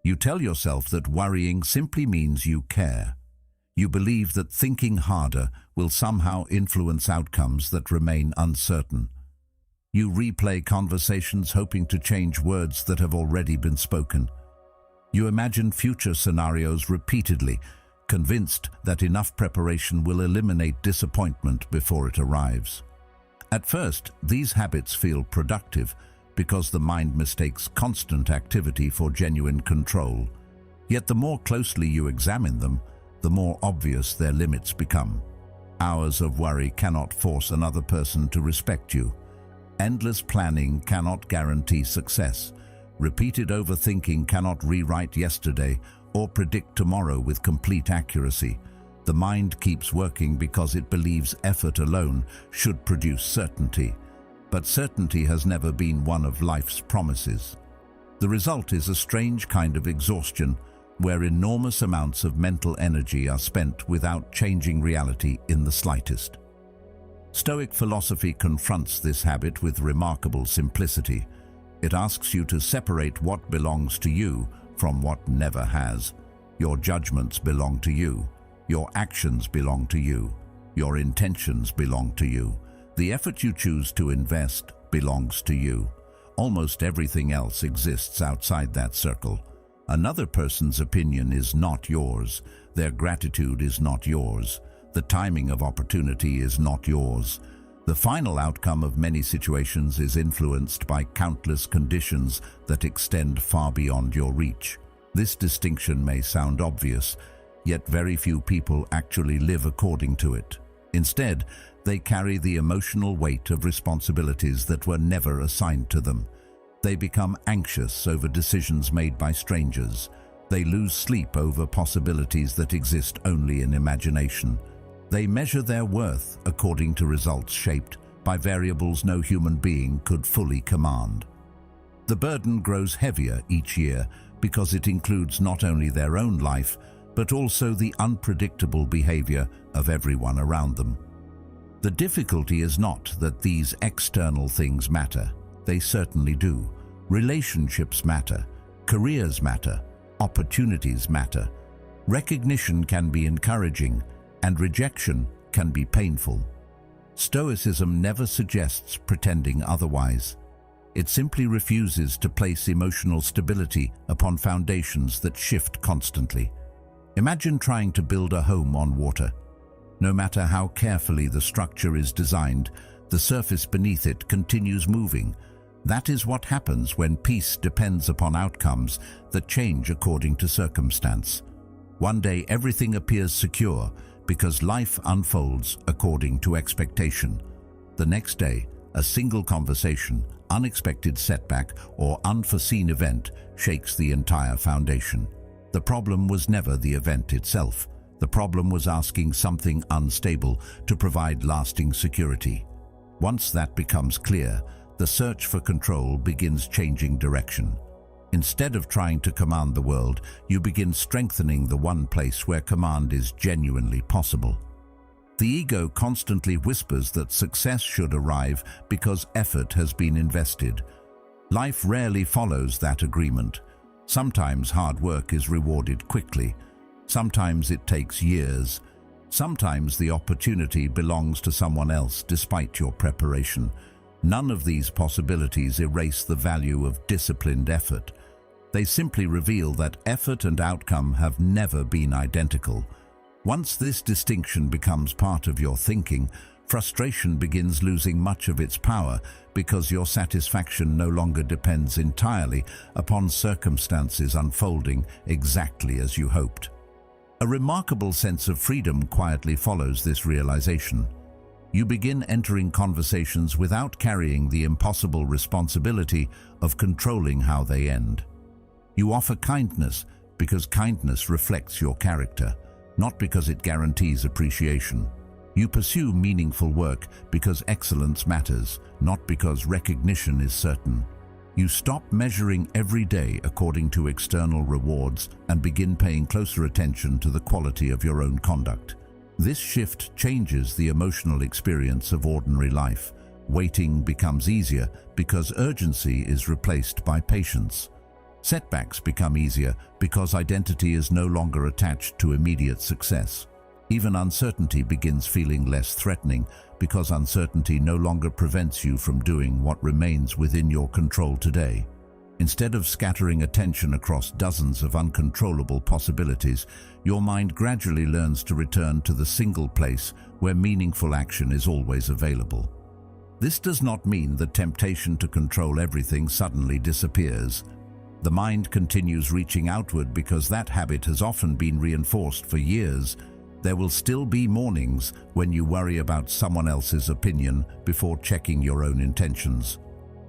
You tell yourself that worrying simply means you care. You believe that thinking harder will somehow influence outcomes that remain uncertain. You replay conversations hoping to change words that have already been spoken. You imagine future scenarios repeatedly, convinced that enough preparation will eliminate disappointment before it arrives. At first, these habits feel productive because the mind mistakes constant activity for genuine control. Yet the more closely you examine them, the more obvious their limits become. Hours of worry cannot force another person to respect you. Endless planning cannot guarantee success. Repeated overthinking cannot rewrite yesterday or predict tomorrow with complete accuracy. The mind keeps working because it believes effort alone should produce certainty. But certainty has never been one of life's promises. The result is a strange kind of exhaustion where enormous amounts of mental energy are spent without changing reality in the slightest. Stoic philosophy confronts this habit with remarkable simplicity. It asks you to separate what belongs to you from what never has. Your judgments belong to you. Your actions belong to you. Your intentions belong to you. The effort you choose to invest belongs to you. Almost everything else exists outside that circle. Another person's opinion is not yours. Their gratitude is not yours. The timing of opportunity is not yours. The final outcome of many situations is influenced by countless conditions that extend far beyond your reach. This distinction may sound obvious, yet very few people actually live according to it. Instead, they carry the emotional weight of responsibilities that were never assigned to them. They become anxious over decisions made by strangers. They lose sleep over possibilities that exist only in imagination. They measure their worth according to results shaped by variables no human being could fully command. The burden grows heavier each year because it includes not only their own life, but also the unpredictable behavior of everyone around them. The difficulty is not that these external things matter. They certainly do. Relationships matter. Careers matter. Opportunities matter. Recognition can be encouraging, and rejection can be painful. Stoicism never suggests pretending otherwise. It simply refuses to place emotional stability upon foundations that shift constantly. Imagine trying to build a home on water. No matter how carefully the structure is designed, the surface beneath it continues moving. That is what happens when peace depends upon outcomes that change according to circumstance. One day everything appears secure because life unfolds according to expectation. The next day, a single conversation, unexpected setback, or unforeseen event shakes the entire foundation. The problem was never the event itself. The problem was asking something unstable to provide lasting security. Once that becomes clear, the search for control begins changing direction. Instead of trying to command the world, you begin strengthening the one place where command is genuinely possible. The ego constantly whispers that success should arrive because effort has been invested. Life rarely follows that agreement. Sometimes hard work is rewarded quickly. Sometimes it takes years. Sometimes the opportunity belongs to someone else despite your preparation. None of these possibilities erase the value of disciplined effort. They simply reveal that effort and outcome have never been identical. Once this distinction becomes part of your thinking, frustration begins losing much of its power because your satisfaction no longer depends entirely upon circumstances unfolding exactly as you hoped. A remarkable sense of freedom quietly follows this realization. You begin entering conversations without carrying the impossible responsibility of controlling how they end. You offer kindness because kindness reflects your character, not because it guarantees appreciation. You pursue meaningful work because excellence matters, not because recognition is certain. You stop measuring every day according to external rewards and begin paying closer attention to the quality of your own conduct. This shift changes the emotional experience of ordinary life. Waiting becomes easier because urgency is replaced by patience. Setbacks become easier because identity is no longer attached to immediate success. Even uncertainty begins feeling less threatening because uncertainty no longer prevents you from doing what remains within your control today. Instead of scattering attention across dozens of uncontrollable possibilities, your mind gradually learns to return to the single place where meaningful action is always available. This does not mean the temptation to control everything suddenly disappears. The mind continues reaching outward because that habit has often been reinforced for years. There will still be mornings when you worry about someone else's opinion before checking your own intentions.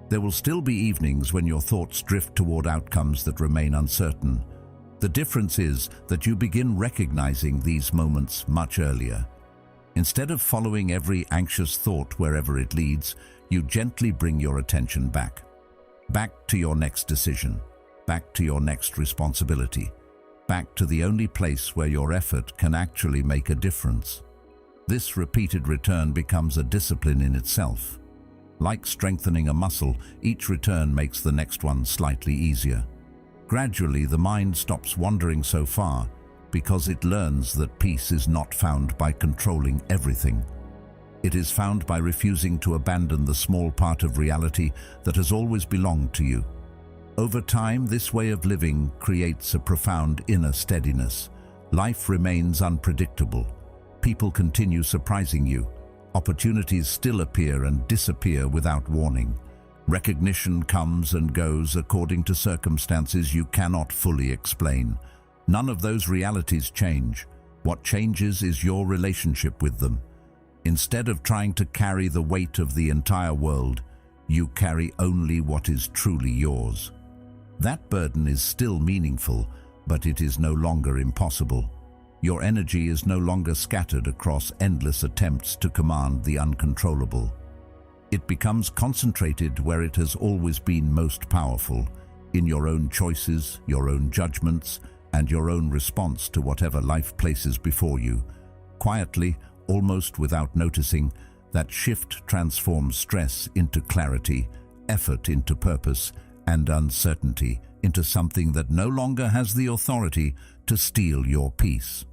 There will still be evenings when your thoughts drift toward outcomes that remain uncertain. The difference is that you begin recognizing these moments much earlier. Instead of following every anxious thought wherever it leads, you gently bring your attention back. Back to your next decision. Back to your next responsibility. Back to the only place where your effort can actually make a difference. This repeated return becomes a discipline in itself. Like strengthening a muscle, each return makes the next one slightly easier. Gradually, the mind stops wandering so far because it learns that peace is not found by controlling everything. It is found by refusing to abandon the small part of reality that has always belonged to you. Over time, this way of living creates a profound inner steadiness. Life remains unpredictable. People continue surprising you. Opportunities still appear and disappear without warning. Recognition comes and goes according to circumstances you cannot fully explain. None of those realities change. What changes is your relationship with them. Instead of trying to carry the weight of the entire world, you carry only what is truly yours. That burden is still meaningful, but it is no longer impossible. Your energy is no longer scattered across endless attempts to command the uncontrollable. It becomes concentrated where it has always been most powerful, in your own choices, your own judgments, and your own response to whatever life places before you. Quietly, almost without noticing, that shift transforms stress into clarity, effort into purpose, and uncertainty into something that no longer has the authority to steal your peace.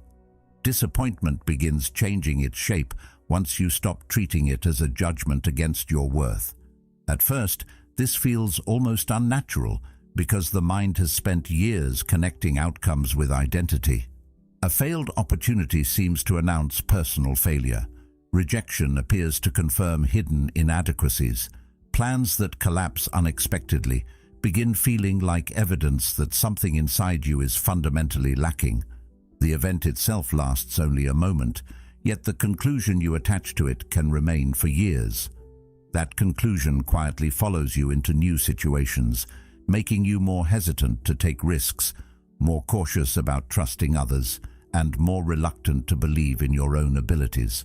Disappointment begins changing its shape once you stop treating it as a judgment against your worth. At first, this feels almost unnatural because the mind has spent years connecting outcomes with identity. A failed opportunity seems to announce personal failure. Rejection appears to confirm hidden inadequacies. Plans that collapse unexpectedly begin feeling like evidence that something inside you is fundamentally lacking. The event itself lasts only a moment, yet the conclusion you attach to it can remain for years. That conclusion quietly follows you into new situations, making you more hesitant to take risks, more cautious about trusting others, and more reluctant to believe in your own abilities.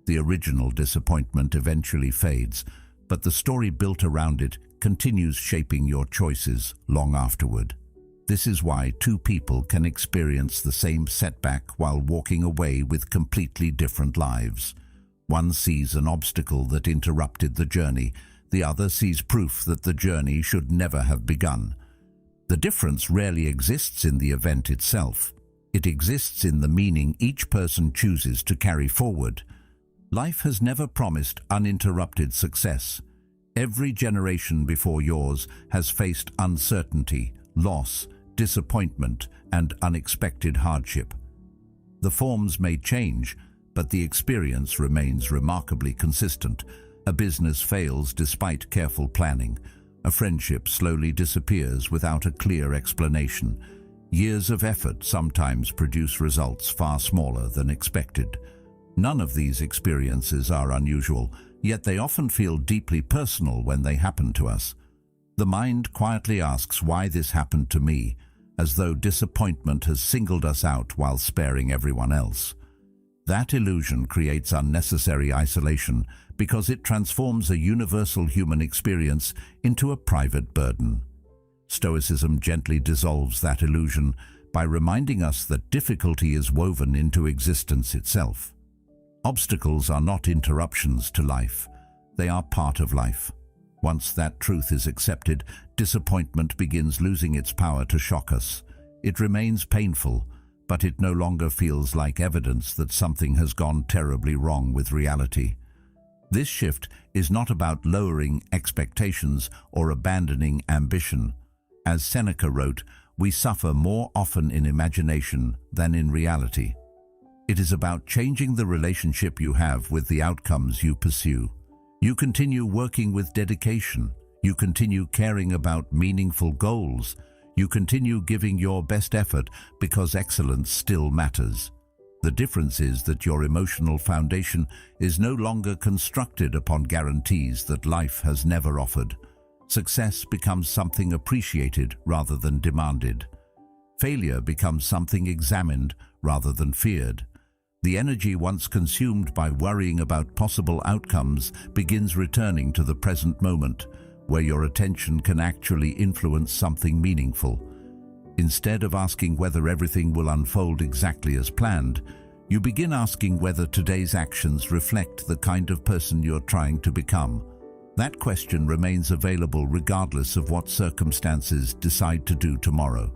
The original disappointment eventually fades, but the story built around it continues shaping your choices long afterward. This is why two people can experience the same setback while walking away with completely different lives. One sees an obstacle that interrupted the journey, the other sees proof that the journey should never have begun. The difference rarely exists in the event itself. It exists in the meaning each person chooses to carry forward. Life has never promised uninterrupted success. Every generation before yours has faced uncertainty, loss, disappointment, and unexpected hardship. The forms may change, but the experience remains remarkably consistent. A business fails despite careful planning. A friendship slowly disappears without a clear explanation. Years of effort sometimes produce results far smaller than expected. None of these experiences are unusual, yet they often feel deeply personal when they happen to us. The mind quietly asks why this happened to me, as though disappointment has singled us out while sparing everyone else. That illusion creates unnecessary isolation because it transforms a universal human experience into a private burden. Stoicism gently dissolves that illusion by reminding us that difficulty is woven into existence itself. Obstacles are not interruptions to life, they are part of life. Once that truth is accepted, disappointment begins losing its power to shock us. It remains painful, but it no longer feels like evidence that something has gone terribly wrong with reality. This shift is not about lowering expectations or abandoning ambition. As Seneca wrote, we suffer more often in imagination than in reality. It is about changing the relationship you have with the outcomes you pursue. You continue working with dedication. You continue caring about meaningful goals. You continue giving your best effort because excellence still matters. The difference is that your emotional foundation is no longer constructed upon guarantees that life has never offered. Success becomes something appreciated rather than demanded. Failure becomes something examined rather than feared. The energy once consumed by worrying about possible outcomes begins returning to the present moment, where your attention can actually influence something meaningful. Instead of asking whether everything will unfold exactly as planned, you begin asking whether today's actions reflect the kind of person you're trying to become. That question remains available regardless of what circumstances decide to do tomorrow.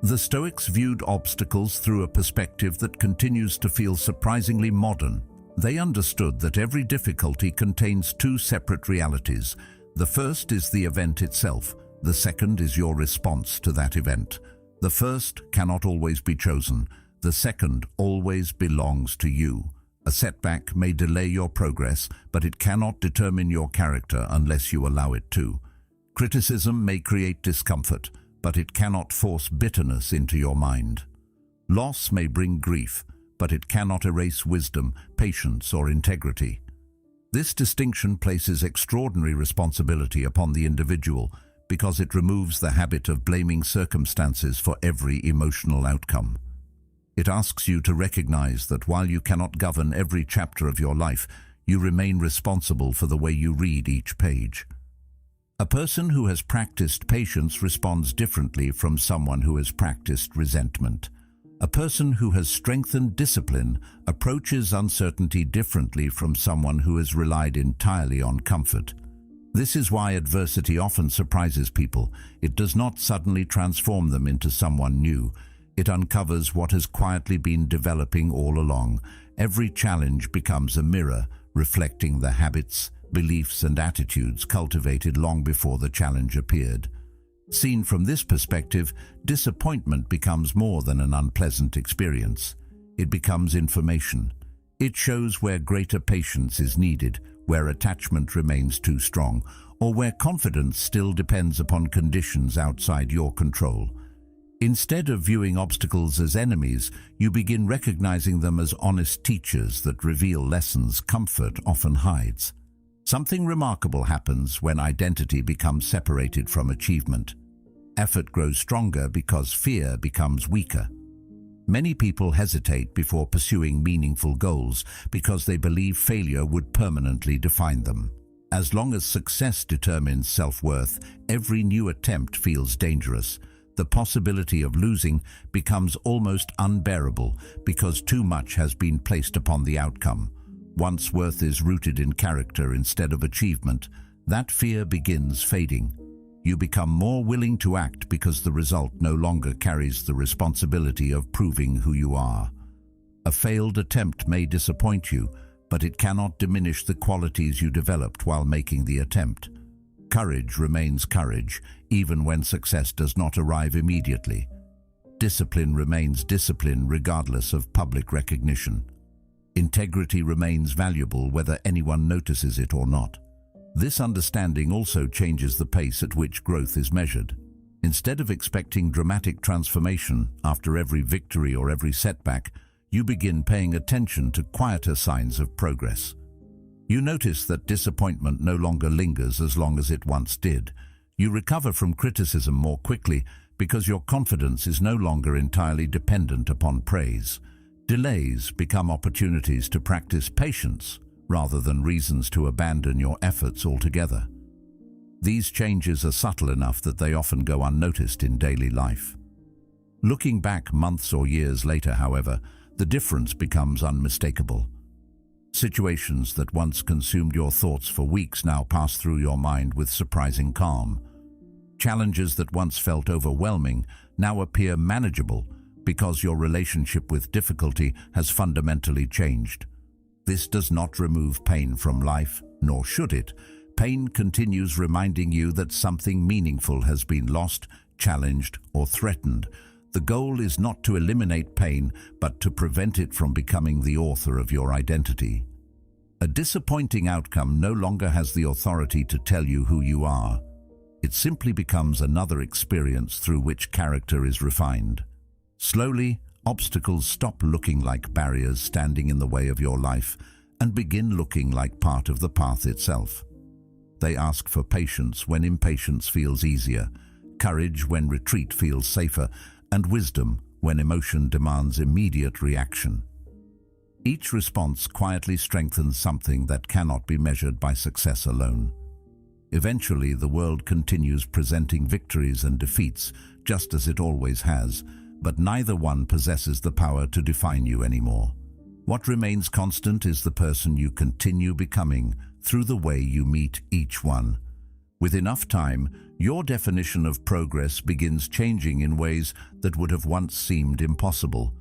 The Stoics viewed obstacles through a perspective that continues to feel surprisingly modern. They understood that every difficulty contains two separate realities. The first is the event itself. The second is your response to that event. The first cannot always be chosen. The second always belongs to you. A setback may delay your progress, but it cannot determine your character unless you allow it to. Criticism may create discomfort, but it cannot force bitterness into your mind. Loss may bring grief, but it cannot erase wisdom, patience, or integrity. This distinction places extraordinary responsibility upon the individual because it removes the habit of blaming circumstances for every emotional outcome. It asks you to recognize that while you cannot govern every chapter of your life, you remain responsible for the way you read each page. A person who has practiced patience responds differently from someone who has practiced resentment. A person who has strengthened discipline approaches uncertainty differently from someone who has relied entirely on comfort. This is why adversity often surprises people. It does not suddenly transform them into someone new. It uncovers what has quietly been developing all along. Every challenge becomes a mirror, reflecting the habits, beliefs, and attitudes cultivated long before the challenge appeared. Seen from this perspective, disappointment becomes more than an unpleasant experience. It becomes information. It shows where greater patience is needed, where attachment remains too strong, or where confidence still depends upon conditions outside your control. Instead of viewing obstacles as enemies, you begin recognizing them as honest teachers that reveal lessons comfort often hides. Something remarkable happens when identity becomes separated from achievement. Effort grows stronger because fear becomes weaker. Many people hesitate before pursuing meaningful goals because they believe failure would permanently define them. As long as success determines self-worth, every new attempt feels dangerous. The possibility of losing becomes almost unbearable because too much has been placed upon the outcome. Once worth is rooted in character instead of achievement, that fear begins fading. You become more willing to act because the result no longer carries the responsibility of proving who you are. A failed attempt may disappoint you, but it cannot diminish the qualities you developed while making the attempt. Courage remains courage, even when success does not arrive immediately. Discipline remains discipline regardless of public recognition. Integrity remains valuable whether anyone notices it or not. This understanding also changes the pace at which growth is measured. Instead of expecting dramatic transformation after every victory or every setback, you begin paying attention to quieter signs of progress. You notice that disappointment no longer lingers as long as it once did. You recover from criticism more quickly because your confidence is no longer entirely dependent upon praise. Delays become opportunities to practice patience, rather than reasons to abandon your efforts altogether. These changes are subtle enough that they often go unnoticed in daily life. Looking back months or years later, however, the difference becomes unmistakable. Situations that once consumed your thoughts for weeks now pass through your mind with surprising calm. Challenges that once felt overwhelming now appear manageable because your relationship with difficulty has fundamentally changed. This does not remove pain from life, nor should it. Pain continues reminding you that something meaningful has been lost, challenged, or threatened. The goal is not to eliminate pain, but to prevent it from becoming the author of your identity. A disappointing outcome no longer has the authority to tell you who you are. It simply becomes another experience through which character is refined. Slowly, obstacles stop looking like barriers standing in the way of your life and begin looking like part of the path itself. They ask for patience when impatience feels easier, courage when retreat feels safer, and wisdom when emotion demands immediate reaction. Each response quietly strengthens something that cannot be measured by success alone. Eventually, the world continues presenting victories and defeats, just as it always has, but neither one possesses the power to define you anymore. What remains constant is the person you continue becoming through the way you meet each one. With enough time, your definition of progress begins changing in ways that would have once seemed impossible.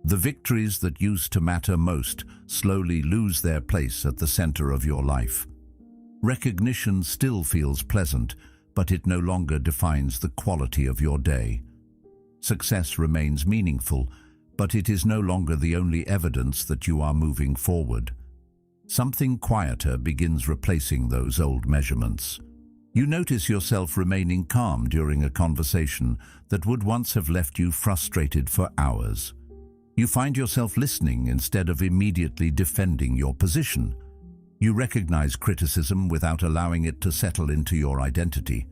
The victories that used to matter most slowly lose their place at the center of your life. Recognition still feels pleasant, but it no longer defines the quality of your day. Success remains meaningful, but it is no longer the only evidence that you are moving forward. Something quieter begins replacing those old measurements. You notice yourself remaining calm during a conversation that would once have left you frustrated for hours. You find yourself listening instead of immediately defending your position. You recognize criticism without allowing it to settle into your identity.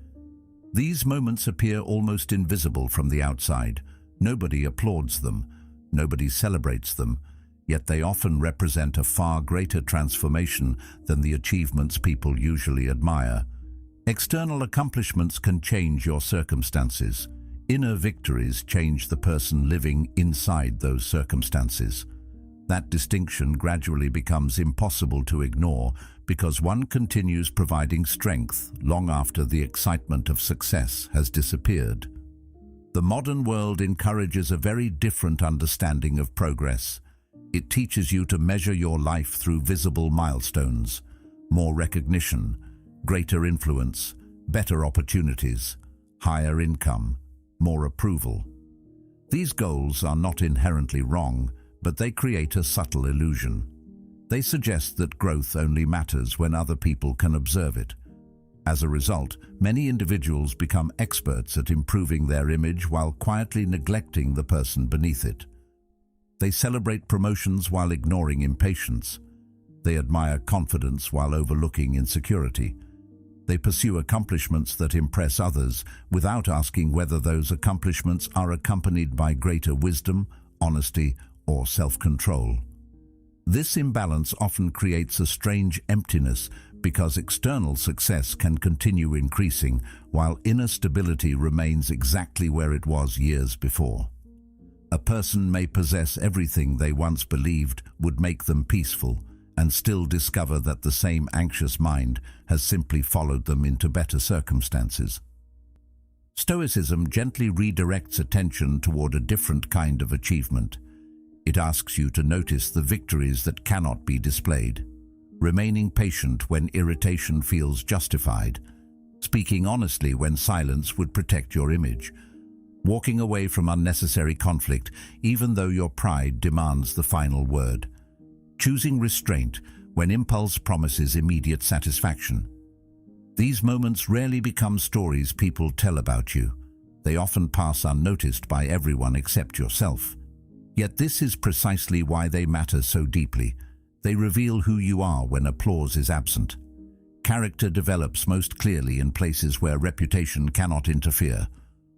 These moments appear almost invisible from the outside. Nobody applauds them, nobody celebrates them, yet they often represent a far greater transformation than the achievements people usually admire. External accomplishments can change your circumstances. Inner victories change the person living inside those circumstances. That distinction gradually becomes impossible to ignore because one continues providing strength long after the excitement of success has disappeared. The modern world encourages a very different understanding of progress. It teaches you to measure your life through visible milestones, more recognition, greater influence, better opportunities, higher income, more approval. These goals are not inherently wrong, but they create a subtle illusion. They suggest that growth only matters when other people can observe it. As a result, many individuals become experts at improving their image while quietly neglecting the person beneath it. They celebrate promotions while ignoring impatience. They admire confidence while overlooking insecurity. They pursue accomplishments that impress others without asking whether those accomplishments are accompanied by greater wisdom, honesty, or self-control. This imbalance often creates a strange emptiness because external success can continue increasing while inner stability remains exactly where it was years before. A person may possess everything they once believed would make them peaceful and still discover that the same anxious mind has simply followed them into better circumstances. Stoicism gently redirects attention toward a different kind of achievement. It asks you to notice the victories that cannot be displayed, remaining patient when irritation feels justified, speaking honestly when silence would protect your image, walking away from unnecessary conflict even though your pride demands the final word, choosing restraint when impulse promises immediate satisfaction. These moments rarely become stories people tell about you. They often pass unnoticed by everyone except yourself. Yet this is precisely why they matter so deeply. They reveal who you are when applause is absent. Character develops most clearly in places where reputation cannot interfere.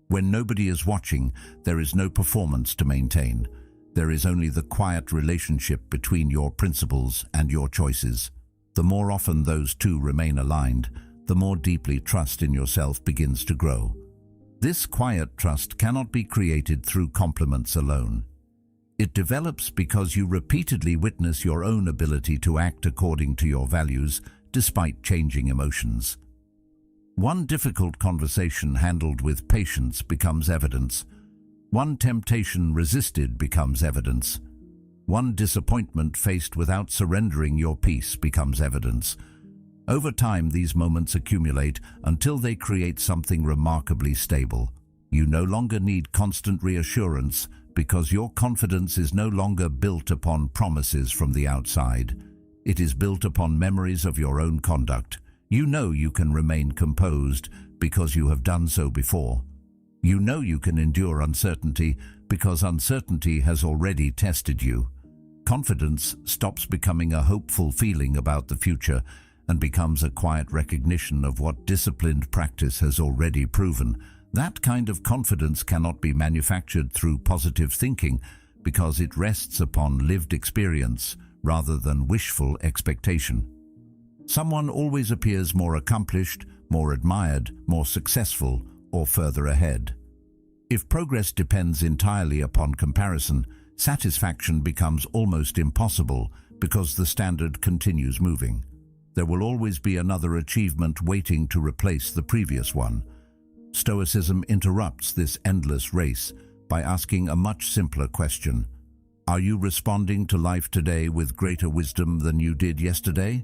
When nobody is watching, there is no performance to maintain. There is only the quiet relationship between your principles and your choices. The more often those two remain aligned, the more deeply trust in yourself begins to grow. This quiet trust cannot be created through compliments alone. It develops because you repeatedly witness your own ability to act according to your values despite changing emotions. One difficult conversation handled with patience becomes evidence. One temptation resisted becomes evidence. One disappointment faced without surrendering your peace becomes evidence. Over time, these moments accumulate until they create something remarkably stable. You no longer need constant reassurance because your confidence is no longer built upon promises from the outside. It is built upon memories of your own conduct. You know you can remain composed because you have done so before. You know you can endure uncertainty because uncertainty has already tested you. Confidence stops becoming a hopeful feeling about the future and becomes a quiet recognition of what disciplined practice has already proven. That kind of confidence cannot be manufactured through positive thinking because it rests upon lived experience rather than wishful expectation. Someone always appears more accomplished, more admired, more successful, or further ahead. If progress depends entirely upon comparison, satisfaction becomes almost impossible because the standard continues moving. There will always be another achievement waiting to replace the previous one. Stoicism interrupts this endless race by asking a much simpler question. Are you responding to life today with greater wisdom than you did yesterday?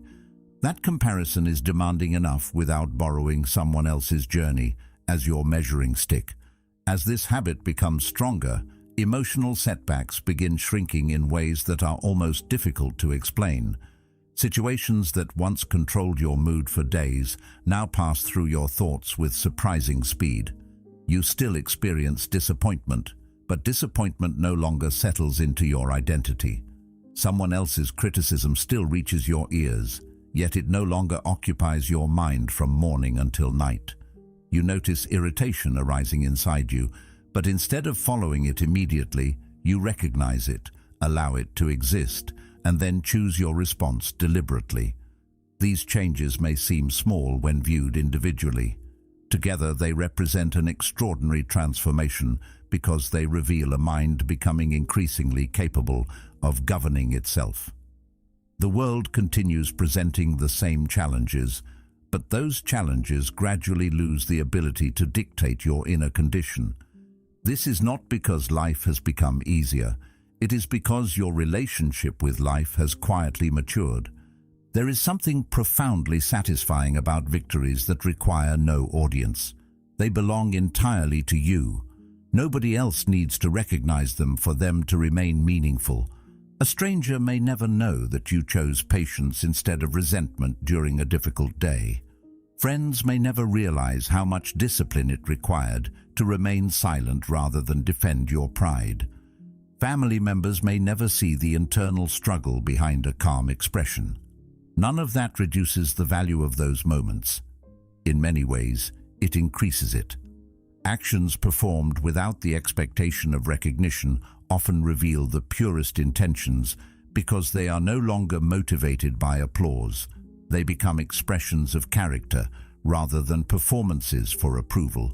That comparison is demanding enough without borrowing someone else's journey as your measuring stick. As this habit becomes stronger, emotional setbacks begin shrinking in ways that are almost difficult to explain. Situations that once controlled your mood for days now pass through your thoughts with surprising speed. You still experience disappointment, but disappointment no longer settles into your identity. Someone else's criticism still reaches your ears, yet it no longer occupies your mind from morning until night. You notice irritation arising inside you, but instead of following it immediately, you recognize it, allow it to exist, and then choose your response deliberately. These changes may seem small when viewed individually. Together they represent an extraordinary transformation because they reveal a mind becoming increasingly capable of governing itself. The world continues presenting the same challenges, but those challenges gradually lose the ability to dictate your inner condition. This is not because life has become easier. It is because your relationship with life has quietly matured. There is something profoundly satisfying about victories that require no audience. They belong entirely to you. Nobody else needs to recognize them for them to remain meaningful. A stranger may never know that you chose patience instead of resentment during a difficult day. Friends may never realize how much discipline it required to remain silent rather than defend your pride. Family members may never see the internal struggle behind a calm expression. None of that reduces the value of those moments. In many ways, it increases it. Actions performed without the expectation of recognition often reveal the purest intentions because they are no longer motivated by applause. They become expressions of character rather than performances for approval.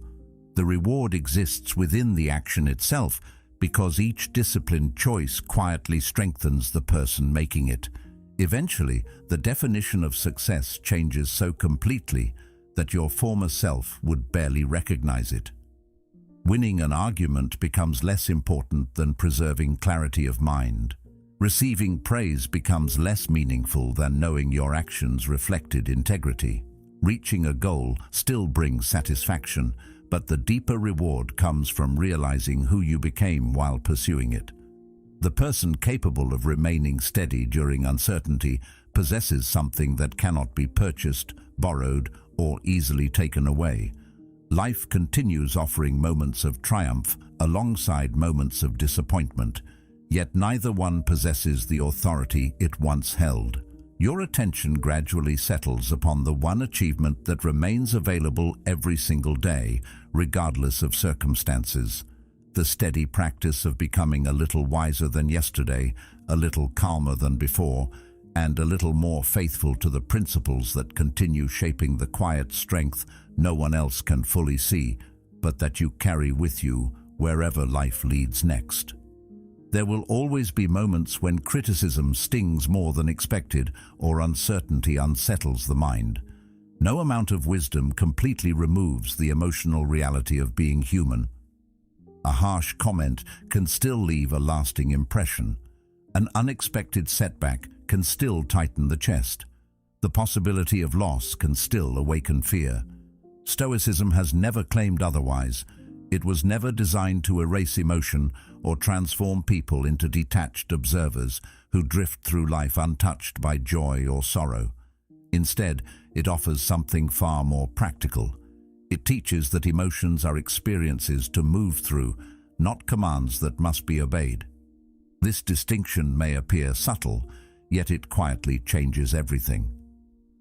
The reward exists within the action itself because each disciplined choice quietly strengthens the person making it. Eventually, the definition of success changes so completely that your former self would barely recognize it. Winning an argument becomes less important than preserving clarity of mind. Receiving praise becomes less meaningful than knowing your actions reflected integrity. Reaching a goal still brings satisfaction, but the deeper reward comes from realizing who you became while pursuing it. The person capable of remaining steady during uncertainty possesses something that cannot be purchased, borrowed, or easily taken away. Life continues offering moments of triumph alongside moments of disappointment, yet neither one possesses the authority it once held. Your attention gradually settles upon the one achievement that remains available every single day, regardless of circumstances. The steady practice of becoming a little wiser than yesterday, a little calmer than before, and a little more faithful to the principles that continue shaping the quiet strength no one else can fully see, but that you carry with you wherever life leads next. There will always be moments when criticism stings more than expected or uncertainty unsettles the mind. No amount of wisdom completely removes the emotional reality of being human. A harsh comment can still leave a lasting impression. An unexpected setback can still tighten the chest. The possibility of loss can still awaken fear. Stoicism has never claimed otherwise. It was never designed to erase emotion or transform people into detached observers who drift through life untouched by joy or sorrow. Instead, it offers something far more practical. It teaches that emotions are experiences to move through, not commands that must be obeyed. This distinction may appear subtle, yet it quietly changes everything.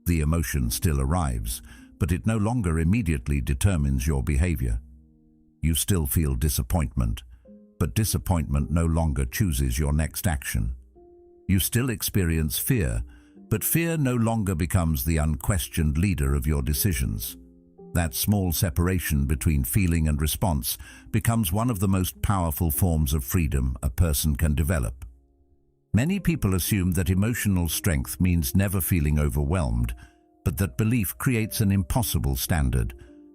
The emotion still arrives, but it no longer immediately determines your behavior. You still feel disappointment, but disappointment no longer chooses your next action. You still experience fear, but fear no longer becomes the unquestioned leader of your decisions. That small separation between feeling and response becomes one of the most powerful forms of freedom a person can develop. Many people assume that emotional strength means never feeling overwhelmed, but that belief creates an impossible standard.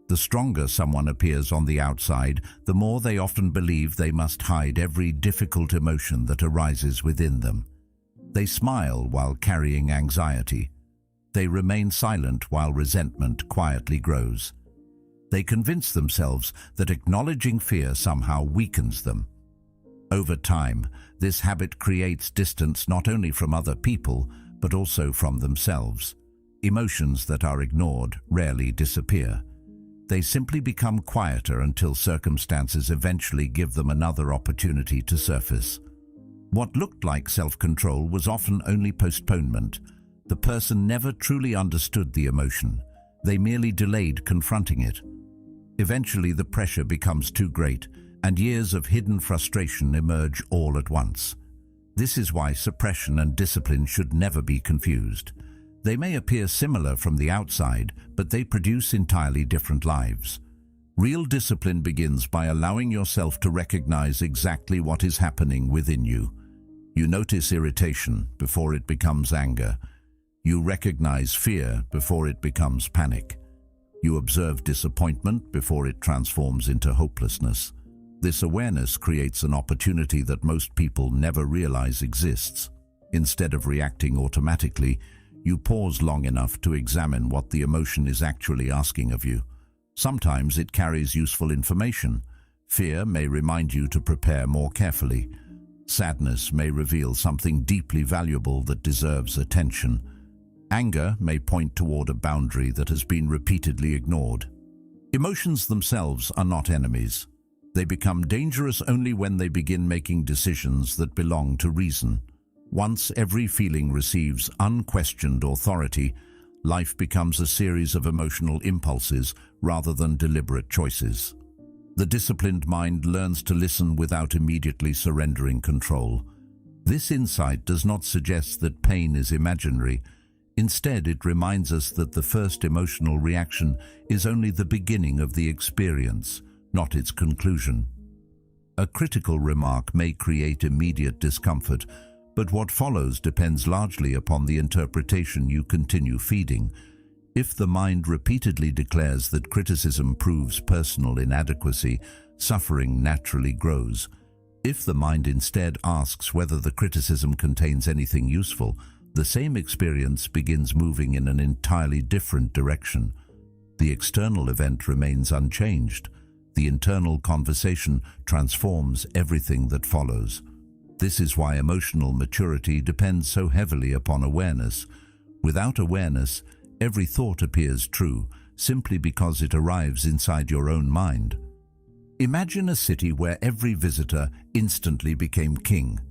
The stronger someone appears on the outside, the more they often believe they must hide every difficult emotion that arises within them. They smile while carrying anxiety. They remain silent while resentment quietly grows. They convince themselves that acknowledging fear somehow weakens them. Over time, this habit creates distance not only from other people, but also from themselves. Emotions that are ignored rarely disappear. They simply become quieter until circumstances eventually give them another opportunity to surface. What looked like self-control was often only postponement. The person never truly understood the emotion. They merely delayed confronting it. Eventually, the pressure becomes too great, and years of hidden frustration emerge all at once. This is why suppression and discipline should never be confused. They may appear similar from the outside, but they produce entirely different lives. Real discipline begins by allowing yourself to recognize exactly what is happening within you. You notice irritation before it becomes anger. You recognize fear before it becomes panic. You observe disappointment before it transforms into hopelessness. This awareness creates an opportunity that most people never realize exists. Instead of reacting automatically, you pause long enough to examine what the emotion is actually asking of you. Sometimes it carries useful information. Fear may remind you to prepare more carefully. Sadness may reveal something deeply valuable that deserves attention. Anger may point toward a boundary that has been repeatedly ignored. Emotions themselves are not enemies. They become dangerous only when they begin making decisions that belong to reason. Once every feeling receives unquestioned authority, life becomes a series of emotional impulses rather than deliberate choices. The disciplined mind learns to listen without immediately surrendering control. This insight does not suggest that pain is imaginary. Instead, it reminds us that the first emotional reaction is only the beginning of the experience, not its conclusion. A critical remark may create immediate discomfort, but what follows depends largely upon the interpretation you continue feeding. If the mind repeatedly declares that criticism proves personal inadequacy, suffering naturally grows. If the mind instead asks whether the criticism contains anything useful, the same experience begins moving in an entirely different direction. The external event remains unchanged. The internal conversation transforms everything that follows. This is why emotional maturity depends so heavily upon awareness. Without awareness, every thought appears true, simply because it arrives inside your own mind. Imagine a city where every visitor instantly became king.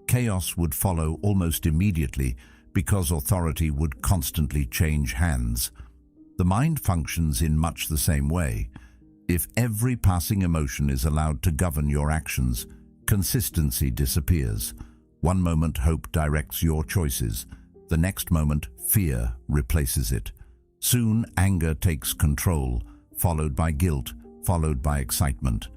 Chaos would follow almost immediately because authority would constantly change hands. The mind functions in much the same way. If every passing emotion is allowed to govern your actions, consistency disappears. One moment hope directs your choices, The next moment, fear replaces it. Soon, anger takes control, followed by guilt, followed by excitement.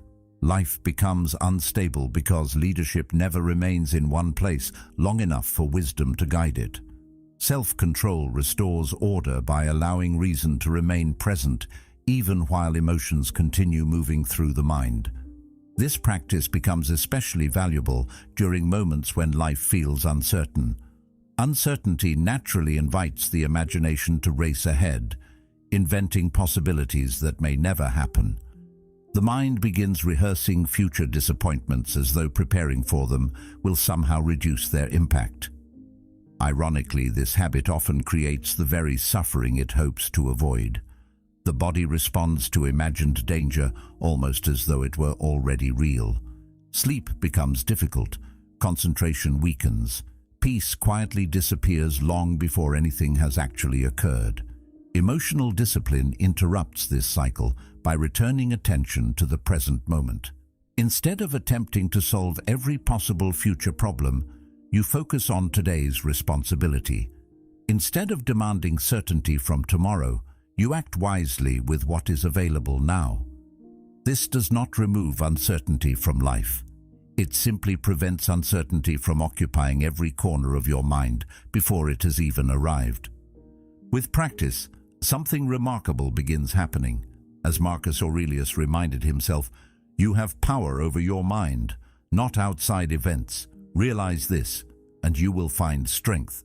Life becomes unstable because leadership never remains in one place long enough for wisdom to guide it. Self-control restores order by allowing reason to remain present even while emotions continue moving through the mind. This practice becomes especially valuable during moments when life feels uncertain. Uncertainty naturally invites the imagination to race ahead, inventing possibilities that may never happen. The mind begins rehearsing future disappointments as though preparing for them will somehow reduce their impact. Ironically, this habit often creates the very suffering it hopes to avoid. The body responds to imagined danger almost as though it were already real. Sleep becomes difficult, concentration weakens, peace quietly disappears long before anything has actually occurred. Emotional discipline interrupts this cycle by returning attention to the present moment. Instead of attempting to solve every possible future problem, you focus on today's responsibility. Instead of demanding certainty from tomorrow, you act wisely with what is available now. This does not remove uncertainty from life. It simply prevents uncertainty from occupying every corner of your mind before it has even arrived. With practice, something remarkable begins happening. As Marcus Aurelius reminded himself, you have power over your mind, not outside events. Realize this, and you will find strength.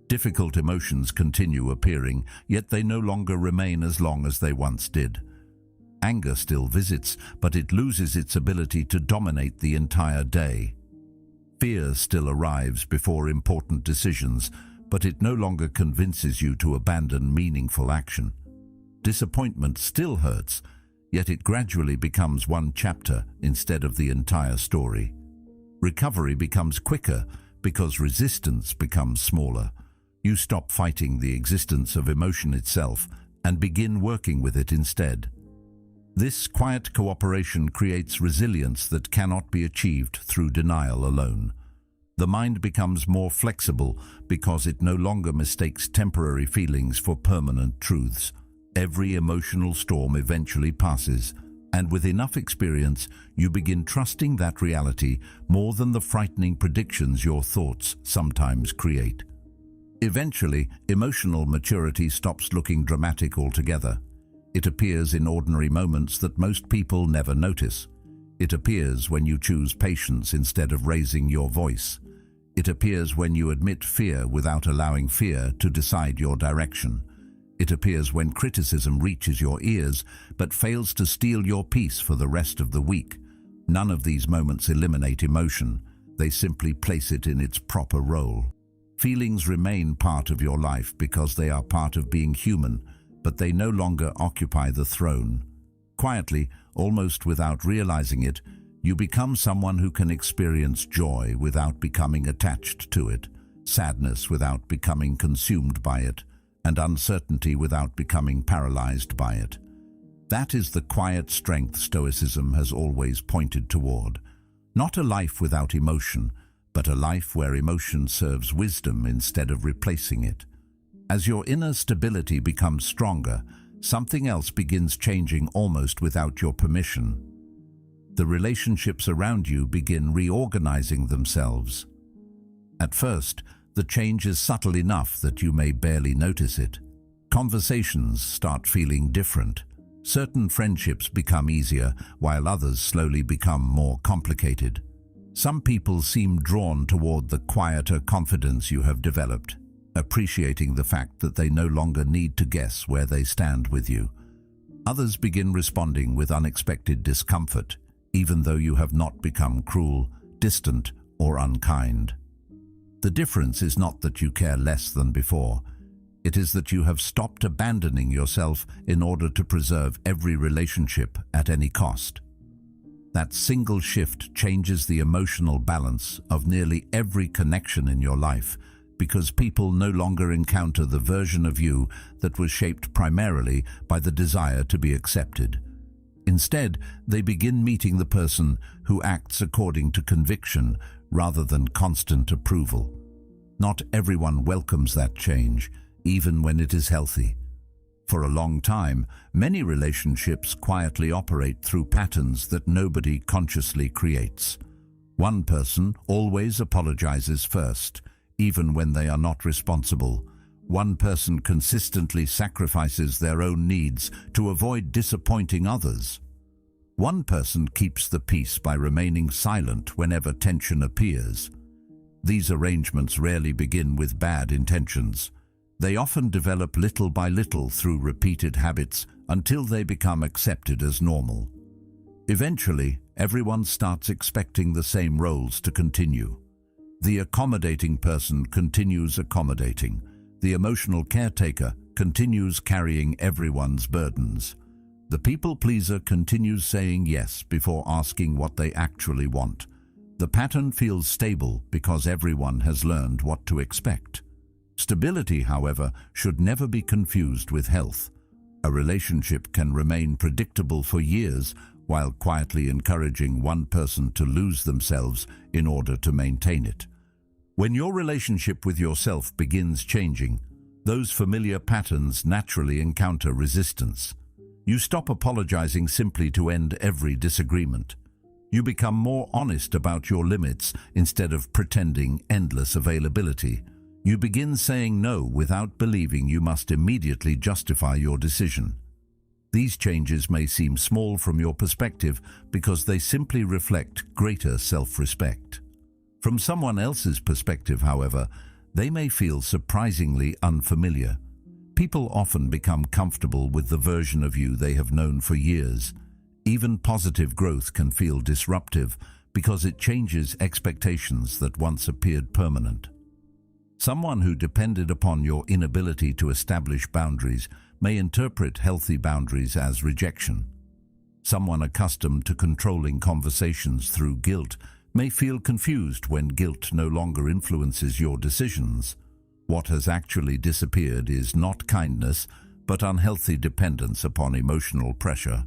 Difficult emotions continue appearing, yet they no longer remain as long as they once did. Anger still visits, but it loses its ability to dominate the entire day. Fear still arrives before important decisions, but it no longer convinces you to abandon meaningful action. Disappointment still hurts, yet it gradually becomes one chapter instead of the entire story. Recovery becomes quicker because resistance becomes smaller. You stop fighting the existence of emotion itself and begin working with it instead. This quiet cooperation creates resilience that cannot be achieved through denial alone. The mind becomes more flexible because it no longer mistakes temporary feelings for permanent truths. Every emotional storm eventually passes, and with enough experience, you begin trusting that reality more than the frightening predictions your thoughts sometimes create. Eventually, emotional maturity stops looking dramatic altogether. It appears in ordinary moments that most people never notice. It appears when you choose patience instead of raising your voice. It appears when you admit fear without allowing fear to decide your direction. It appears when criticism reaches your ears but fails to steal your peace for the rest of the week. None of these moments eliminate emotion. They simply place it in its proper role. Feelings remain part of your life because they are part of being human, but they no longer occupy the throne. Quietly, almost without realizing it, you become someone who can experience joy without becoming attached to it, sadness without becoming consumed by it, and uncertainty without becoming paralyzed by it. That is the quiet strength Stoicism has always pointed toward. Not a life without emotion, but a life where emotion serves wisdom instead of replacing it. As your inner stability becomes stronger, something else begins changing almost without your permission. The relationships around you begin reorganizing themselves. At first, the change is subtle enough that you may barely notice it. Conversations start feeling different. Certain friendships become easier, while others slowly become more complicated. Some people seem drawn toward the quieter confidence you have developed, appreciating the fact that they no longer need to guess where they stand with you. Others begin responding with unexpected discomfort, even though you have not become cruel, distant, or unkind. The difference is not that you care less than before. It is that you have stopped abandoning yourself in order to preserve every relationship at any cost. That single shift changes the emotional balance of nearly every connection in your life, because people no longer encounter the version of you that was shaped primarily by the desire to be accepted. Instead, they begin meeting the person who acts according to conviction rather than constant approval. Not everyone welcomes that change, even when it is healthy. For a long time, many relationships quietly operate through patterns that nobody consciously creates. One person always apologizes first, even when they are not responsible. One person consistently sacrifices their own needs to avoid disappointing others. One person keeps the peace by remaining silent whenever tension appears. These arrangements rarely begin with bad intentions. They often develop little by little through repeated habits until they become accepted as normal. Eventually, everyone starts expecting the same roles to continue. The accommodating person continues accommodating. The emotional caretaker continues carrying everyone's burdens. The people pleaser continues saying yes before asking what they actually want. The pattern feels stable because everyone has learned what to expect. Stability, however, should never be confused with health. A relationship can remain predictable for years while quietly encouraging one person to lose themselves in order to maintain it. When your relationship with yourself begins changing, those familiar patterns naturally encounter resistance. You stop apologizing simply to end every disagreement. You become more honest about your limits instead of pretending endless availability. You begin saying no without believing you must immediately justify your decision. These changes may seem small from your perspective because they simply reflect greater self-respect. From someone else's perspective, however, they may feel surprisingly unfamiliar. People often become comfortable with the version of you they have known for years. Even positive growth can feel disruptive because it changes expectations that once appeared permanent. Someone who depended upon your inability to establish boundaries may interpret healthy boundaries as rejection. Someone accustomed to controlling conversations through guilt may feel confused when guilt no longer influences your decisions. What has actually disappeared is not kindness, but unhealthy dependence upon emotional pressure.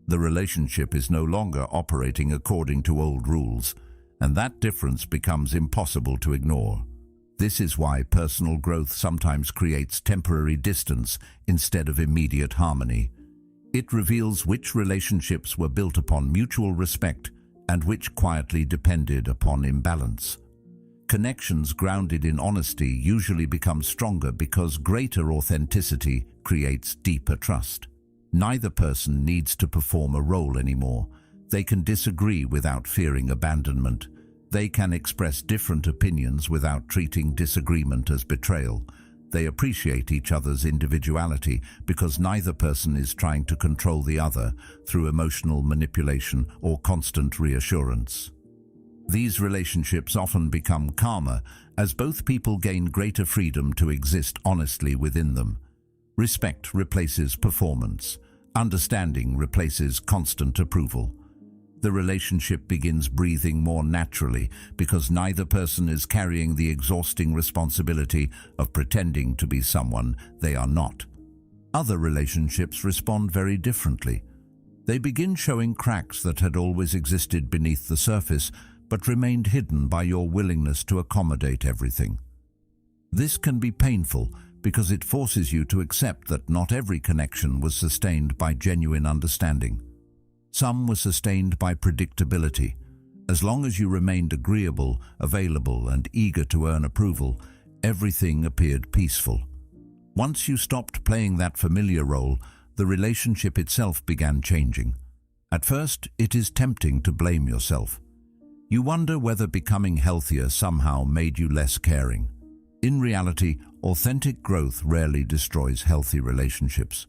The relationship is no longer operating according to old rules, and that difference becomes impossible to ignore. This is why personal growth sometimes creates temporary distance instead of immediate harmony. It reveals which relationships were built upon mutual respect and which quietly depended upon imbalance. Connections grounded in honesty usually become stronger because greater authenticity creates deeper trust. Neither person needs to perform a role anymore. They can disagree without fearing abandonment. They can express different opinions without treating disagreement as betrayal. They appreciate each other's individuality because neither person is trying to control the other through emotional manipulation or constant reassurance. These relationships often become calmer as both people gain greater freedom to exist honestly within them. Respect replaces performance. Understanding replaces constant approval. The relationship begins breathing more naturally because neither person is carrying the exhausting responsibility of pretending to be someone they are not. Other relationships respond very differently. They begin showing cracks that had always existed beneath the surface but remained hidden by your willingness to accommodate everything. This can be painful because it forces you to accept that not every connection was sustained by genuine understanding. Some were sustained by predictability. As long as you remained agreeable, available, and eager to earn approval, everything appeared peaceful. Once you stopped playing that familiar role, the relationship itself began changing. At first, it is tempting to blame yourself. You wonder whether becoming healthier somehow made you less caring. In reality, authentic growth rarely destroys healthy relationships.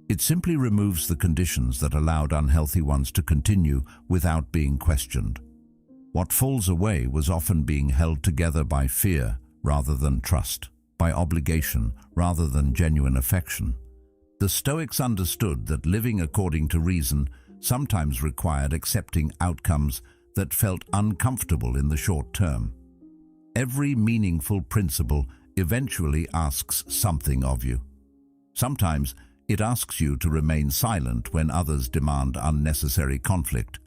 It simply removes the conditions that allowed unhealthy ones to continue without being questioned. What falls away was often being held together by fear rather than trust, by obligation rather than genuine affection. The Stoics understood that living according to reason sometimes required accepting outcomes that felt uncomfortable in the short term. Every meaningful principle eventually asks something of you. Sometimes it asks you to remain silent when others demand unnecessary conflict.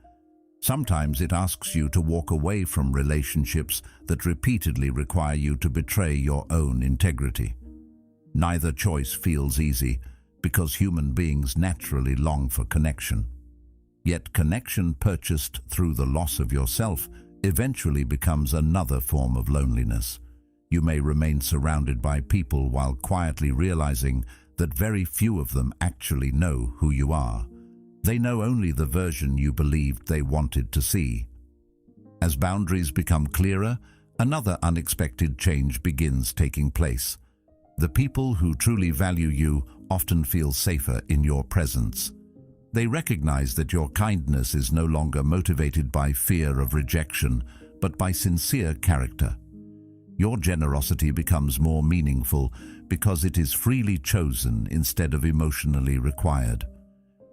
Sometimes it asks you to walk away from relationships that repeatedly require you to betray your own integrity. Neither choice feels easy because human beings naturally long for connection. Yet connection purchased through the loss of yourself eventually becomes another form of loneliness. You may remain surrounded by people while quietly realizing that very few of them actually know who you are. They know only the version you believed they wanted to see. As boundaries become clearer, another unexpected change begins taking place. The people who truly value you often feel safer in your presence. They recognize that your kindness is no longer motivated by fear of rejection, but by sincere character. Your generosity becomes more meaningful because it is freely chosen instead of emotionally required.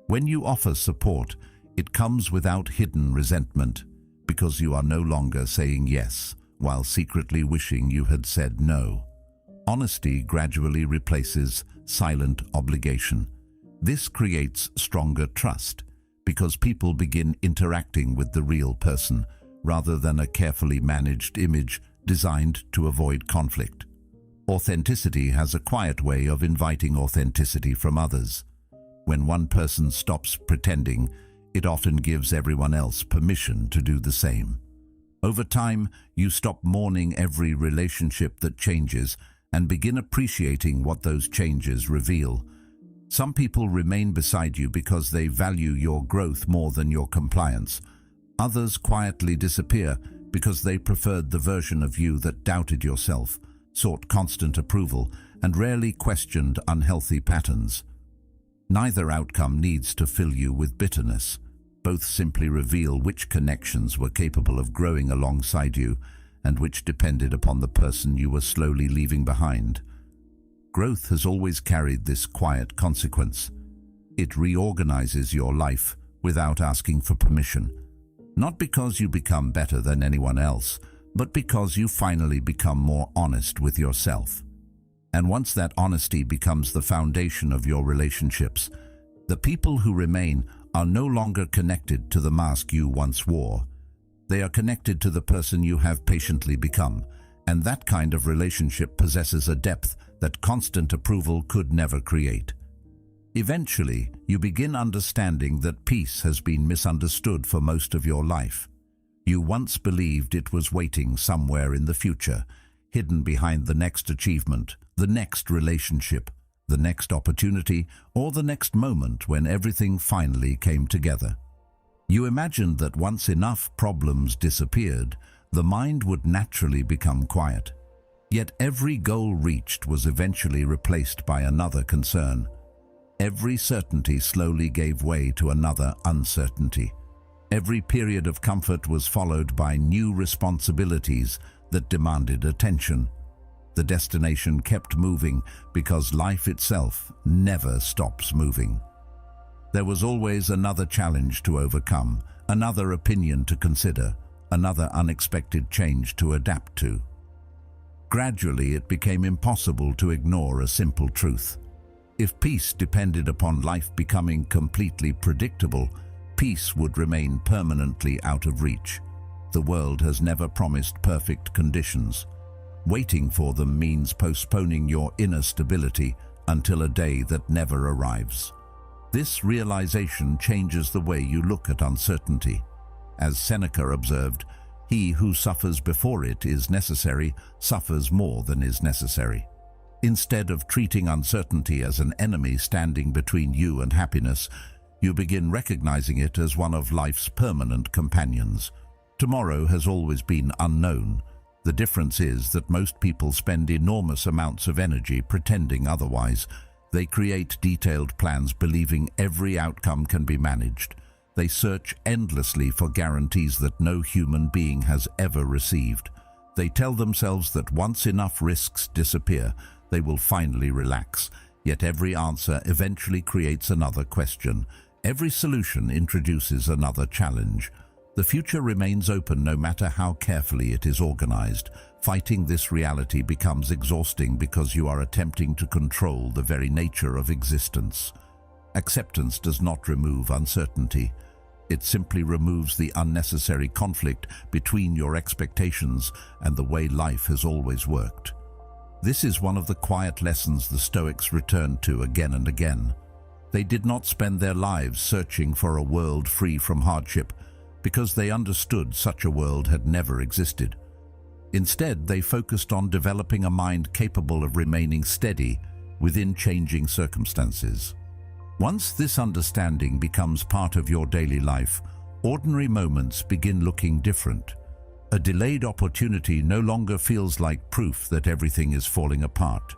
When you offer support, it comes without hidden resentment because you are no longer saying yes while secretly wishing you had said no. Honesty gradually replaces silent obligation. This creates stronger trust because people begin interacting with the real person rather than a carefully managed image designed to avoid conflict. Authenticity has a quiet way of inviting authenticity from others. When one person stops pretending, it often gives everyone else permission to do the same. Over time, you stop mourning every relationship that changes and begin appreciating what those changes reveal. Some people remain beside you because they value your growth more than your compliance. Others quietly disappear because they preferred the version of you that doubted yourself, sought constant approval, and rarely questioned unhealthy patterns. Neither outcome needs to fill you with bitterness. Both simply reveal which connections were capable of growing alongside you and which depended upon the person you were slowly leaving behind. Growth has always carried this quiet consequence. It reorganizes your life without asking for permission. Not because you become better than anyone else, but because you finally become more honest with yourself. And once that honesty becomes the foundation of your relationships, the people who remain are no longer connected to the mask you once wore. They are connected to the person you have patiently become, and that kind of relationship possesses a depth that constant approval could never create. Eventually, you begin understanding that peace has been misunderstood for most of your life. You once believed it was waiting somewhere in the future, hidden behind the next achievement, the next relationship, the next opportunity, or the next moment when everything finally came together. You imagined that once enough problems disappeared, the mind would naturally become quiet. Yet every goal reached was eventually replaced by another concern. Every certainty slowly gave way to another uncertainty. Every period of comfort was followed by new responsibilities that demanded attention. The destination kept moving because life itself never stops moving. There was always another challenge to overcome, another opinion to consider, another unexpected change to adapt to. Gradually, it became impossible to ignore a simple truth. If peace depended upon life becoming completely predictable, peace would remain permanently out of reach. The world has never promised perfect conditions. Waiting for them means postponing your inner stability until a day that never arrives. This realization changes the way you look at uncertainty. As Seneca observed, "He who suffers before it is necessary suffers more than is necessary." Instead of treating uncertainty as an enemy standing between you and happiness, you begin recognizing it as one of life's permanent companions. Tomorrow has always been unknown. The difference is that most people spend enormous amounts of energy pretending otherwise. They create detailed plans believing every outcome can be managed. They search endlessly for guarantees that no human being has ever received. They tell themselves that once enough risks disappear, they will finally relax. Yet every answer eventually creates another question. Every solution introduces another challenge. The future remains open no matter how carefully it is organized. Fighting this reality becomes exhausting because you are attempting to control the very nature of existence. Acceptance does not remove uncertainty. It simply removes the unnecessary conflict between your expectations and the way life has always worked. This is one of the quiet lessons the Stoics returned to again and again. They did not spend their lives searching for a world free from hardship, because they understood such a world had never existed. Instead, they focused on developing a mind capable of remaining steady within changing circumstances. Once this understanding becomes part of your daily life, ordinary moments begin looking different. A delayed opportunity no longer feels like proof that everything is falling apart.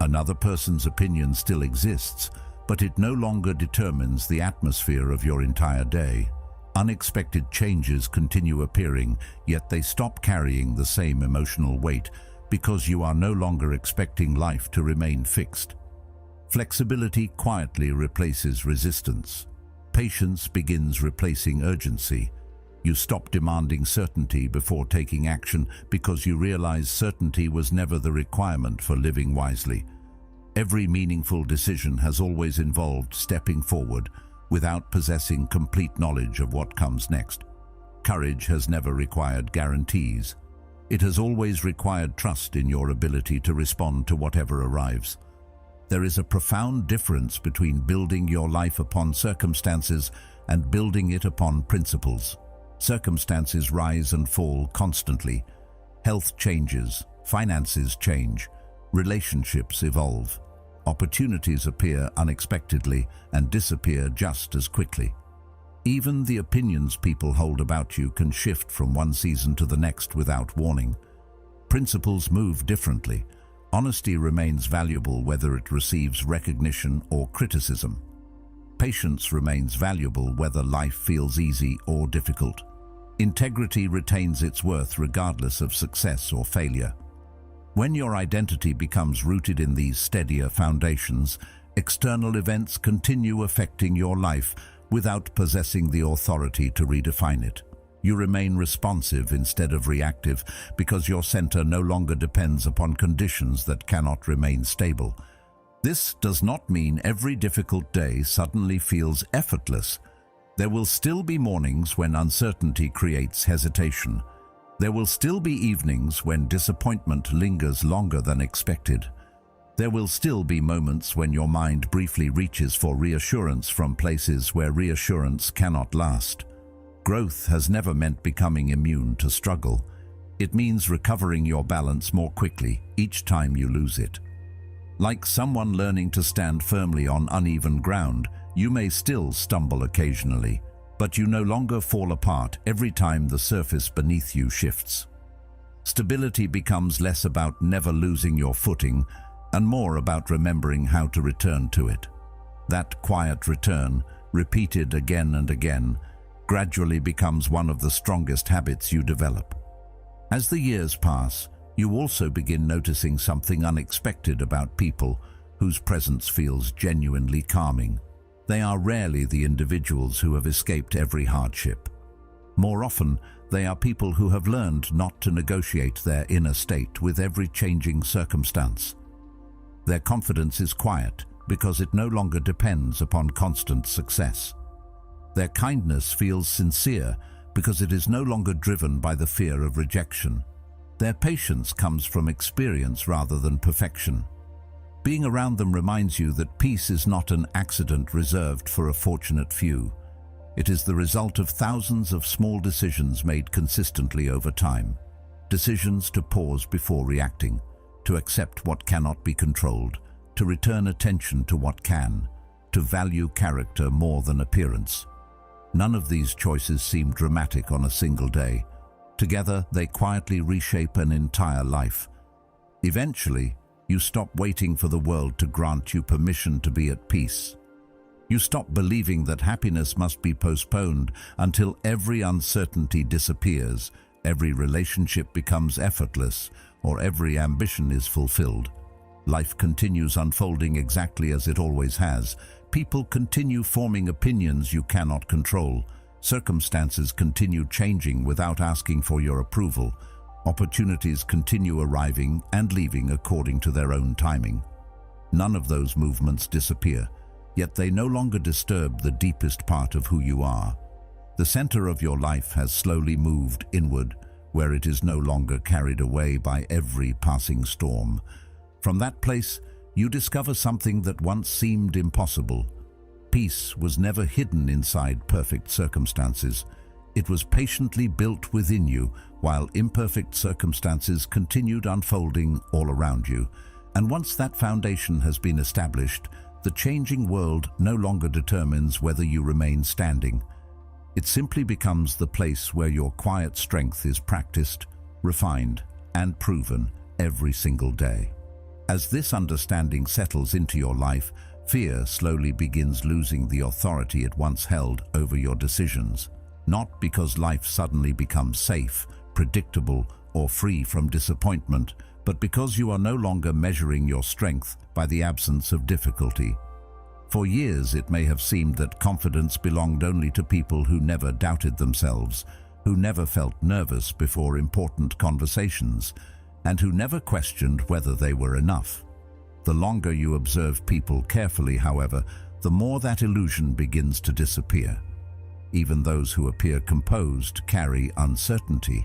Another person's opinion still exists, but it no longer determines the atmosphere of your entire day. Unexpected changes continue appearing, yet they stop carrying the same emotional weight because you are no longer expecting life to remain fixed. Flexibility quietly replaces resistance. Patience begins replacing urgency. You stop demanding certainty before taking action because you realize certainty was never the requirement for living wisely. Every meaningful decision has always involved stepping forward without possessing complete knowledge of what comes next. Courage has never required guarantees. It has always required trust in your ability to respond to whatever arrives. There is a profound difference between building your life upon circumstances and building it upon principles. Circumstances rise and fall constantly. Health changes, finances change, relationships evolve. Opportunities appear unexpectedly and disappear just as quickly. Even the opinions people hold about you can shift from one season to the next without warning. Principles move differently. Honesty remains valuable whether it receives recognition or criticism. Patience remains valuable whether life feels easy or difficult. Integrity retains its worth regardless of success or failure. When your identity becomes rooted in these steadier foundations, external events continue affecting your life without possessing the authority to redefine it. You remain responsive instead of reactive because your center no longer depends upon conditions that cannot remain stable. This does not mean every difficult day suddenly feels effortless. There will still be mornings when uncertainty creates hesitation. There will still be evenings when disappointment lingers longer than expected. There will still be moments when your mind briefly reaches for reassurance from places where reassurance cannot last. Growth has never meant becoming immune to struggle. It means recovering your balance more quickly each time you lose it. Like someone learning to stand firmly on uneven ground, you may still stumble occasionally, but you no longer fall apart every time the surface beneath you shifts. Stability becomes less about never losing your footing and more about remembering how to return to it. That quiet return, repeated again and again, gradually becomes one of the strongest habits you develop. As the years pass, you also begin noticing something unexpected about people whose presence feels genuinely calming. They are rarely the individuals who have escaped every hardship. More often, they are people who have learned not to negotiate their inner state with every changing circumstance. Their confidence is quiet because it no longer depends upon constant success. Their kindness feels sincere because it is no longer driven by the fear of rejection. Their patience comes from experience rather than perfection. Being around them reminds you that peace is not an accident reserved for a fortunate few. It is the result of thousands of small decisions made consistently over time. Decisions to pause before reacting, to accept what cannot be controlled, to return attention to what can, to value character more than appearance. None of these choices seem dramatic on a single day. Together, they quietly reshape an entire life. Eventually, you stop waiting for the world to grant you permission to be at peace. You stop believing that happiness must be postponed until every uncertainty disappears, every relationship becomes effortless, or every ambition is fulfilled. Life continues unfolding exactly as it always has. People continue forming opinions you cannot control. Circumstances continue changing without asking for your approval. Opportunities continue arriving and leaving according to their own timing. None of those movements disappear, yet they no longer disturb the deepest part of who you are. The center of your life has slowly moved inward, where it is no longer carried away by every passing storm. From that place, you discover something that once seemed impossible. Peace was never hidden inside perfect circumstances. It was patiently built within you, while imperfect circumstances continued unfolding all around you. And once that foundation has been established, the changing world no longer determines whether you remain standing. It simply becomes the place where your quiet strength is practiced, refined, and proven every single day. As this understanding settles into your life, fear slowly begins losing the authority it once held over your decisions. Not because life suddenly becomes safe, predictable, or free from disappointment, but because you are no longer measuring your strength by the absence of difficulty. For years, it may have seemed that confidence belonged only to people who never doubted themselves, who never felt nervous before important conversations, and who never questioned whether they were enough. The longer you observe people carefully, however, the more that illusion begins to disappear. Even those who appear composed carry uncertainty.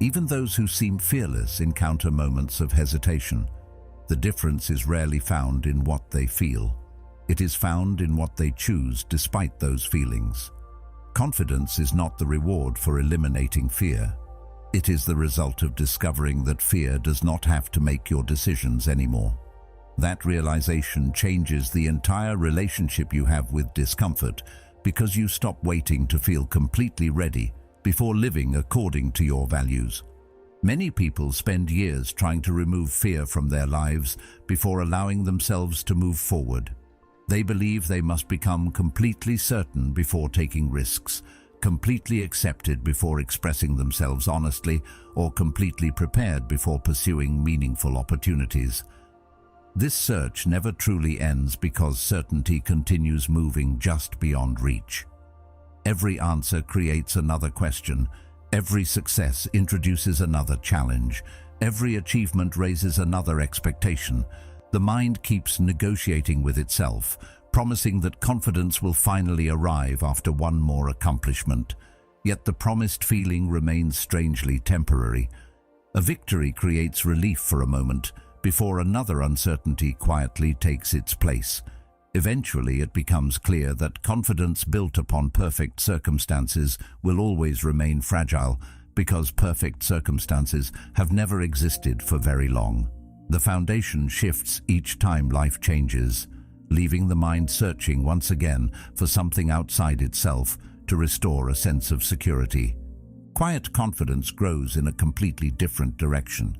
Even those who seem fearless encounter moments of hesitation. The difference is rarely found in what they feel. It is found in what they choose despite those feelings. Confidence is not the reward for eliminating fear. It is the result of discovering that fear does not have to make your decisions anymore. That realization changes the entire relationship you have with discomfort, because you stop waiting to feel completely ready before living according to your values. Many people spend years trying to remove fear from their lives before allowing themselves to move forward. They believe they must become completely certain before taking risks, completely accepted before expressing themselves honestly, or completely prepared before pursuing meaningful opportunities. This search never truly ends because certainty continues moving just beyond reach. Every answer creates another question. Every success introduces another challenge. Every achievement raises another expectation. The mind keeps negotiating with itself, promising that confidence will finally arrive after one more accomplishment. Yet the promised feeling remains strangely temporary. A victory creates relief for a moment, before another uncertainty quietly takes its place. Eventually, it becomes clear that confidence built upon perfect circumstances will always remain fragile, because perfect circumstances have never existed for very long. The foundation shifts each time life changes, leaving the mind searching once again for something outside itself to restore a sense of security. Quiet confidence grows in a completely different direction.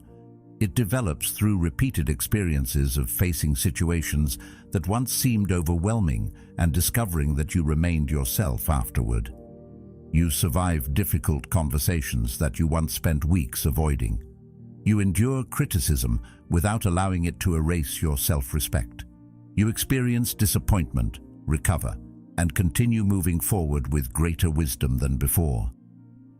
It develops through repeated experiences of facing situations that once seemed overwhelming and discovering that you remained yourself afterward. You survive difficult conversations that you once spent weeks avoiding. You endure criticism without allowing it to erase your self-respect. You experience disappointment, recover, and continue moving forward with greater wisdom than before.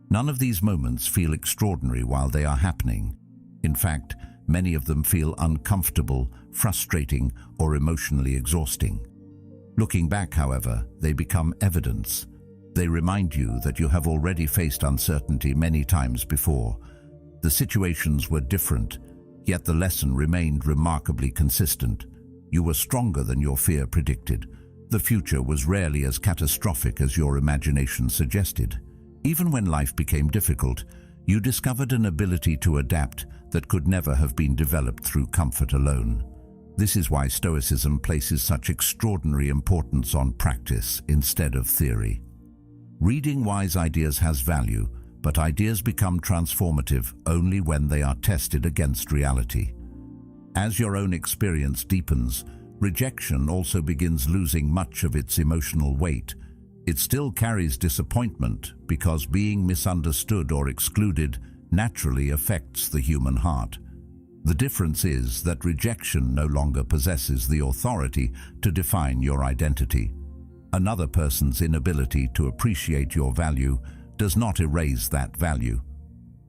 None of these moments feel extraordinary while they are happening. In fact, many of them feel uncomfortable, frustrating, or emotionally exhausting. Looking back, however, they become evidence. They remind you that you have already faced uncertainty many times before. The situations were different, yet the lesson remained remarkably consistent. You were stronger than your fear predicted. The future was rarely as catastrophic as your imagination suggested. Even when life became difficult, you discovered an ability to adapt that could never have been developed through comfort alone. This is why Stoicism places such extraordinary importance on practice instead of theory. Reading wise ideas has value, but ideas become transformative only when they are tested against reality. As your own experience deepens, rejection also begins losing much of its emotional weight. It still carries disappointment because being misunderstood or excluded naturally affects the human heart. The difference is that rejection no longer possesses the authority to define your identity. Another person's inability to appreciate your value does not erase that value.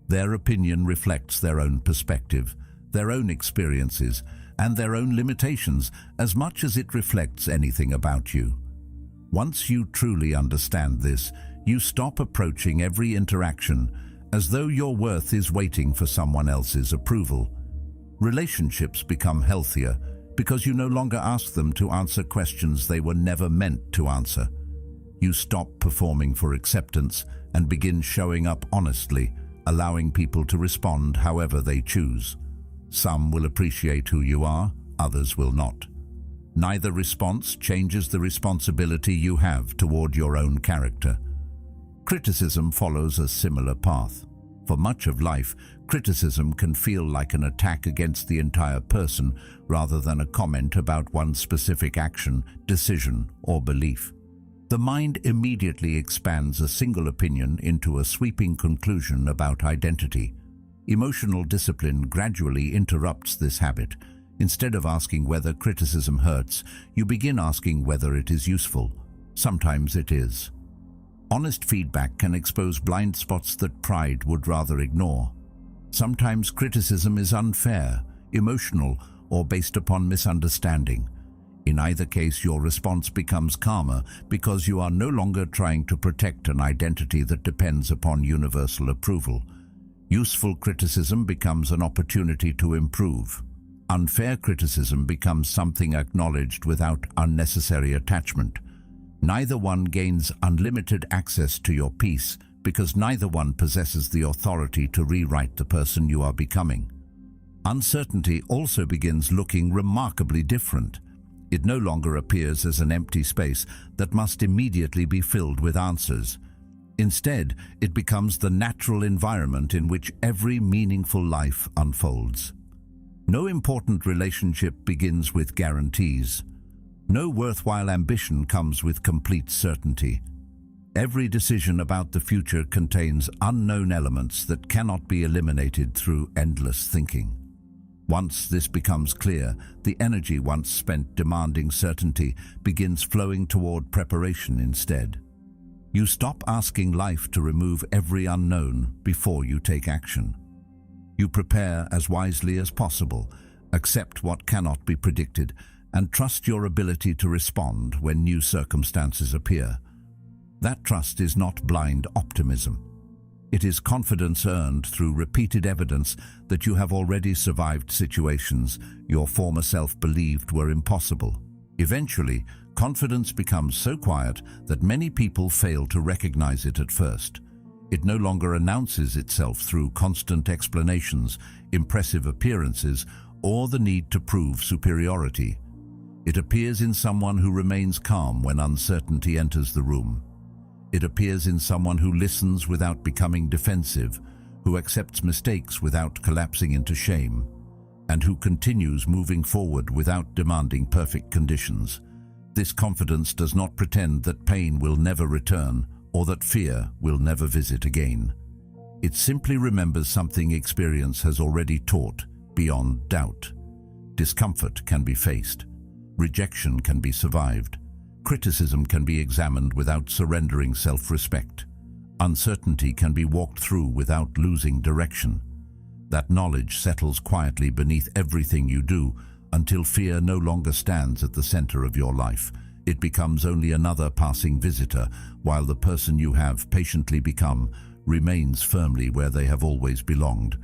Their opinion reflects their own perspective, their own experiences, and their own limitations as much as it reflects anything about you. Once you truly understand this, You stop approaching every interaction as though your worth is waiting for someone else's approval. Relationships become healthier because you no longer ask them to answer questions they were never meant to answer. You stop performing for acceptance and begin showing up honestly, allowing people to respond however they choose. Some will appreciate who you are, others will not. Neither response changes the responsibility you have toward your own character. Criticism follows a similar path. For much of life, criticism can feel like an attack against the entire person rather than a comment about one specific action, decision, or belief. The mind immediately expands a single opinion into a sweeping conclusion about identity. Emotional discipline gradually interrupts this habit. Instead of asking whether criticism hurts, you begin asking whether it is useful. Sometimes it is. Honest feedback can expose blind spots that pride would rather ignore. Sometimes criticism is unfair, emotional, or based upon misunderstanding. In either case, your response becomes calmer because you are no longer trying to protect an identity that depends upon universal approval. Useful criticism becomes an opportunity to improve. Unfair criticism becomes something acknowledged without unnecessary attachment. Neither one gains unlimited access to your peace because neither one possesses the authority to rewrite the person you are becoming. Uncertainty also begins looking remarkably different. It no longer appears as an empty space that must immediately be filled with answers. Instead, it becomes the natural environment in which every meaningful life unfolds. No important relationship begins with guarantees. No worthwhile ambition comes with complete certainty. Every decision about the future contains unknown elements that cannot be eliminated through endless thinking. Once this becomes clear, the energy once spent demanding certainty begins flowing toward preparation instead. You stop asking life to remove every unknown before you take action. You prepare as wisely as possible, accept what cannot be predicted, and trust your ability to respond when new circumstances appear. That trust is not blind optimism. It is confidence earned through repeated evidence that you have already survived situations your former self believed were impossible. Eventually, confidence becomes so quiet that many people fail to recognize it at first. It no longer announces itself through constant explanations, impressive appearances, or the need to prove superiority. It appears in someone who remains calm when uncertainty enters the room. It appears in someone who listens without becoming defensive, who accepts mistakes without collapsing into shame, and who continues moving forward without demanding perfect conditions. This confidence does not pretend that pain will never return or that fear will never visit again. It simply remembers something experience has already taught beyond doubt. Discomfort can be faced. Rejection can be survived. Criticism can be examined without surrendering self-respect. Uncertainty can be walked through without losing direction. That knowledge settles quietly beneath everything you do until fear no longer stands at the center of your life. It becomes only another passing visitor, while the person you have patiently become remains firmly where they have always belonged.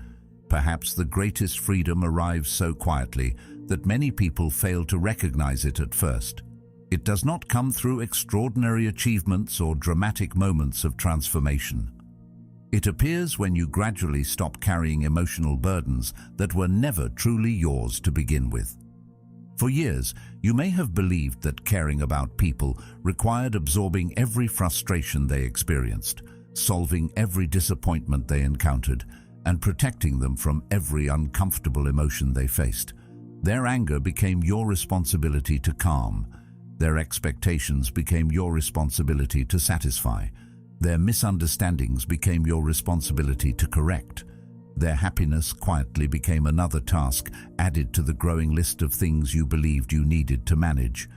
Perhaps the greatest freedom arrives so quietly that many people fail to recognize it at first. It does not come through extraordinary achievements or dramatic moments of transformation. It appears when you gradually stop carrying emotional burdens that were never truly yours to begin with. For years, you may have believed that caring about people required absorbing every frustration they experienced, solving every disappointment they encountered, and protecting them from every uncomfortable emotion they faced. Their anger became your responsibility to calm. Their expectations became your responsibility to satisfy. Their misunderstandings became your responsibility to correct. Their happiness quietly became another task added to the growing list of things you believed you needed to manage.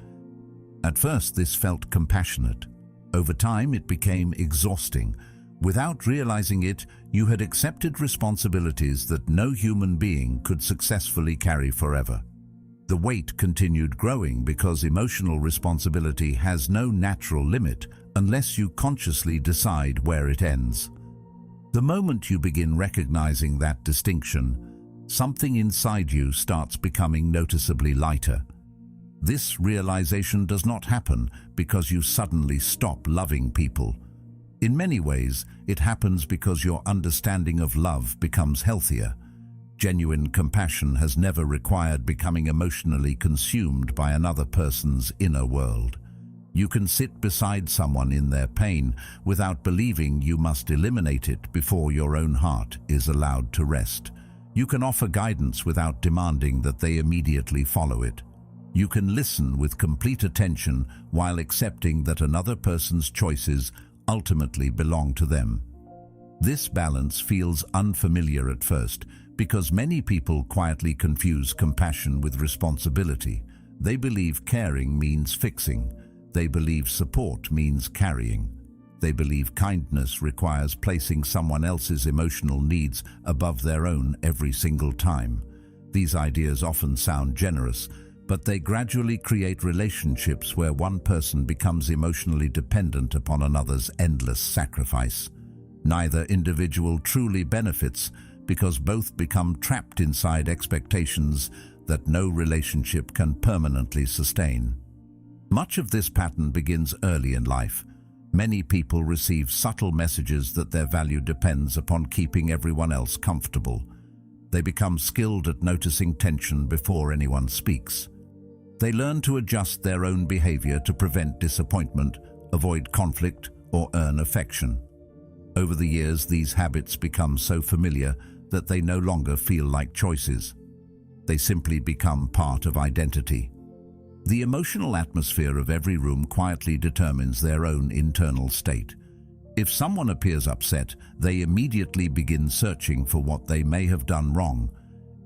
At first, this felt compassionate. Over time, it became exhausting. Without realizing it, you had accepted responsibilities that no human being could successfully carry forever. The weight continued growing because emotional responsibility has no natural limit unless you consciously decide where it ends. The moment you begin recognizing that distinction, something inside you starts becoming noticeably lighter. This realization does not happen because you suddenly stop loving people. In many ways, it happens because your understanding of love becomes healthier. Genuine compassion has never required becoming emotionally consumed by another person's inner world. You can sit beside someone in their pain without believing you must eliminate it before your own heart is allowed to rest. You can offer guidance without demanding that they immediately follow it. You can listen with complete attention while accepting that another person's choices ultimately belong to them. This balance feels unfamiliar at first because many people quietly confuse compassion with responsibility. They believe caring means fixing. They believe support means carrying. They believe kindness requires placing someone else's emotional needs above their own every single time. These ideas often sound generous, but they gradually create relationships where one person becomes emotionally dependent upon another's endless sacrifice. Neither individual truly benefits because both become trapped inside expectations that no relationship can permanently sustain. Much of this pattern begins early in life. Many people receive subtle messages that their value depends upon keeping everyone else comfortable. They become skilled at noticing tension before anyone speaks. They learn to adjust their own behavior to prevent disappointment, avoid conflict, or earn affection. Over the years, these habits become so familiar that they no longer feel like choices. They simply become part of identity. The emotional atmosphere of every room quietly determines their own internal state. If someone appears upset, they immediately begin searching for what they may have done wrong.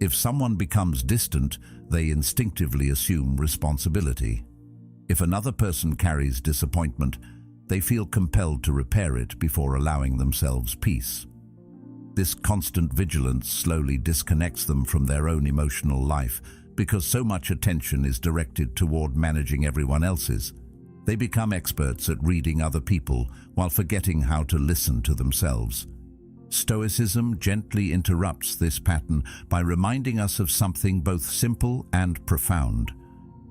If someone becomes distant, they instinctively assume responsibility. If another person carries disappointment, they feel compelled to repair it before allowing themselves peace. This constant vigilance slowly disconnects them from their own emotional life because so much attention is directed toward managing everyone else's. They become experts at reading other people while forgetting how to listen to themselves. Stoicism gently interrupts this pattern by reminding us of something both simple and profound.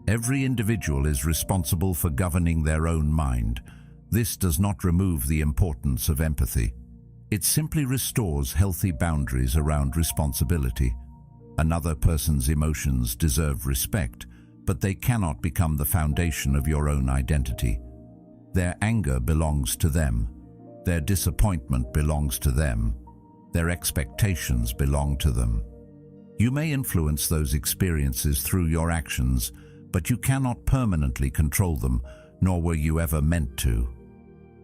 Every individual is responsible for governing their own mind. This does not remove the importance of empathy. It simply restores healthy boundaries around responsibility. Another person's emotions deserve respect, but they cannot become the foundation of your own identity. Their anger belongs to them. Their disappointment belongs to them. Their expectations belong to them. You may influence those experiences through your actions, but you cannot permanently control them, nor were you ever meant to.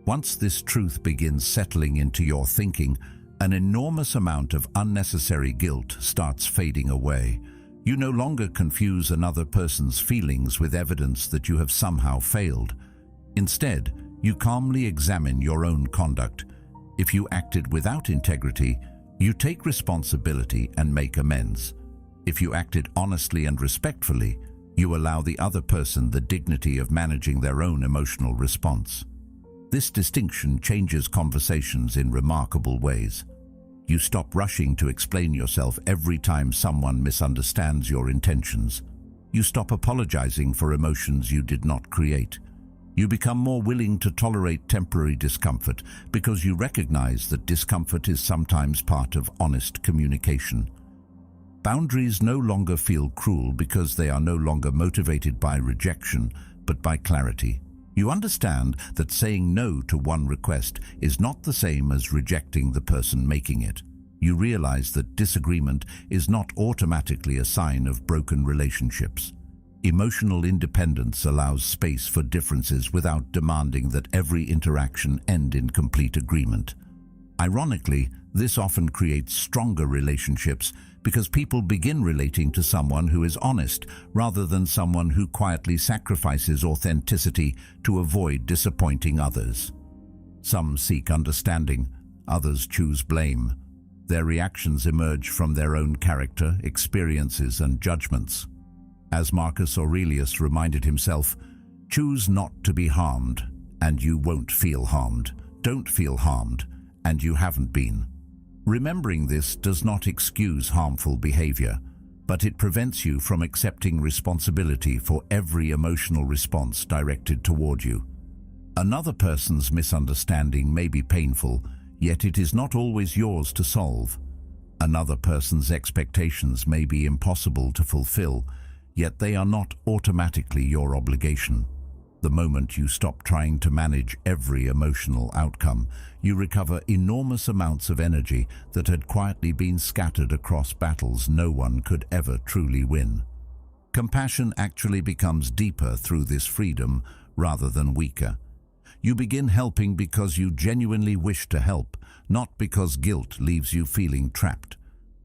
Once this truth begins settling into your thinking, an enormous amount of unnecessary guilt starts fading away. You no longer confuse another person's feelings with evidence that you have somehow failed. Instead, you calmly examine your own conduct. If you acted without integrity, you take responsibility and make amends. If you acted honestly and respectfully, you allow the other person the dignity of managing their own emotional response. This distinction changes conversations in remarkable ways. You stop rushing to explain yourself every time someone misunderstands your intentions. You stop apologizing for emotions you did not create. You become more willing to tolerate temporary discomfort because you recognize that discomfort is sometimes part of honest communication. Boundaries no longer feel cruel because they are no longer motivated by rejection, but by clarity. You understand that saying no to one request is not the same as rejecting the person making it. You realize that disagreement is not automatically a sign of broken relationships. Emotional independence allows space for differences without demanding that every interaction end in complete agreement. Ironically, this often creates stronger relationships because people begin relating to someone who is honest rather than someone who quietly sacrifices authenticity to avoid disappointing others. Some seek understanding, others choose blame. Their reactions emerge from their own character, experiences, and judgments. As Marcus Aurelius reminded himself, "Choose not to be harmed, and you won't feel harmed. Don't feel harmed, and you haven't been. Remembering this does not excuse harmful behavior, but it prevents you from accepting responsibility for every emotional response directed toward you. Another person's misunderstanding may be painful, yet it is not always yours to solve. Another person's expectations may be impossible to fulfill, yet they are not automatically your obligation. The moment you stop trying to manage every emotional outcome, you recover enormous amounts of energy that had quietly been scattered across battles no one could ever truly win. Compassion actually becomes deeper through this freedom rather than weaker. You begin helping because you genuinely wish to help, not because guilt leaves you feeling trapped.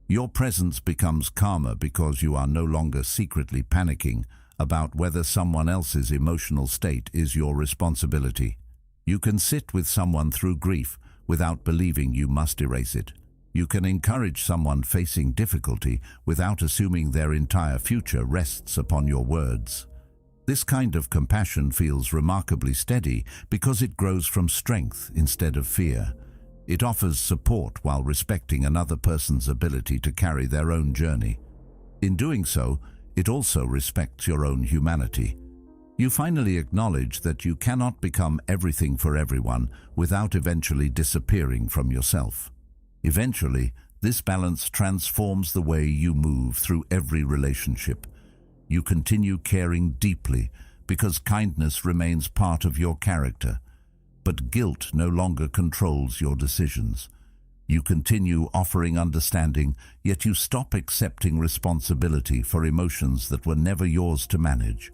Your presence becomes calmer because you are no longer secretly panicking about whether someone else's emotional state is your responsibility. You can sit with someone through grief without believing you must erase it. You can encourage someone facing difficulty without assuming their entire future rests upon your words. This kind of compassion feels remarkably steady because it grows from strength instead of fear. It offers support while respecting another person's ability to carry their own journey. In doing so, it also respects your own humanity. You finally acknowledge that you cannot become everything for everyone without eventually disappearing from yourself. Eventually, this balance transforms the way you move through every relationship. You continue caring deeply because kindness remains part of your character, but guilt no longer controls your decisions. You continue offering understanding, yet you stop accepting responsibility for emotions that were never yours to manage.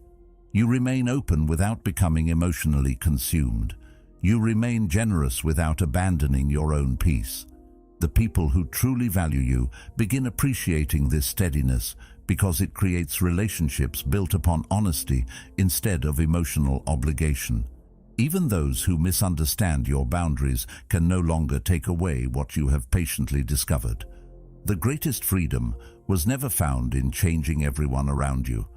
You remain open without becoming emotionally consumed. You remain generous without abandoning your own peace. The people who truly value you begin appreciating this steadiness because it creates relationships built upon honesty instead of emotional obligation. Even those who misunderstand your boundaries can no longer take away what you have patiently discovered. The greatest freedom was never found in changing everyone around you.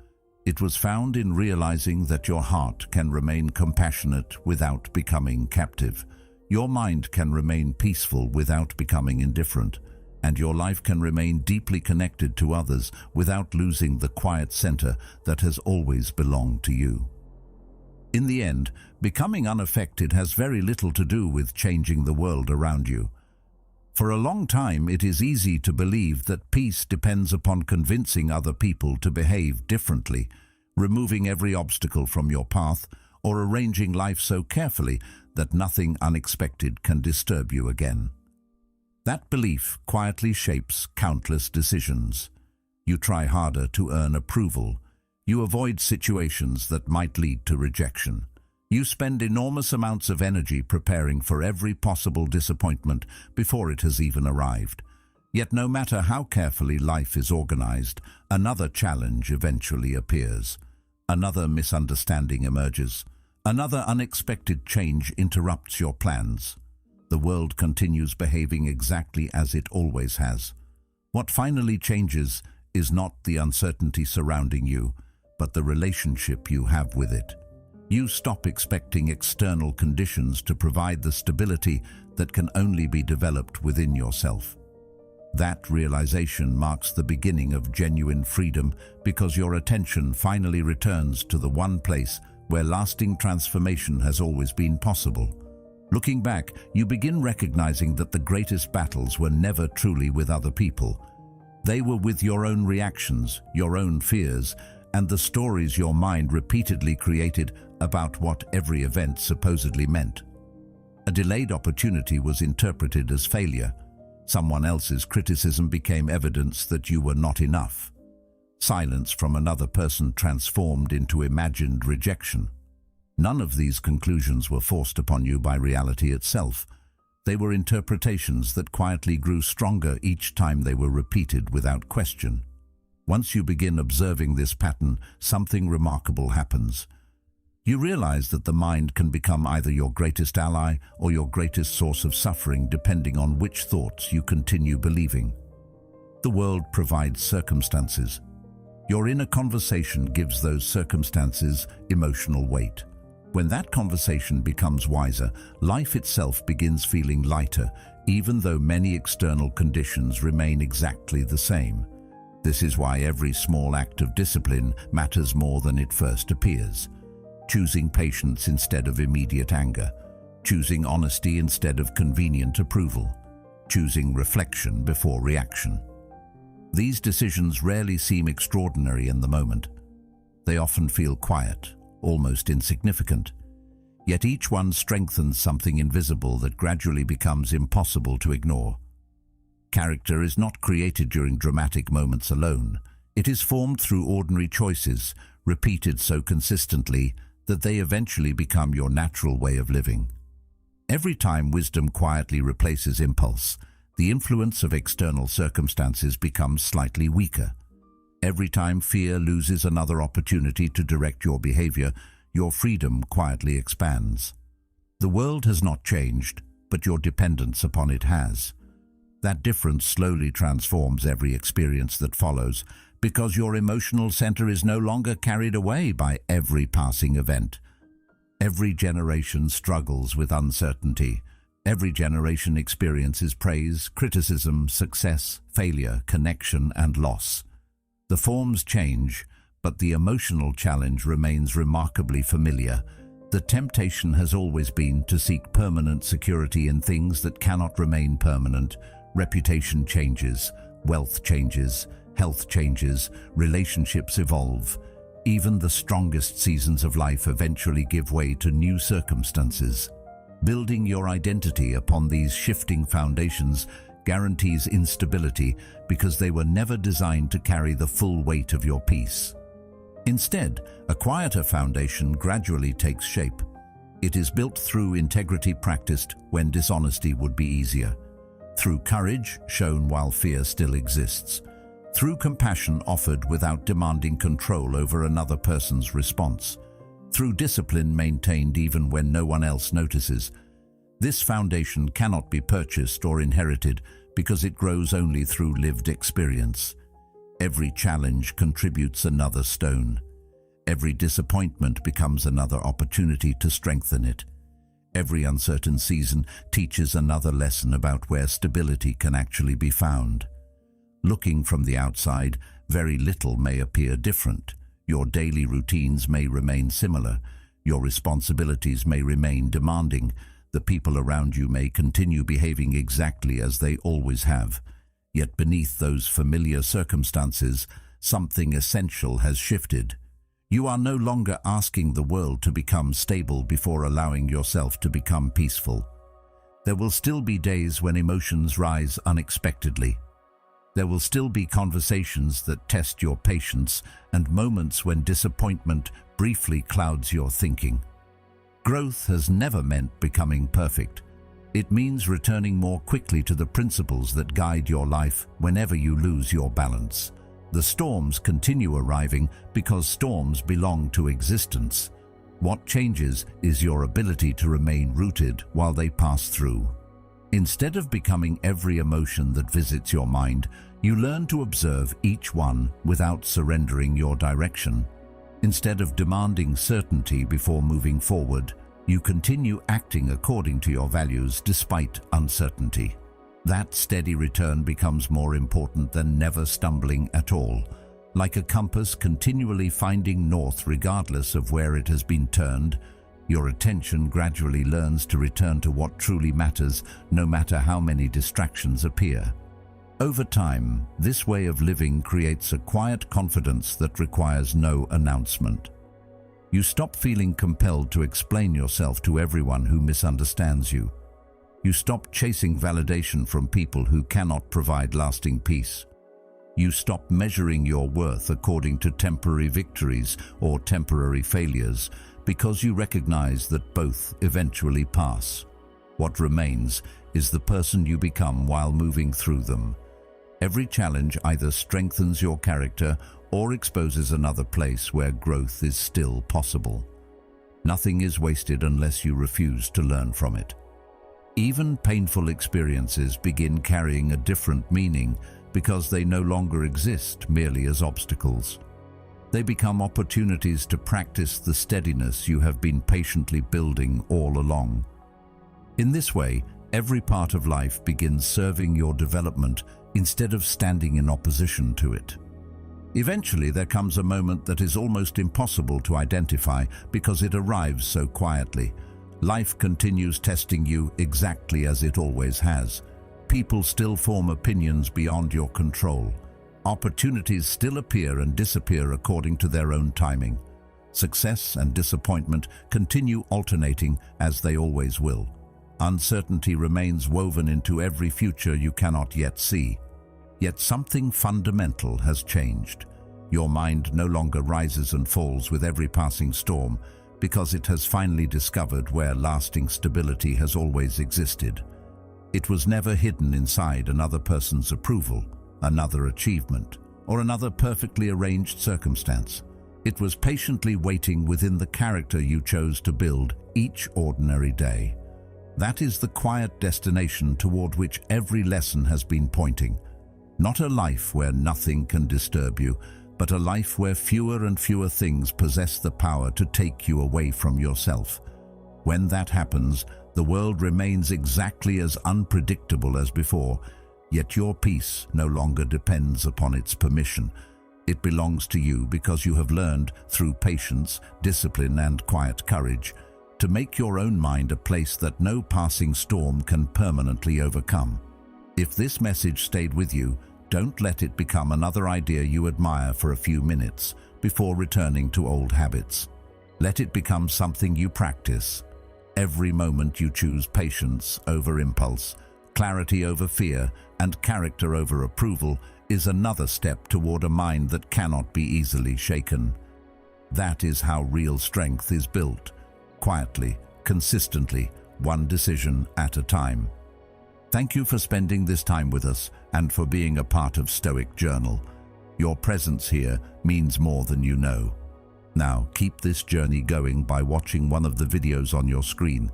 It was found in realizing that your heart can remain compassionate without becoming captive. Your mind can remain peaceful without becoming indifferent, and your life can remain deeply connected to others without losing the quiet center that has always belonged to you. In the end, becoming unaffected has very little to do with changing the world around you. For a long time, it is easy to believe that peace depends upon convincing other people to behave differently, removing every obstacle from your path, or arranging life so carefully that nothing unexpected can disturb you again. That belief quietly shapes countless decisions. You try harder to earn approval. You avoid situations that might lead to rejection. You spend enormous amounts of energy preparing for every possible disappointment before it has even arrived. Yet no matter how carefully life is organized, another challenge eventually appears. Another misunderstanding emerges. Another unexpected change interrupts your plans. The world continues behaving exactly as it always has. What finally changes is not the uncertainty surrounding you, but the relationship you have with it. You stop expecting external conditions to provide the stability that can only be developed within yourself. That realization marks the beginning of genuine freedom because your attention finally returns to the one place where lasting transformation has always been possible. Looking back, you begin recognizing that the greatest battles were never truly with other people. They were with your own reactions, your own fears, and the stories your mind repeatedly created about what every event supposedly meant. A delayed opportunity was interpreted as failure. Someone else's criticism became evidence that you were not enough. Silence from another person transformed into imagined rejection. None of these conclusions were forced upon you by reality itself. They were interpretations that quietly grew stronger each time they were repeated without question. Once you begin observing this pattern, something remarkable happens. You realize that the mind can become either your greatest ally or your greatest source of suffering depending on which thoughts you continue believing. The world provides circumstances. Your inner conversation gives those circumstances emotional weight. When that conversation becomes wiser, life itself begins feeling lighter, even though many external conditions remain exactly the same. This is why every small act of discipline matters more than it first appears. Choosing patience instead of immediate anger, choosing honesty instead of convenient approval, choosing reflection before reaction. These decisions rarely seem extraordinary in the moment. They often feel quiet, almost insignificant. Yet each one strengthens something invisible that gradually becomes impossible to ignore. Character is not created during dramatic moments alone. It is formed through ordinary choices, repeated so consistently that they eventually become your natural way of living. Every time wisdom quietly replaces impulse, the influence of external circumstances becomes slightly weaker. Every time fear loses another opportunity to direct your behavior, your freedom quietly expands. The world has not changed, but your dependence upon it has. That difference slowly transforms every experience that follows, because your emotional center is no longer carried away by every passing event. Every generation struggles with uncertainty. Every generation experiences praise, criticism, success, failure, connection, and loss. The forms change, but the emotional challenge remains remarkably familiar. The temptation has always been to seek permanent security in things that cannot remain permanent. Reputation changes, wealth changes, health changes, relationships evolve. Even the strongest seasons of life eventually give way to new circumstances. Building your identity upon these shifting foundations guarantees instability because they were never designed to carry the full weight of your peace. Instead, a quieter foundation gradually takes shape. It is built through integrity practiced when dishonesty would be easier, through courage shown while fear still exists, through compassion offered without demanding control over another person's response, through discipline maintained even when no one else notices. This foundation cannot be purchased or inherited because it grows only through lived experience. Every challenge contributes another stone. Every disappointment becomes another opportunity to strengthen it. Every uncertain season teaches another lesson about where stability can actually be found. Looking from the outside, very little may appear different. Your daily routines may remain similar. Your responsibilities may remain demanding. The people around you may continue behaving exactly as they always have. Yet beneath those familiar circumstances, something essential has shifted. You are no longer asking the world to become stable before allowing yourself to become peaceful. There will still be days when emotions rise unexpectedly. There will still be conversations that test your patience and moments when disappointment briefly clouds your thinking. Growth has never meant becoming perfect. It means returning more quickly to the principles that guide your life whenever you lose your balance. The storms continue arriving because storms belong to existence. What changes is your ability to remain rooted while they pass through. Instead of becoming every emotion that visits your mind, you learn to observe each one without surrendering your direction. Instead of demanding certainty before moving forward, you continue acting according to your values despite uncertainty. That steady return becomes more important than never stumbling at all. Like a compass continually finding north regardless of where it has been turned, your attention gradually learns to return to what truly matters, no matter how many distractions appear. Over time, this way of living creates a quiet confidence that requires no announcement. You stop feeling compelled to explain yourself to everyone who misunderstands you. You stop chasing validation from people who cannot provide lasting peace. You stop measuring your worth according to temporary victories or temporary failures because you recognize that both eventually pass. What remains is the person you become while moving through them. Every challenge either strengthens your character or exposes another place where growth is still possible. Nothing is wasted unless you refuse to learn from it. Even painful experiences begin carrying a different meaning because they no longer exist merely as obstacles. They become opportunities to practice the steadiness you have been patiently building all along. In this way, every part of life begins serving your development instead of standing in opposition to it. Eventually, there comes a moment that is almost impossible to identify because it arrives so quietly. Life continues testing you exactly as it always has. People still form opinions beyond your control. Opportunities still appear and disappear according to their own timing. Success and disappointment continue alternating as they always will. Uncertainty remains woven into every future you cannot yet see. Yet something fundamental has changed. Your mind no longer rises and falls with every passing storm because it has finally discovered where lasting stability has always existed. It was never hidden inside another person's approval, another achievement, or another perfectly arranged circumstance. It was patiently waiting within the character you chose to build each ordinary day. That is the quiet destination toward which every lesson has been pointing. Not a life where nothing can disturb you, but a life where fewer and fewer things possess the power to take you away from yourself. When that happens, the world remains exactly as unpredictable as before, yet your peace no longer depends upon its permission. It belongs to you because you have learned, through patience, discipline, and quiet courage, to make your own mind a place that no passing storm can permanently overcome. If this message stayed with you, don't let it become another idea you admire for a few minutes before returning to old habits. Let it become something you practice. Every moment you choose patience over impulse, clarity over fear, and character over approval is another step toward a mind that cannot be easily shaken. That is how real strength is built. Quietly, consistently, one decision at a time. Thank you for spending this time with us and for being a part of Stoic Journal. Your presence here means more than you know. Now, keep this journey going by watching one of the videos on your screen.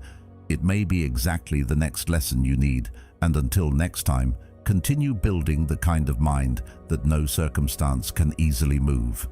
It may be exactly the next lesson you need, and until next time, continue building the kind of mind that no circumstance can easily move.